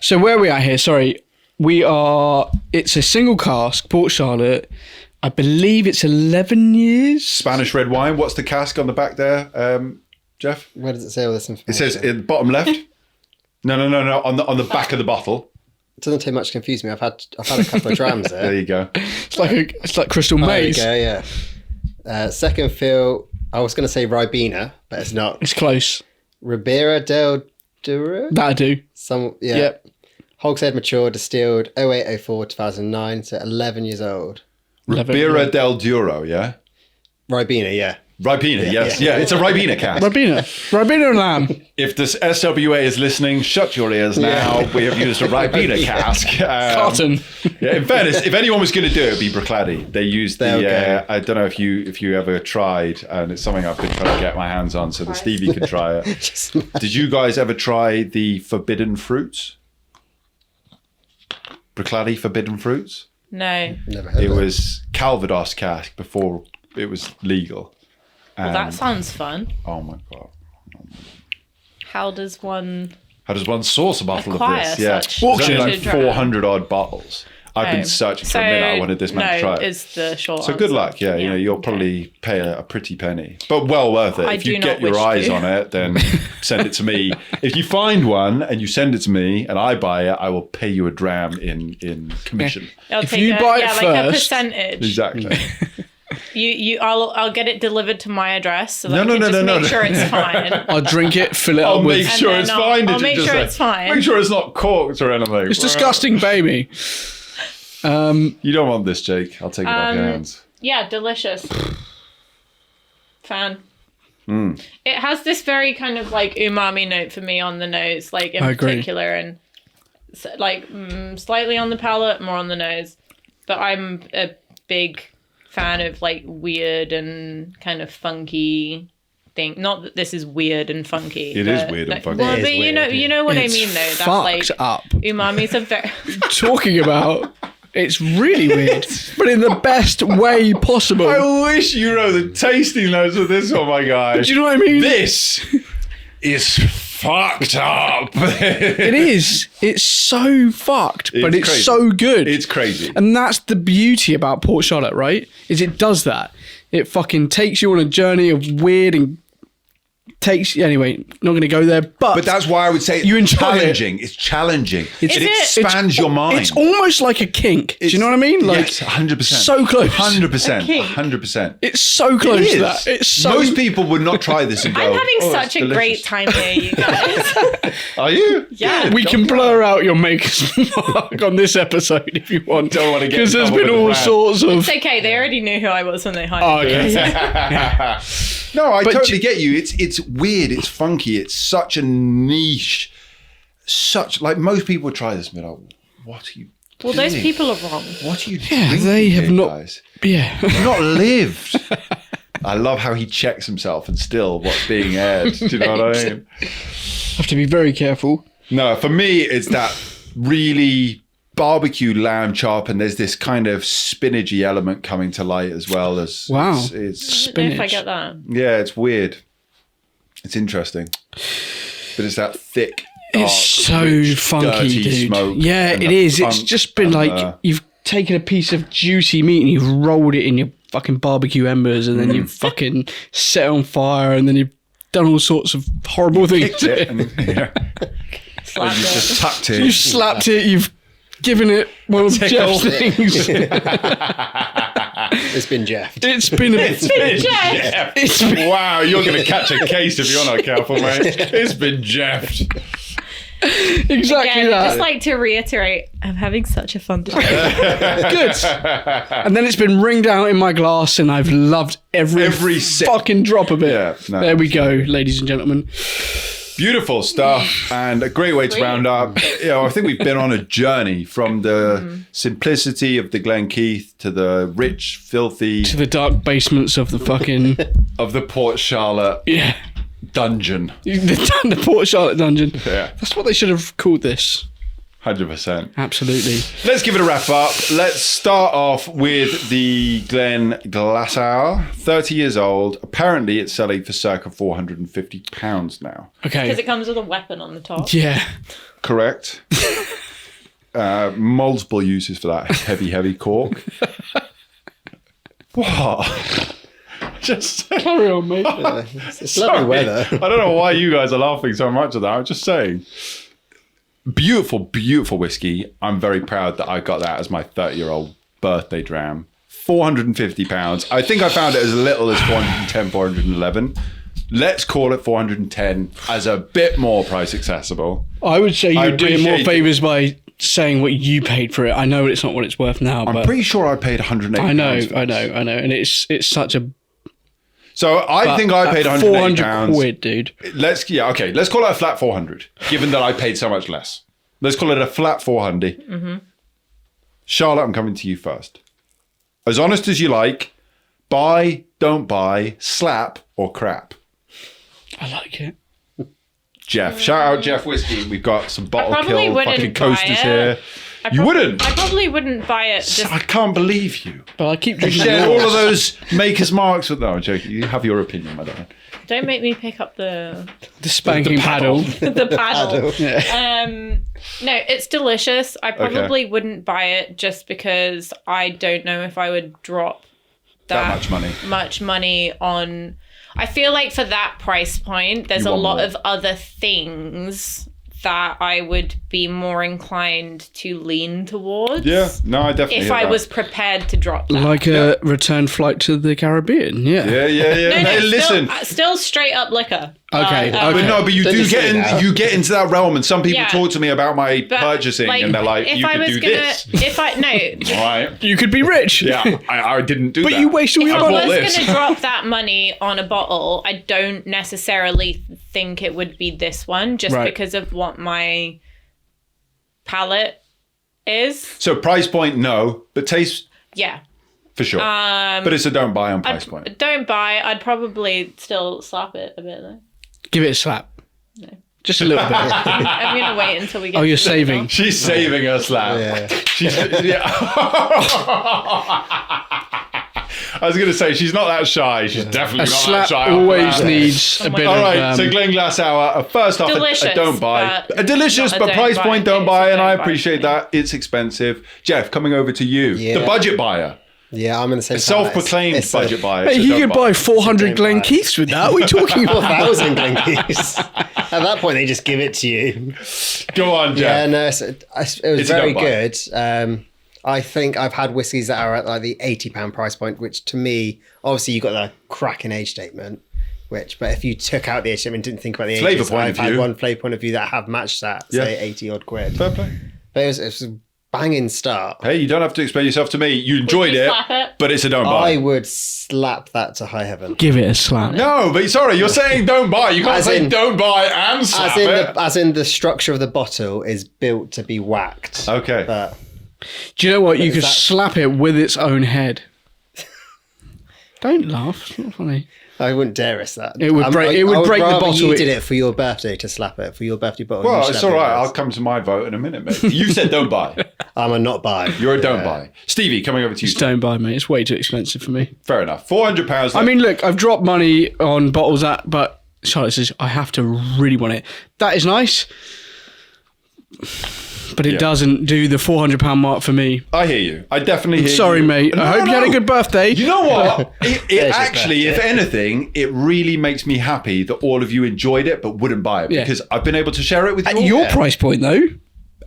So where we are here, sorry, it's a single cask, Port Charlotte. I believe it's 11 years. Spanish red wine. What's the cask on the back there, Jeff? Where does it say all this information? It says in the bottom left. No. On the back of the bottle. It doesn't take much to confuse me. I've had a couple of drams There there. you go. It's like Crystal There you Maze. go, yeah. Second fill, I was going to say Ribena, but it's not. It's close. Ribera del Douro? That I do. Yeah. Yep. Hogshead mature, distilled 0804 2009, so 11 years old. Ribera del Douro, yeah? Ribena, yeah. Ribena, yes. Yeah, it's a Ribena cask. Ribena and lamb. If the SWA is listening, shut your ears now. We have used a Ribena cask. Cotton. Yeah, in fairness, if anyone was going to do it, it'd be Bruichladdich. They used the. Okay. I don't know if you ever tried, and it's something I've been trying to get my hands on, so that Stevie can try it. Did you guys ever try the forbidden fruits? Bruichladdich forbidden fruits. No. Never heard It of that. was Calvados cask before it was legal. Well, that sounds fun. Oh my god. How does one... How does one source a bottle of Acquire this? Yeah, such there's only like limited 400 odd bottles. I've been searching for a minute. I wanted this man to try it. is the short So good answer. luck. Yeah, you know, you'll probably pay a pretty penny, but well worth it. I If you do get not your wish eyes to. on it, then send it to me. If you find one and you send it to me and I buy it, I will pay you a dram in commission. I'll If take you buy it like a first- percentage. Exactly. I'll get it delivered to my address so that No, I no, can no, just no, make no. sure it's fine. I'll drink it, fill it I'll up with... make sure then it's I'll- fine. I'll did you make just sure say? it's fine. Make sure it's not corked or anything. It's disgusting, baby. You don't want this, Jake. I'll take it off your hands. Yeah, delicious. Fan. Hmm. It has this very kind of like umami note for me on the nose, like in I agree. particular, and like slightly on the palate, more on the nose. But I'm a big fan of like weird and kind of funky thing. Not that this is weird and funky. It is but- weird and funky. Well, It is but you know, weird, yeah. you know what It's I mean, though. That fucked like up. umami's a very Talking about... It's really weird, but in the best way possible. I wish you wrote the tasting notes of this one, my guy. Do you know what I mean? This is fucked up. It is. It's so fucked, but it's crazy. so good. It's crazy. And that's the beauty about Port Charlotte, right? Is it does that. It fucking takes you on a journey of weird and takes... Anyway, not going to go there, but... But that's why I would say it's You enjoy challenging. It's challenging. It Is it? expands your mind. It's almost like a kink. Do you know what I mean? Like, yes, 100%. so close. 100%. kink. 100%. It's so close It to is. that. It's so... Most people would not try this and go, I'm having "Oh, such it's a great delicious." time here, you guys. Are you? Yeah. We can blur out your maker's mark on this episode if you want. Don't wanna get in Because there's trouble been with the all brand. sorts of... It's okay. They already knew who I was when they hired Oh, me. okay. No, I But totally get you. It's weird. It's funky. It's such a niche such like most people would try this and be like, what are you Well, those doing? people are wrong. What are you Yeah, drinking they have here, not- guys? Yeah. You've not lived. I love how he checks himself and still what's being aired. Do you know what I mean? Have to be very careful. No, for me, it's that really barbecue lamb chop, and there's this kind of spinachy element coming to light as well. As Wow. it's I don't know if I Spinach. get that. yeah, it's weird. It's interesting, but it's that thick. Dark, It's so rich, funky, dirty dude. smoke Yeah, and it the is. It's funk just been and like the- you've taken a piece of juicy meat and you've rolled it in your fucking barbecue embers, and then you've fucking set it on fire, and then you've done all sorts of horrible things. kicked it, and, yeah, Slap and you it. just tucked it. You've slapped it. You've given it one of Tickle. Jeff's things. It's been Jeff. It's been a Jeff. It's been, Wow, you're going to catch a case if you're not careful, mate. It's been jeffed. exactly Again, that. just like to reiterate, I'm having such a fun time. Good. And then it's been ringed out in my glass, and I've loved every sip. fucking drop of it. Yeah, no. There we go, ladies and gentlemen. Beautiful stuff, and a great way to round up. You know, I think we've been on a journey from the simplicity of the Glenkeith to the rich, filthy To the dark basements of the fucking of the Port Charlotte yeah, dungeon. the Port Charlotte dungeon. Yeah, That's what they should have called this. 100%. Absolutely. Let's give it a wrap up. Let's start off with the Glen Glassauer, 30 years old. Apparently, it's selling for circa £450 now. Because Okay. it comes with a weapon on the top. Yeah. Correct. Multiple uses for that heavy cork. What? Just Carry on, mate. It's lovely weather. I don't know why you guys are laughing so much at that. I'm just saying. Beautiful, beautiful whiskey. I'm very proud that I got that as my 30-year-old birthday dram. £450. I think I found it as little as 410, 411. Let's call it 410 as a bit more price accessible. I would say I you're doing more appreciate it. favours by saying what you paid for it. I know it's not what it's worth now, I'm but pretty sure I paid 180. I know, and it's such a. So I think I paid 180 £400 quid, dude. Let's call it a flat 400, given that I paid so much less. Let's call it a flat 400. Mm-hmm. Charlotte, I'm coming to you first. As honest as you like, buy, don't buy, slap or crap. I like it. Jeff, shout out Jeff Whiskey. We've got some bottle probably kill wouldn't fucking buy coasters it. here. You wouldn't? I probably wouldn't buy it just I can't believe you. But I keep You drinking shared yours. all of those makers marks with. No, I'm joking. You have your opinion, my darling. don't make me pick up the The spanking paddle. the paddle. Yeah. No, it's delicious. I probably wouldn't buy it just because I don't know if I would drop That much money. much money on. I feel like for that price point, there's You a want lot more. of other things that I would be more inclined to lean towards. Yeah, no, I definitely If hear I that. was prepared to drop that. Like a return flight to the Caribbean. Yeah. Yeah. no, Hey, listen. still straight up liquor. Okay, But okay. no, but you Don't do just get say that. you get into that realm, and some people Yeah. talk to me about my But, purchasing, and they're like, if "You I could was do gonna, this." If I no, Right? You could be rich. Yeah, I didn't do But that. you waste all if your I bought money. was this. going to drop that money on a bottle, I don't necessarily think it would be this one, just Right. because of what my palate is. So price point, no, but taste Yeah. for sure. But it's a don't buy on price point. Don't buy. I'd probably still slap it a bit though. Give it a slap. Just a little bit. I'm going to wait until we get Oh, you're to the saving. middle. She's saving her slap. Yeah. She's, yeah. I was going to say she's not that shy. She's definitely A not that slap shy. always needs a my bit All right, of. so Glen Glassauer, first off, Delicious, a don't buy. but A delicious, not a but don't price buy. point, don't It's buy, a and I don't buy appreciate for me. that. It's expensive. Jeff, coming over to you, Yeah. the budget buyer, Yeah, I'm in the same. self-proclaimed It's a budget buyer. Hey, so you don't could buy 400 Don't buy. Glen Keiths with that. What are you talking about? 4,000 Glenkeiths. At that point, they just give it to you. Go on, Yeah, Jeff. no, it was It's a very don't buy. good. I think I've had whiskies that are at like the £80 price point, which to me, obviously, you got the cracking age statement. But if you took out the age statement, didn't think about the Flavour ages, point I've of had view. one flavour point of view that have matched that, say 80 odd quid. Fair play. But it was banging start. Hey, you don't have to explain yourself to me. You enjoyed you it, slap it? but it's a don't buy. I would slap that to high heaven. Give it a slap. No, but sorry, you're saying don't buy. You can't As say in- don't buy and slap it. As in the structure of the bottle is built to be whacked. Okay. But Do you know what? You could that- slap it with its own head. Don't laugh. It's not funny. I wouldn't dare risk that. It would break- it would I break the rather bottle. You did it for your birthday to slap it for your birthday bottle. You Well, should it's have all it right. yours. I'll come to my vote in a minute, mate. You said don't buy. I'm a not buy. You're a don't buy. Stevie, coming over to you. Just don't buy, mate. It's way too expensive for me. Fair enough. £400. I mean, look, I've dropped money on bottles but Charlotte says I have to really want it. That is nice, but it Yeah. doesn't do the £400 mark for me. I hear you. I definitely hear Sorry, you. mate. I hope you had a good birthday. You know what? It your actually, if birthday. anything, it really makes me happy that all of you enjoyed it but wouldn't buy it Yeah. because I've been able to share it with you. At your price point, though.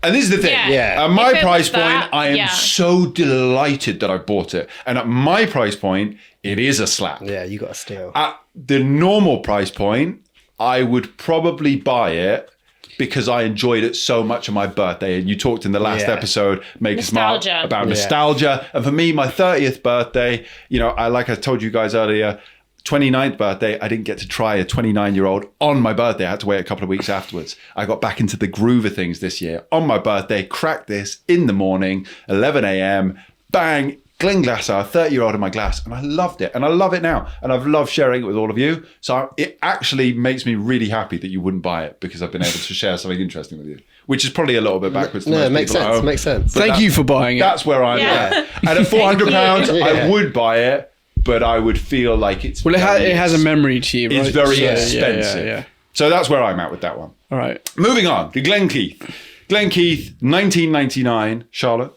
And this is the thing. Yeah. At my If it price was that, point, I am yeah. so delighted that I bought it. And at my price point, it is a slap. Yeah, you got to steal. At the normal price point, I would probably buy it because I enjoyed it so much on my birthday. And you talked in the last Yeah. episode, Make Us Smart, Nostalgia. about Yeah. nostalgia. And for me, my 30th birthday, like I told you guys earlier, 29th birthday, I didn't get to try a 29-year-old on my birthday. I had to wait a couple of weeks afterwards. I got back into the groove of things this year. On my birthday, cracked this in the morning, 11 a.m., bang, Glenglasser, 30-year-old in my glass. And I loved it. And I love it now. And I've loved sharing it with all of you. So it actually makes me really happy that you wouldn't buy it because I've been able to share something interesting with you, which is probably a little bit backwards to No, most it makes people at sense. home. Makes sense. But Thank you for buying it. That's where I'm Yeah. at. And at £400, you. I Yeah. would buy it, but I would feel like it's Well, it has a memory to you, right? It's very So, yeah, expensive. Yeah. So that's where I'm at with that one. All right. Moving on to Glenkeith. Glenkeith, 1999. Charlotte?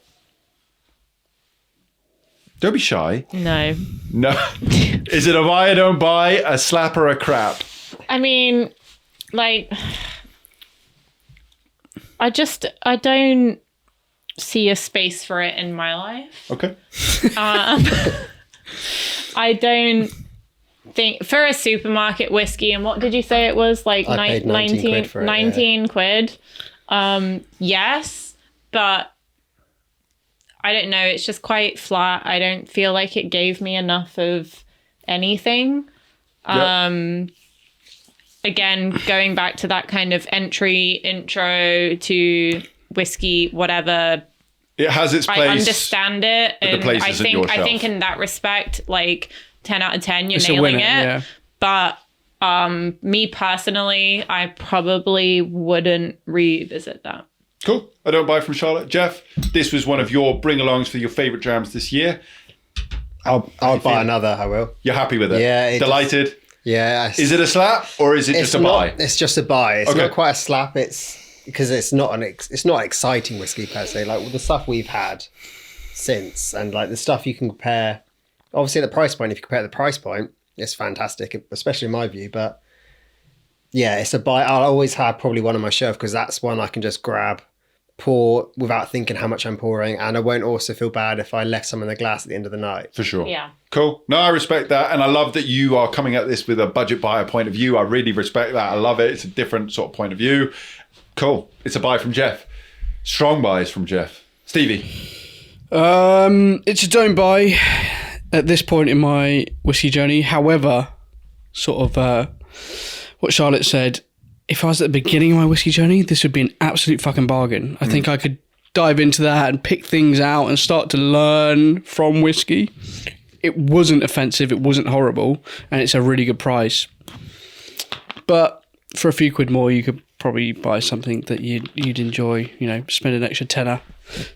Don't be shy. No. No. Is it a buy or don't buy, a slap or a crap? I mean, like, I don't see a space for it in my life. Okay. I don't think for a supermarket whiskey, and what did you say it was? Like I paid 19 quid for it, 19 quid. Yes, but I don't know. It's just quite flat. I don't feel like it gave me enough of anything. Yep. Again, going back to that kind of intro to whiskey, whatever. It has its place. I understand it, but the and place I isn't your think shelf. in that respect, like 10 out of 10, you're It's a nailing winner, it. yeah. But me personally, I probably wouldn't revisit that. Cool. I don't buy from Charlotte. Jeff, this was one of your bring-alongs for your favourite jams this year. I'll buy feel? another. I will. You're happy with it? Yeah, it Delighted? Yeah. Is it a slap or is it just a buy? It's just a buy. It's Okay. not quite a slap. It's because it's not it's not exciting whiskey per se. Like the stuff we've had since, and like the stuff you can compare. Obviously, at the price point, if you compare the price point, it's fantastic, especially in my view. But yeah, it's a buy. I'll always have probably one on my shelf because that's one I can just grab, pour without thinking how much I'm pouring, and I won't also feel bad if I left some in the glass at the end of the night. For sure. Yeah. Cool. No, I respect that. And I love that you are coming at this with a budget buyer point of view. I really respect that. I love it. It's a different sort of point of view. Cool. It's a buy from Jeff. Strong buys from Jeff. Stevie. It's a don't buy at this point in my whiskey journey. However, sort of what Charlotte said, if I was at the beginning of my whiskey journey, this would be an absolute fucking bargain. I think I could dive into that and pick things out and start to learn from whiskey. It wasn't offensive, it wasn't horrible, and it's a really good price. But for a few quid more, you could probably buy something that you'd enjoy, spend an extra tenner.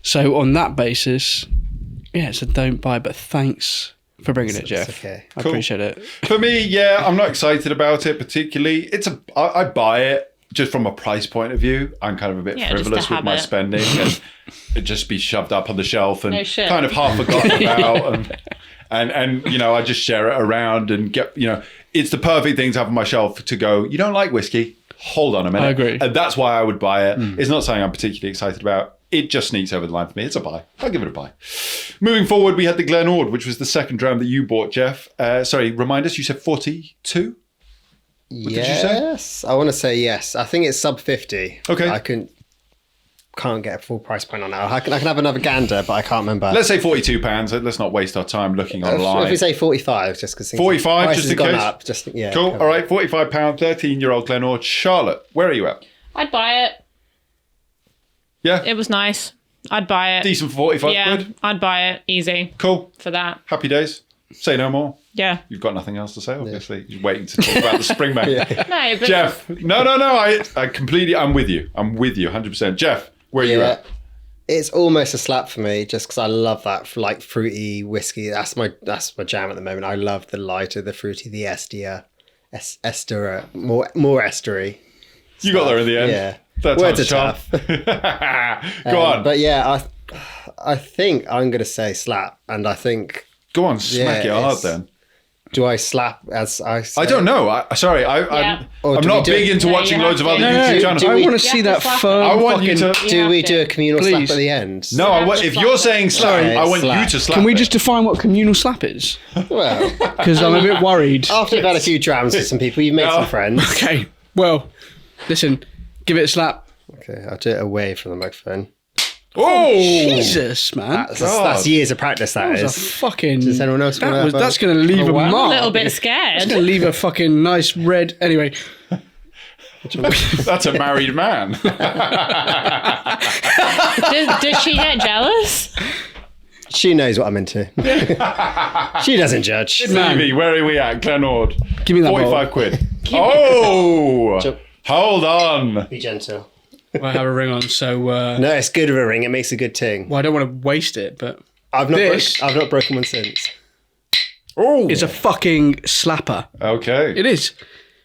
So on that basis, yeah, it's a don't buy, but thanks for bringing it, Jeff. okay. I Cool. appreciate it. For me, yeah, I'm not excited about it particularly. I buy it just from a price point of view. I'm kind of a bit Yeah, just frivolous to with my have it. spending and it just be shoved up on the shelf and No shit. kind of half forgotten about and I just share it around and get, it's the perfect thing to have on my shelf to go, you don't like whiskey? Hold on a minute. I agree. And that's why I would buy it. It's not something I'm particularly excited about. It just sneaks over the line for me. It's a buy. I'll give it a buy. Moving forward, we had the Glenord, which was the second dram that you bought, Jeff. Sorry, remind us, you said 42? Yes, I want to say yes. I think it's sub 50. Okay. I couldn't can't get a full price point on it. I can have another gander, but I can't remember. Let's say £42. Let's not waste our time looking online. If we say 45, just because 45, just in gone case. up. Just yeah. Cool. All right, £45, 13-year-old Glenord. Charlotte, where are you at? I'd buy it. Yeah, It was nice. I'd buy it. decent for 45 Yeah, quid. I'd buy it. Easy Cool. for that. Happy days. Say no more. Yeah. You've got nothing else to say, obviously. You're waiting to talk about the Springbank. No, but Jeff, no. I completely, I'm with you. 100%. Jeff, where are you Yeah. at? It's almost a slap for me, just because I love that like fruity whiskey. That's my jam at the moment. I love the lighter, the fruity, the ester, more estery. You got there in the end. Yeah. Third Words time's are charm. tough. Go on. But yeah, I think I'm going to say slap, and I think Go on, smack it hard it's- then. do I slap as I say? I don't know. I'm Yeah. Or I'm do not we do big it? into No, watching you loads of have other to. YouTube No, channels. do I we- want to see Yeah, that slap it. firm. I want you fucking- to. Do You we have do a to. communal Please. slap at the end? No, have to if slap you're it. saying slap, Sorry, I want you slap. to slap. Can we it. just define what communal slap is? Well, Because I'm a bit worried. after you've had a few drams with some people, you've made No. some friends. Okay, well, listen, give it a slap. Okay, I'll do it away from the microphone. Oh, Jesus, man. That's years of practice. That That was a is. fucking. Does anyone else want to have That's going to leave a whack? mark. a little bit It's scared. going to leave a fucking nice red. Anyway, that's a married man. Does she get jealous? She knows what I'm into. She doesn't judge. Stevie, where are we at? Glenord. give me that 45 quid. Oh, hold on. Be gentle. bottle. I have a ring on, so No, it's good with a ring. It makes a good ting. well, I don't want to waste it, but I've not This- I've not broken one since. Oh, it's a fucking slapper. okay. It is.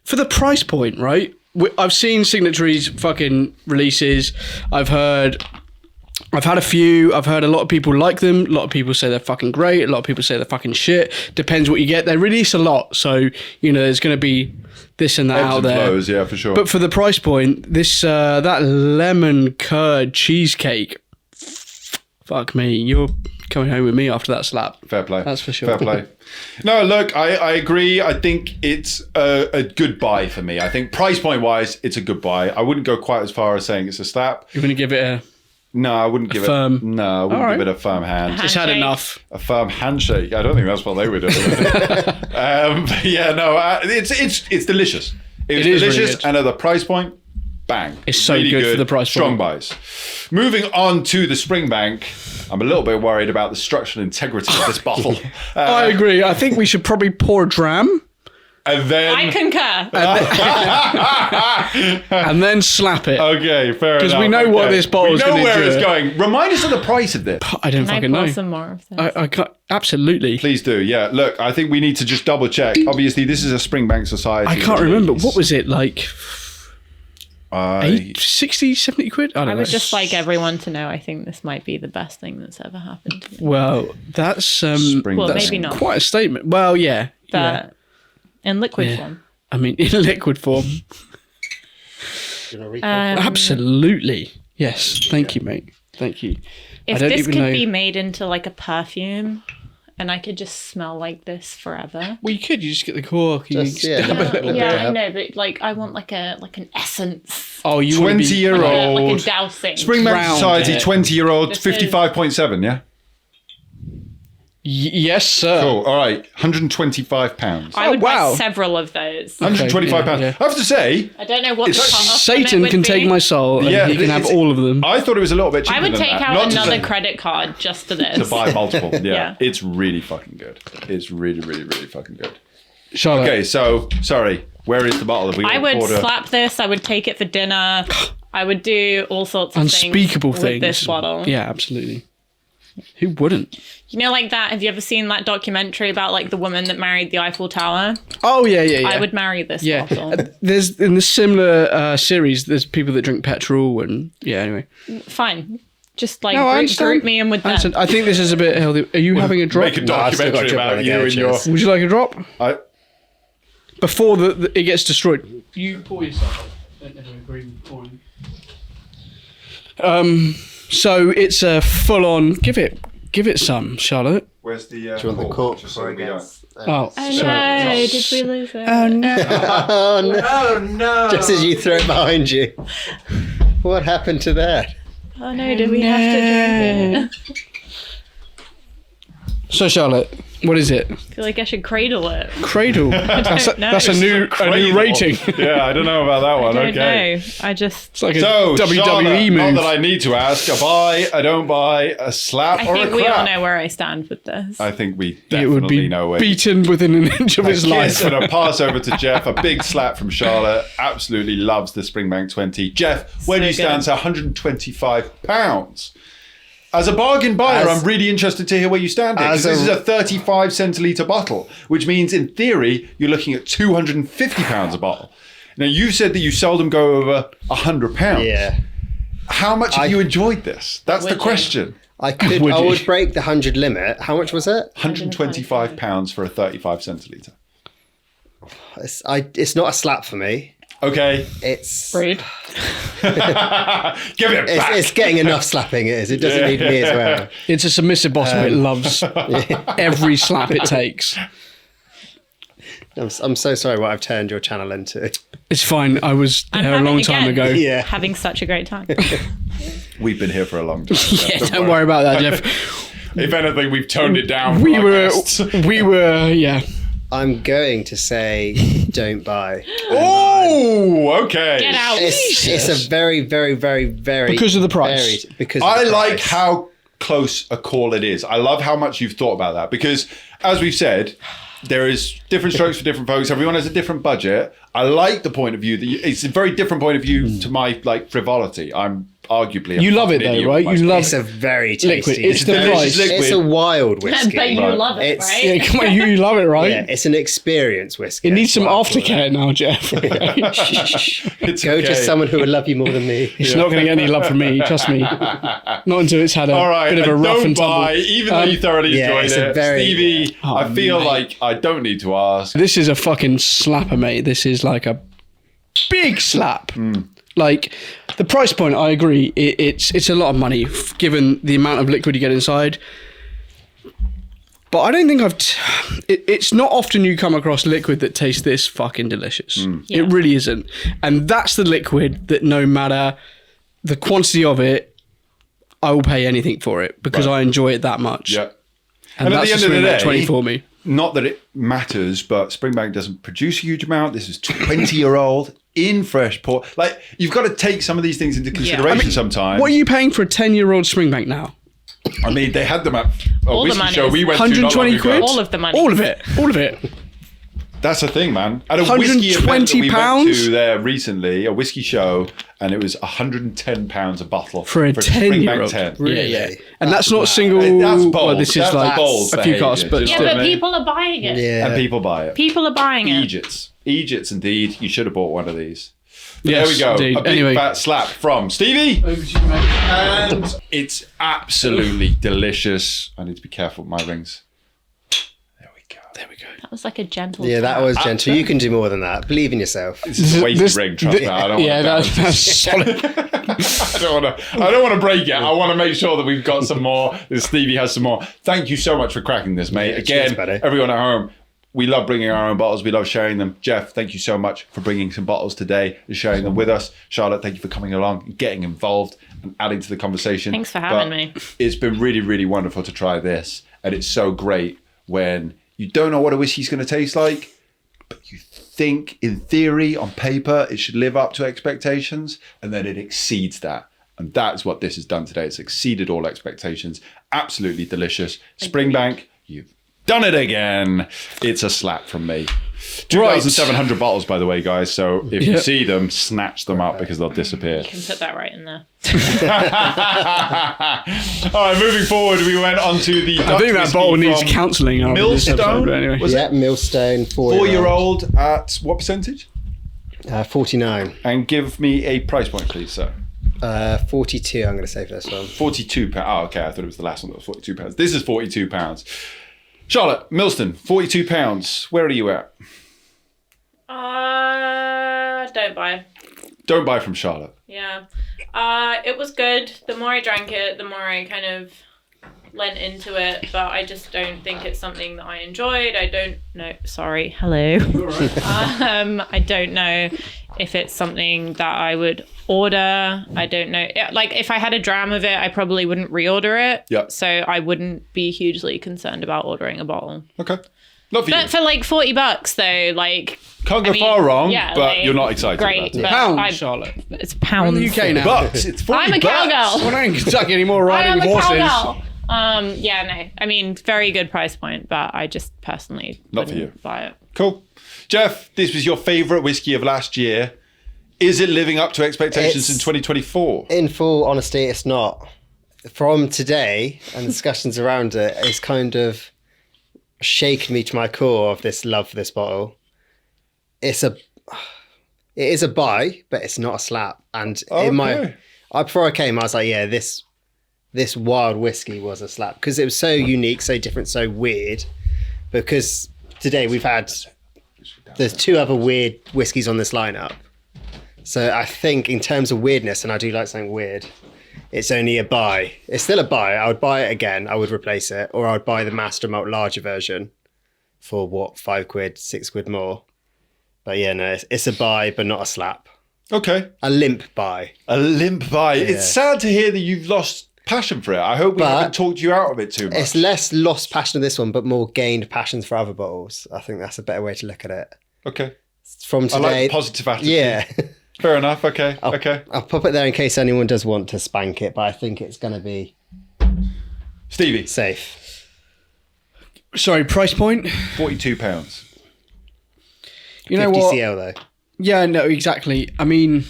For the price point, right? I've seen Signatory's fucking releases. I've had a few. I've heard a lot of people like them. A lot of people say they're fucking great. A lot of people say they're fucking shit. Depends what you get. They release a lot. So, there's going to be this and that Ebbs out and there. flows, yeah, for sure. But for the price point, this that lemon curd cheesecake, fuck me, you're coming home with me after that slap. Fair play. That's for sure. Fair play. No, look, I agree. I think it's a good buy for me. I think price point wise, it's a good buy. I wouldn't go quite as far as saying it's a slap. You're going to give it a. No, I wouldn't give firm- it. No, I wouldn't All right. give it a firm hand. It's had Handshake. enough. A firm handshake. I don't think that's what they were doing. But yeah, no, it's delicious. It's It is delicious, really good. and at the price point, bang. It's so good for the price Strong point. buys. Moving on to the Springbank, I'm a little bit worried about the structural integrity of this bottle. I agree. I think we should probably pour a dram And then, I concur. and then slap it. okay, fair enough. 'Cause we know what this bottle's We know gonna where do. it's going. Remind us of the price of this. I don't Can I fucking pour know. some more of this? I can't. Absolutely. Please do. Yeah. Look, I think we need to just double check. Obviously, this is a Springbank Society. I can't remember. What was it like? I 60, 70 quid? I don't I know. would just like everyone to know I think this might be the best thing that's ever happened to me. Well, that's Well, that's maybe not. quite a statement. Well, yeah. yeah. But in liquid Yeah. form. I mean, in liquid form. Absolutely. Yes. Thank you, mate. Thank you. If I don't this even could know. be made into like a perfume and I could just smell like this forever. Well, you could. You just get the cork. And Just, you yeah. stab a little Yeah, bit. I know, but like I want like an essence. Oh, you want to be 20-year-old Like a dousing. Springbank Drowned Society, it. 20-year-old, This is- 55.7. Yeah. Yes, sir. Cool. All right. £125. I would wow. buy several of those. £125. yeah. I have to say, I don't know what the cut-off Satan limit can would take be. my soul and Yeah, he can have it's- all of them. I thought it was a little bit cheaper I would than take that. out Not to another say- credit card just for this. to buy multiple. Yeah. Yeah. It's really fucking good. It's really, really, really fucking good. Charlotte. Okay, so, sorry. Where is the bottle? Have we I got would order? slap this. I would take it for dinner. I would do all sorts of Unspeakable things things. with this bottle. Yeah, absolutely. Who wouldn't? You know, like that. Have you ever seen that documentary about like the woman that married the Eiffel Tower? Oh, yeah, yeah, yeah. I would marry this Yeah. bottle. There's in the similar series, there's people that drink petrol and yeah, anyway. Fine. Just like No, I group, understand. me in with I them. understand. I think this is a bit healthy. Are you having a drop? Make a No, I've still got documentary a drip about on you the and your... edges. Would you like a drop? I, Before it gets destroyed. You pour yourself. So it's a full on. Give it some, Charlotte. where's the... Do you want the cork Just so we don't... Oh, Oh sorry. no! Did we lose it? Oh no! Oh no! Oh, no! Just as you throw it behind you. What happened to that? Oh no, do we have to drink it? So Charlotte, what is it? I feel like I should cradle it. Cradle. That's know. a new Cradle. rating. Yeah, I don't know about that one. I don't Okay. know. I just. It's like a So, WWE Charlotte, move. not that I need to ask, a buy, a don't buy, a slap, I or a think crap? we all know where I stand with this. I think we It definitely would be know where beaten within an inch of his life. Kiss and a pass over to Jeff. A big slap from Charlotte. Absolutely loves the Springbank 20. Jeff, where do you So stand? good. So £125. As a bargain buyer, I'm really interested to hear where you stand here. 'Cause this is a 35 centilitre bottle, which means in theory, you're looking at £250 a bottle. Now, you've said that you seldom go over £100. Yeah. How much have you enjoyed this? That's the Would you? question. I Would you? would break the 100 limit. How much was it? £125 for a 35 centilitre. It's not a slap for me. Okay. It's Rude. Give it back. it's getting enough slapping. It is. It doesn't need me as well. It's a submissive bottom. It loves every slap it takes. I'm so sorry what I've turned your channel into. It's fine. I was I'm there a having long time again. ago. Yeah. Having such a great time. We've been here for a long time. Yeah, don't worry about that, Jeff. If anything, we've toned it down. We for our were, guests. yeah. I'm going to say don't buy. Oh, okay. Get out. It's a very, very, very, very Because of the price. Because of I the like price. how close a call it is. I love how much you've thought about that because, as we've said, there is different strokes for different folks. Everyone has a different budget. I like the point of view that it's a very different point of view to my arguably. I'm arguably. You love it though, right? You love It's a very tasty. liquid. It's the very price. liquid. It's a wild whiskey. But you Right. love it, It's- right? Yeah, come on, you love it, right? Yeah, it's an experience whiskey. It needs some That's what I call aftercare now, Jeff. It's Go okay. to someone who would love you more than me. It's not going to get any love from me, trust me. Not until it's had a All right, bit of a and rough don't and tumble. buy, even though you thoroughly yeah, enjoyed it's a it. very- Stevie, Oh, I feel mate. like I don't need to ask. This is a fucking slapper, mate. This is like a big slap. Like the price point, I agree. It's a lot of money given the amount of liquid you get inside. But I don't think it's not often you come across liquid that tastes this fucking delicious. Yeah. It really isn't. And that's the liquid that no matter the quantity of it, I will pay anything for it because Right. I enjoy it that much. Yeah. And, And at that's the end of the Springbank day, 20 for me. Not that it matters, but Springbank doesn't produce a huge amount. This is 20-year-old in fresh port. Like, you've got to take some of these things into consideration sometimes. What are you paying for a 10-year-old Springbank now? I mean, they had them at a All the whiskey money show is- we went to not 120 long ago. quid? All of the money. All of it. All of it. That's the thing, man. At a whiskey event that we went £120? to there recently, a whiskey show, and it was £110 a bottle For a Springbank 10-year-old. 10. Yeah, yeah. Really? And that's not single. That's bold. Well, this is That's like bold a few behaviour, casts, but do you Yeah, know what still. I but mean? people are buying it. Yeah. And people buy it. People are buying it. Egypts, indeed. You should have bought one of these. But Yes, there we go. indeed. A big Anyway. fat slap from Stevie. And it's absolutely delicious. I need to be careful with my rings. There we go. There we go. That was like a gentle. Yeah, that tap. was gentle. You can do more than that. Believe in yourself. This is a wasted ring, trust me. I don't Yeah, want to that's solid. I don't want to break it. I want to make sure that we've got some more. That Stevie has some more. Thank you so much for cracking this, mate. Yeah, Again, cheers, buddy. everyone at home, we love bringing our own bottles. We love sharing them. Jeff, thank you so much for bringing some bottles today and sharing them with us. Charlotte, thank you for coming along and getting involved and adding to the conversation. Thanks for having But me. It's been really, really wonderful to try this. And it's so great when you don't know what a whiskey's going to taste like, but you think in theory, on paper, it should live up to expectations, and then it exceeds that. And that's what this has done today. It's exceeded all expectations. Absolutely delicious. Springbank, you've done it again. It's a slap from me. 2,700 bottles, by the way, guys. So if you Yeah. see them, snatch them up because they'll disappear. You can put that right in there. All right, moving forward, we went on to the I think that bottle needs counselling. after this episode, Millstone? but anyway. Was Yeah, Millstone, 4-year-old at what percentage? 49. And give me a price point, please, sir. 42, I'm going to say for this one. £42. Oh, okay. I thought it was the last one that was £42. This is £42. Charlotte, Millstone, £42. Where are you at? Don't buy. Don't buy from Charlotte. Yeah. It was good. The more I drank it, the more I kind of lent into it, but I just don't think it's something that I enjoyed. I don't know. Sorry. Hello. I don't know if it's something that I would order. I don't know. Like if I had a dram of it, I probably wouldn't reorder it. Yeah. So I wouldn't be hugely concerned about ordering a bottle. Okay. Not for you. But for like $40 though, like Can't go far wrong, but you're not excited great, about it. but Pounds, Charlotte. it's pounds. In the UK now. Bucks. It's 40 I'm a bucks. cowgirl. We're not in Kentucky anymore I am riding a horses. cowgirl. Yeah, no. I mean, very good price point, but I just personally Not for wouldn't you. buy it. Cool. Jeff, this was your favourite whiskey of last year. Is it living up to expectations in 2024? In full honesty, it's not. From today and discussions around it, it's kind of shaken me to my core of this love for this bottle. It is a buy, but it's not a slap. And before I came, I was like, yeah, this wild whiskey was a slap because it was so unique, so different, so weird. Because today there's 2 other weird whiskies on this lineup. So I think in terms of weirdness, and I do like something weird, it's only a buy. It's still a buy. I would buy it again. I would replace it. Or I would buy the Master Malt larger version for what, £5, £6 more. But yeah, no, it's a buy, but not a slap. Okay. A limp buy. A limp buy. Yeah. It's sad to hear that you've lost passion for it. I hope we haven't talked you out of it too much. It's less lost passion of this one, but more gained passions for other bottles. I think that's a better way to look at it. Okay. From today, I like the positive attitude. Yeah. Fair enough. Okay. Okay. I'll pop it there in case anyone does want to spank it, but I think it's going to be Stevie, safe. Sorry, price point? £42. You know 50 what? CL though. Yeah, no, exactly. I mean,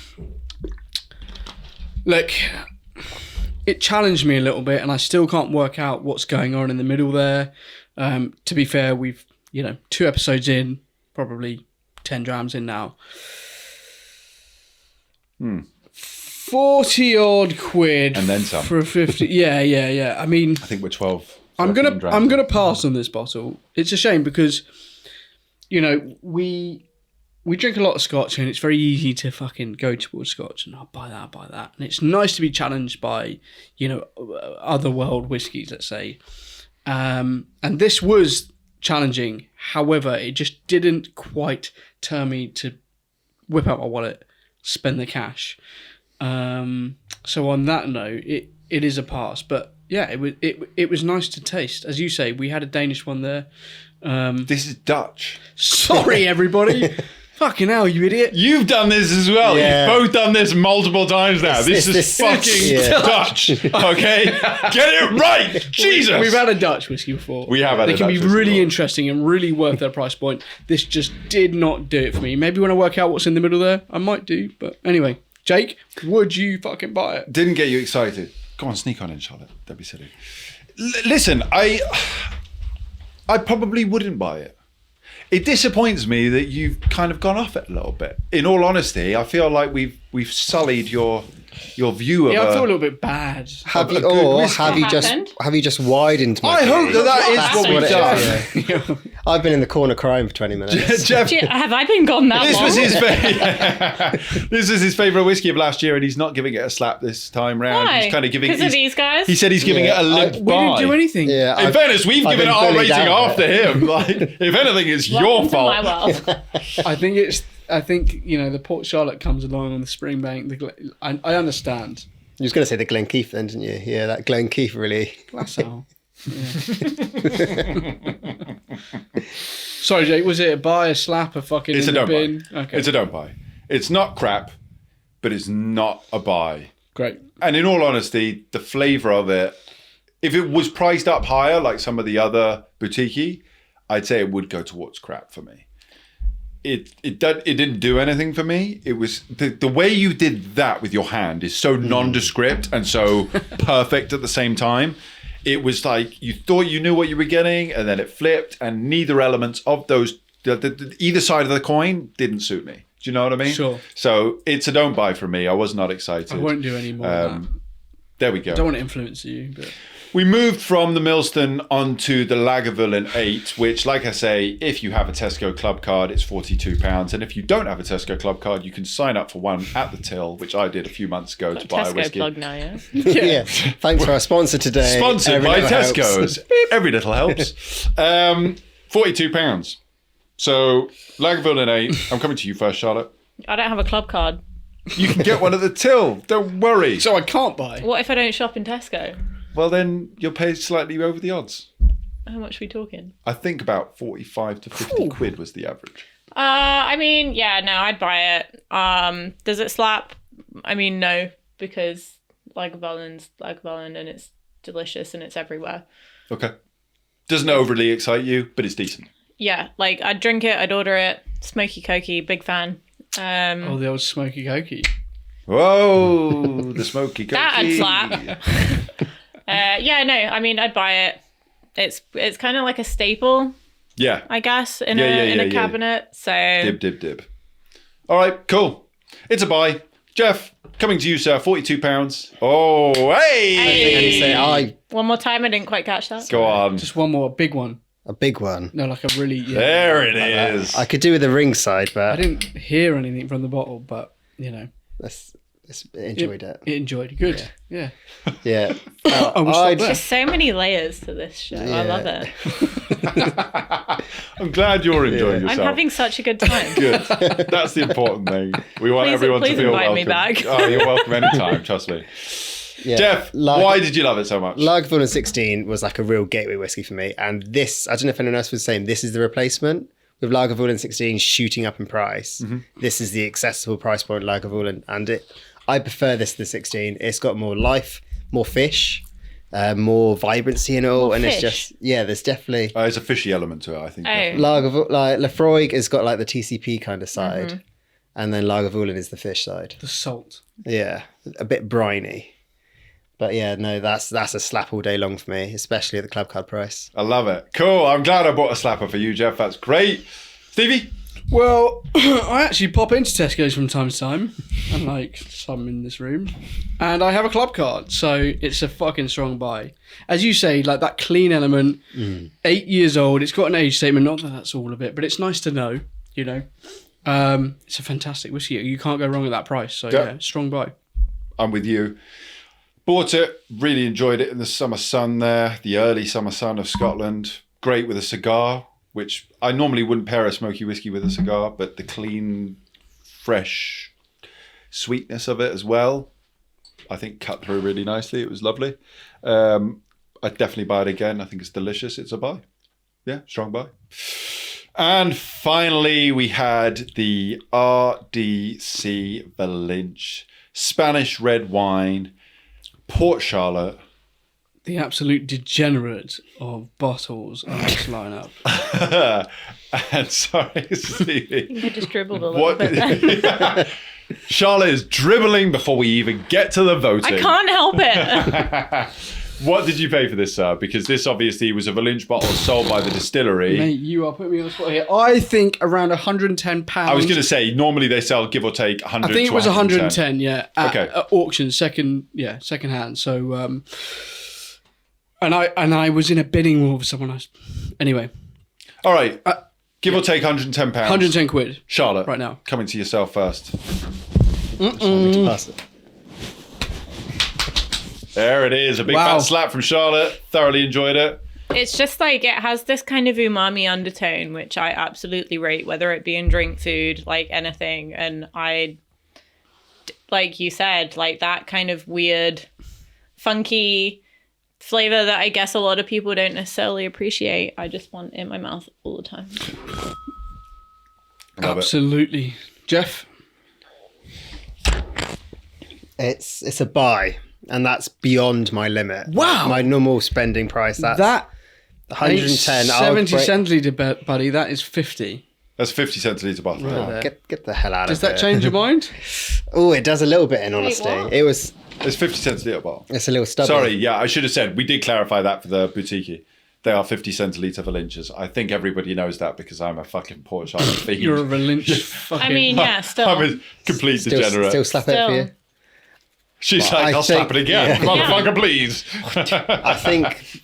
look, it challenged me a little bit, and I still can't work out what's going on in the middle there. To be fair, we've 2 episodes in, probably 10 drams in now. 40 odd quid And then some. for a 50. Yeah. I mean, I think we're 12. I'm 13 drams. gonna pass on this bottle. It's a shame because we drink a lot of scotch and it's very easy to fucking go towards scotch and I'll buy that. And it's nice to be challenged by other world whiskies, let's say. And this was challenging. However, it just didn't quite turn me to whip out my wallet, spend the cash. So on that note, it is a pass. But yeah, it was nice to taste. As you say, we had a Danish one there. This is Dutch. Sorry, everybody. Fucking hell, you idiot. You've done this as well. Yeah. You've both done this multiple times now. This is fucking Dutch. Okay? Get it right. Jesus. We've had a Dutch whiskey before. We have had They a can Dutch be whiskey really before. interesting and really worth their price point. This just did not do it for me. Maybe when I work out what's in the middle there, I might do. But anyway, Jake, would you fucking buy it? Didn't get you excited. Go on, sneak on in, Charlotte. Don't be silly. Listen, I probably wouldn't buy it. It disappoints me that you've kind of gone off it a little bit. In all honesty, I feel like we've sullied your view of Yeah, I feel a little bit bad. Have a you, good or whiskey. have you Happened? just widened my I hope theory? that is That's what we've what done. it is, I've been in the corner crying for 20 minutes. Jeff, Gee, have I been gone that this long? was this was his favourite whiskey of last year, and he's not giving it a slap this time round. Why? He's kind of giving Because of these guys? He said he's giving Yeah, it a limp We buy. didn't do anything. Yeah, In fairness, we've I've given it been our bullied rating out of after him. Like, if anything, it's your Welcome to fault. my world. I think the Port Charlotte comes along on the Springbank. I understand. You was going to say the Glenkeith then, didn't you? Yeah, that Glenkeith really. That's all. Sorry, Jake. Was it a buy, a slap, a fucking It's a in the don't bin? buy. Okay, It's a don't buy. It's not crap, but it's not a buy. great. And in all honesty, the flavour of it, if it was priced up higher, like some of the other boutique, I'd say it would go towards crap for me. It didn't do anything for me. It was the way you did that with your hand is so nondescript and so perfect at the same time. It was like you thought you knew what you were getting, and then it flipped, and neither element of those, either side of the coin, didn't suit me. Do you know what I mean? Sure. So it's a don't buy for me. I was not excited. I won't do any more of that. There we go. I don't want to influence you, but We moved from the Millstone onto the Lagavulin 8, which, like I say, if you have a Tesco Club card, it's £42. And if you don't have a Tesco Club card, you can sign up for one at the till, which I did a few months ago to buy a Tesco whiskey. plug now, yeah? Yeah. Thanks for our sponsor today. Sponsored Every by little helps. Tesco's. Every little helps. £42. So, Lagavulin 8. I'm coming to you first, Charlotte. I don't have a club card. You can get one at the till. Don't worry. So I can't buy. What if I don't shop in Tesco? Well, then you'll pay slightly over the odds. How much are we talking? I think about 45 to 50 quid was the average. I mean, yeah, no, I'd buy it. Does it slap? I mean, no, because Lagavulin and it's delicious and it's everywhere. Okay. Doesn't overly excite you, but it's decent. Yeah, like I'd drink it, I'd order it. Smoky Cokey, big fan. Oh, the old smoky cokey. Whoa, the smoky cookie. That'd slap. Yeah, no, I mean, I'd buy it. It's kind of like a staple, Yeah. I guess, in a cabinet. So Dib. All right, cool. It's a buy. Jeff, coming to you, sir. £42. Oh, hey! One more time, I didn't quite catch that. Go on. Just one more, a big one. A big one. No, like a really. Yeah. There it is. I could do with the ringside, I but didn't hear anything from the bottle, but you know, let's enjoyed it. Enjoyed. Good. Yeah. Yeah. We'll stop there. There's so many layers to this show. I love it. I'm glad you're enjoying yourself. I'm having such a good time. Good. That's the important thing. We want everyone to please feel invite welcome. me back. Oh, you're welcome anytime, trust me. Yeah. Jeff, why did you love it so much? Lagavulin 16 was like a real gateway whiskey for me. And this, I don't know if anyone else was saying, this is the replacement. With Lagavulin 16 shooting up in price, this is the accessible price point Lagavulin. And I prefer this to the 16. It's got more life, more fish, more vibrancy in it all. And fish. It's just, there's definitely... There's a fishy element to it, I think. Lagavulin, like Lefroy has got like the TCP kind of side. And then Lagavulin is the fish side. The salt. Yeah, a bit briny. But yeah, no, that's a slap all day long for me, especially at the club card price. I love it. Cool. I'm glad I bought a slapper for you, Jeff. That's great. Stevie? Well, I actually pop into Tesco's from time to time, unlike some in this room, and I have a club card, so it's a fucking strong buy. As you say, like that clean element, 8 years old, it's got an age statement, not that that's all of it, but it's nice to know, you know. It's a fantastic whiskey. You can't go wrong at that price, so yeah, strong buy. I'm with you. Bought it, really enjoyed it in the summer sun there, the early summer sun of Scotland. Great with a cigar, which I normally wouldn't pair a smoky whiskey with a cigar, but the clean, fresh sweetness of it as well, I think cut through really nicely. It was lovely. I'd definitely buy it again. I think it's delicious. It's a buy. Yeah, strong buy. And finally, we had the RDC Valinch Spanish red wine, Port Charlotte. The absolute degenerate of bottles on this lineup. And sorry, Stevie. You just dribbled a little bit then. Charlotte is dribbling before we even get to the voting. I can't help it. What did you pay for this, sir? Because this obviously was a Valinch bottle sold by the distillery. Mate, you are putting me on the spot here. I think around £110. I was going to say, normally they sell give or take 100 I think it was 110, yeah. Okay. At auction, second hand. So, and I was in a bidding war with someone else. Anyway. All right. Give or take £110. 110 quid. Charlotte. Right now. Coming to yourself first. Pass it. There it is. A big fat slap from Charlotte. Thoroughly enjoyed it. It's just like it has this kind of umami undertone, which I absolutely rate, whether it be in drink, food, like anything. And I, like you said, like that kind of weird, funky flavor that I guess a lot of people don't necessarily appreciate. I just want in my mouth all the time. Love Absolutely. Jeff? It's a buy. And that's beyond my limit. Wow. My normal spending price. That's That 110. 70 centilitre, buddy. That is 50. That's 50 centilitre bottle. Right. Get the hell out Does of here. that change your mind? Oh, it does a little bit in honesty. what? It's It's 50 centilitre bottle. a little stubborn. Sorry, yeah, I should have said, we did clarify that for the boutique. They are 50 centilitre Valinches. I think everybody knows that because I'm a fucking Port Charlotte fiend. You're a Valinch fucking... I mean, yeah, still. I'm a complete degenerate. Still slap it for you. She's Well, like, I I'll slap it think- again. yeah. Motherfucker, please. I think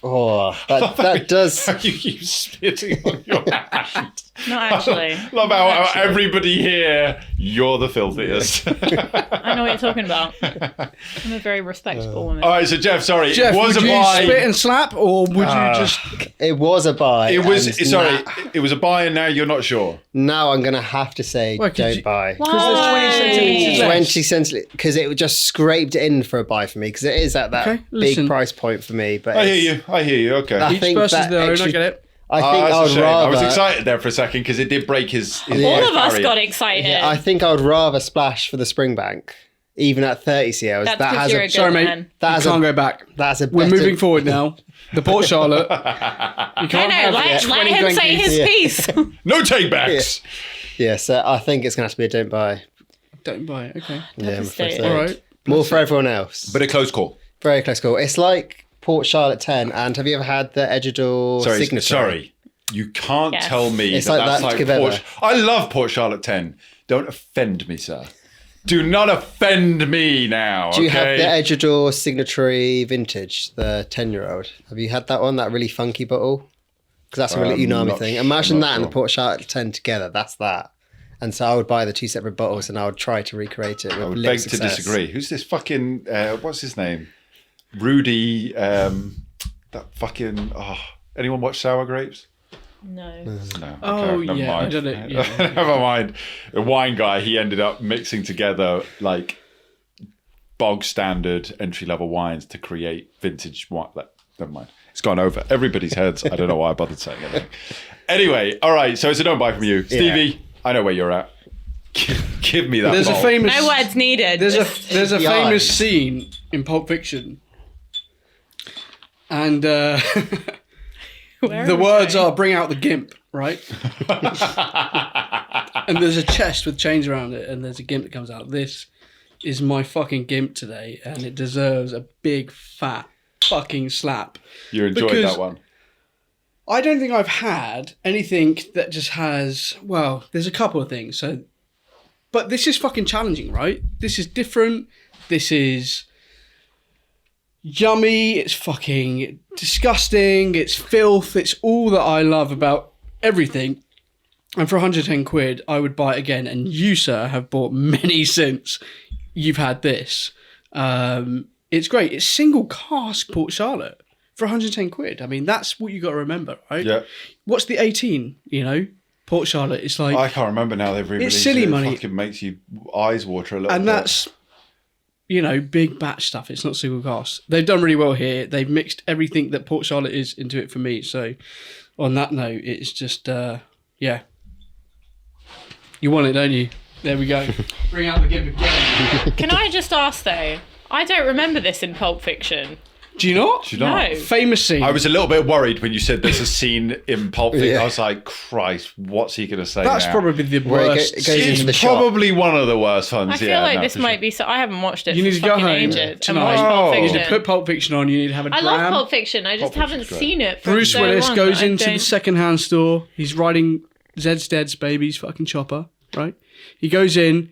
that does. You keep spitting on your hand. Not actually. Love how everybody here, you're the filthiest. I know what you're talking about. I'm a very respectable woman. All right, so Jeff, sorry. Jeff, it was would a you buy. spit and slap, or would you just... It was a buy. It was, and sorry, it was a buy and now you're not sure. Now I'm going to have to say Well, could don't you- buy. Because there's 20 centimetres less. 20 cents, because it just scraped in for a buy for me, because it is at that Okay, big listen. price point for me. But I hear you. Okay. I Each think person's that their own, I extra- get it. I think that's I a would shame. rather. I was excited there for a second because it did break his All price of us barrier. got excited. Yeah, I think I would rather splash for the Springbank, even at 30 CLs. That's that because has you're a, a good Sorry, mate. man. that You has can't a, go back. that's a We're better- moving forward now. The Port Charlotte. You can't have let 20 him say drinkies. his Yeah. piece. No take backs. Yeah, so I think it's going to have to be a don't buy. Don't buy it. Okay. Yeah, I'm afraid Devastating. so. All right. More for everyone else. But a close call. Very close call. It's like Port Charlotte 10, and have you ever had the Edgador signature? Sorry. You can't Yes. tell me It's that like that's that like together. Port. I love Port Charlotte 10. Don't offend me, sir. Do not offend me now. Do you have okay? the Edgador Signatory Vintage, the 10-year-old? Have you had that one, that really funky bottle? Because that's a really I'm Unami not- thing. I'm Imagine not that and the sure. Port Charlotte 10 together. That's that. And so I would buy the two separate bottles and I would try to recreate it with I would little beg to success. disagree. Who's this fucking, what's his name? Rudy, that fucking, anyone watch Sour Grapes? No. No. Oh, okay, never yeah, I mind. don't know, yeah. Never mind. The wine guy, he ended up mixing together like bog standard entry level wines to create vintage wine. Never mind. It's gone over everybody's heads. I don't know why I bothered saying it. Anyway, all right. So it's a don't buy from you, Stevie. I know where you're at. Give me that. There's a bowl. famous. No words needed. There's a Yeah. famous scene in Pulp Fiction, and Where the are we words going? are "Bring out the gimp," right? And there's a chest with chains around it, and there's a gimp that comes out. This is my fucking gimp today, and it deserves a big fat fucking slap. You enjoyed Because- that one. I don't think I've had anything that just has. Well, there's a couple of things. So, but this is fucking challenging, right? This is different. This is yummy. It's fucking disgusting. It's filth. It's all that I love about everything. And for 110 quid, I would buy it again. And you, sir, have bought many since you've had this. It's great. It's single cask Port Charlotte for 110 quid. I mean, that's what you got to remember, right? Yeah. What's the 18? You know, Port Charlotte. It's like, I can't remember now. They've re-released silly it. money. It fucking makes you eyes water a little and bit. that's, you know, big batch stuff. It's not single cask. They've done really well here. They've mixed everything that Port Charlotte is into it for me. So, on that note, it's just, yeah. You want it, don't you? There we go. Bring out the gimp again. Can I just ask though? I don't remember this in Pulp Fiction. Do you not? Do you not? No. Famous scene. I was a little bit worried when you said there's a scene in Pulp Fiction. Yeah. I was like, Christ, what's he going to say That's now? probably the Where it worst. goes into scene. the shop. Probably one of the worst ones. I feel yeah, like no, this for might sure. be so. I haven't watched it. You for need to go fucking home ages and tonight. watch Pulp Oh. You need Fiction. to put Pulp Fiction on. You need to have a I dram. love Pulp Fiction. I just Pulp haven't Fiction's seen it. For Bruce so Willis long goes that I into the don't- second-hand store. He's riding Zed's Dead's baby's fucking chopper, right? He goes in.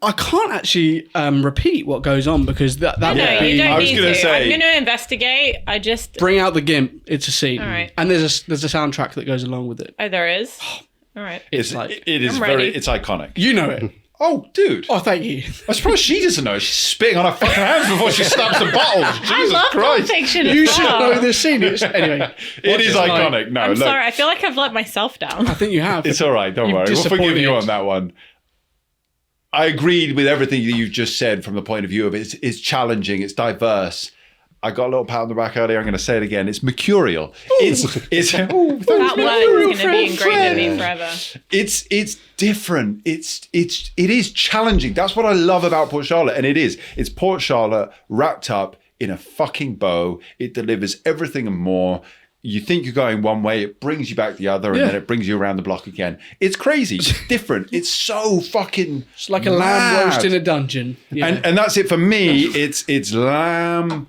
I can't actually repeat what goes on because that No, would Yeah. be you don't I was need gonna to. say- I'm going to investigate. I just. bring out the gimp. It's a scene, All right. and there's a soundtrack that goes along with it. Oh, there is. All right. It's like- it is I'm very, ready. it's iconic. You know it. Oh, dude. Oh, thank you. I'm surprised she doesn't know. She's spitting on her fucking hands before she snaps the bottles. Jesus I love Pulp Christ. Fiction. You as should well. know this scene. Anyway, It watch is tonight. iconic. No, I'm look. sorry. I feel like I've let myself down. I think you have. It's all right. Don't You've worry. We'll forgive you disappointed. on that one. I agreed with everything that you've just said from the point of view of it's challenging, it's diverse. I got a little pat on the back earlier. I'm going to say it again. It's mercurial. It's That word is going to be ingrained in me forever. it's different. It is challenging. That's what I love about Port Charlotte, and it is. It's Port Charlotte wrapped up in a fucking bow. It delivers everything and more. You think you're going one way, it brings you back the other, and Yeah. then it brings you around the block again. It's crazy. It's different. It's so fucking. It's like a lamb mad. roast in a dungeon. Yeah. And that's it for me. It's lamb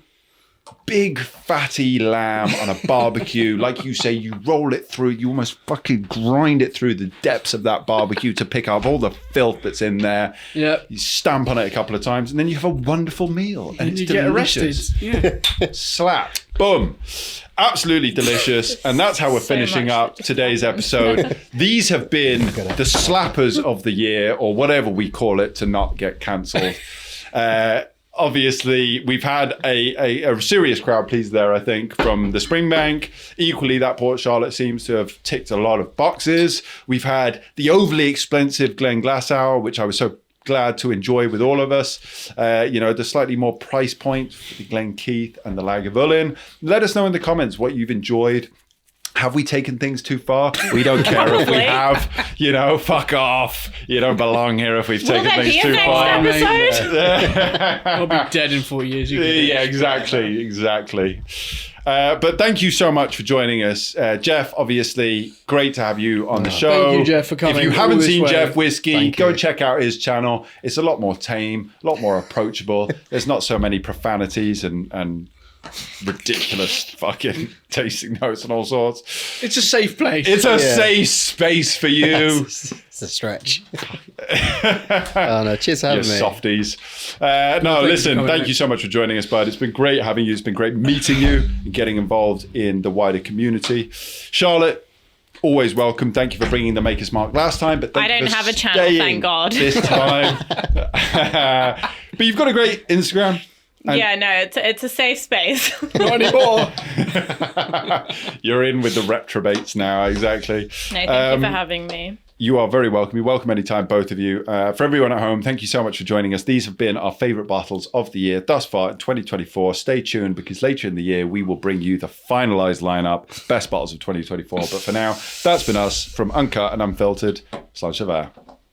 big fatty lamb on a barbecue. Like you say, you roll it through, you almost fucking grind it through the depths of that barbecue to pick up all the filth that's in there. Yeah. You stamp on it a couple of times and then you have a wonderful meal. And it's you get arrested. delicious. Yeah. Slap. Boom. Absolutely delicious. And that's how we're finishing up today's episode. These have been the slappers of the year, or whatever we call it to not get cancelled. Obviously, we've had a serious crowd please there, I think, from the Springbank. Equally, that Port Charlotte seems to have ticked a lot of boxes. We've had the overly expensive Glen Glassow, which I was so glad to enjoy with all of us. The slightly more price point for the Glen Keith and the Lagavulin. Let us know in the comments what you've enjoyed. Have we taken things too far? We don't care if we have. Fuck off. You don't belong here if we've taken things too far. I'll be dead in 4 years. Yeah, exactly. But thank you so much for joining us. Jeff, obviously, great to have you on the show. Thank you, Jeff, for coming. If you haven't seen way. Jeff Whiskey, go check out his channel. It's a lot more tame, a lot more approachable. There's not so many profanities and ridiculous fucking tasting notes and all sorts. It's a safe place. It's a safe space for you. It's a stretch. Oh no, cheers for having me. Softies. Thank you so much for joining us, bud. It's been great having you. It's been great meeting you and getting involved in the wider community. Charlotte, always welcome. Thank you for bringing the Maker's Mark last time, but I don't have a channel, thank God. This time. But you've got a great Instagram. It's a safe space. Not anymore. You're in with the reprobates now, exactly. No, thank you for having me. You are very welcome. You're welcome anytime, both of you. For everyone at home, thank you so much for joining us. These have been our favourite bottles of the year thus far in 2024. Stay tuned because later in the year, we will bring you the finalised lineup, best bottles of 2024. But for now, that's been us from Uncut and Unfiltered. Slán se bheith.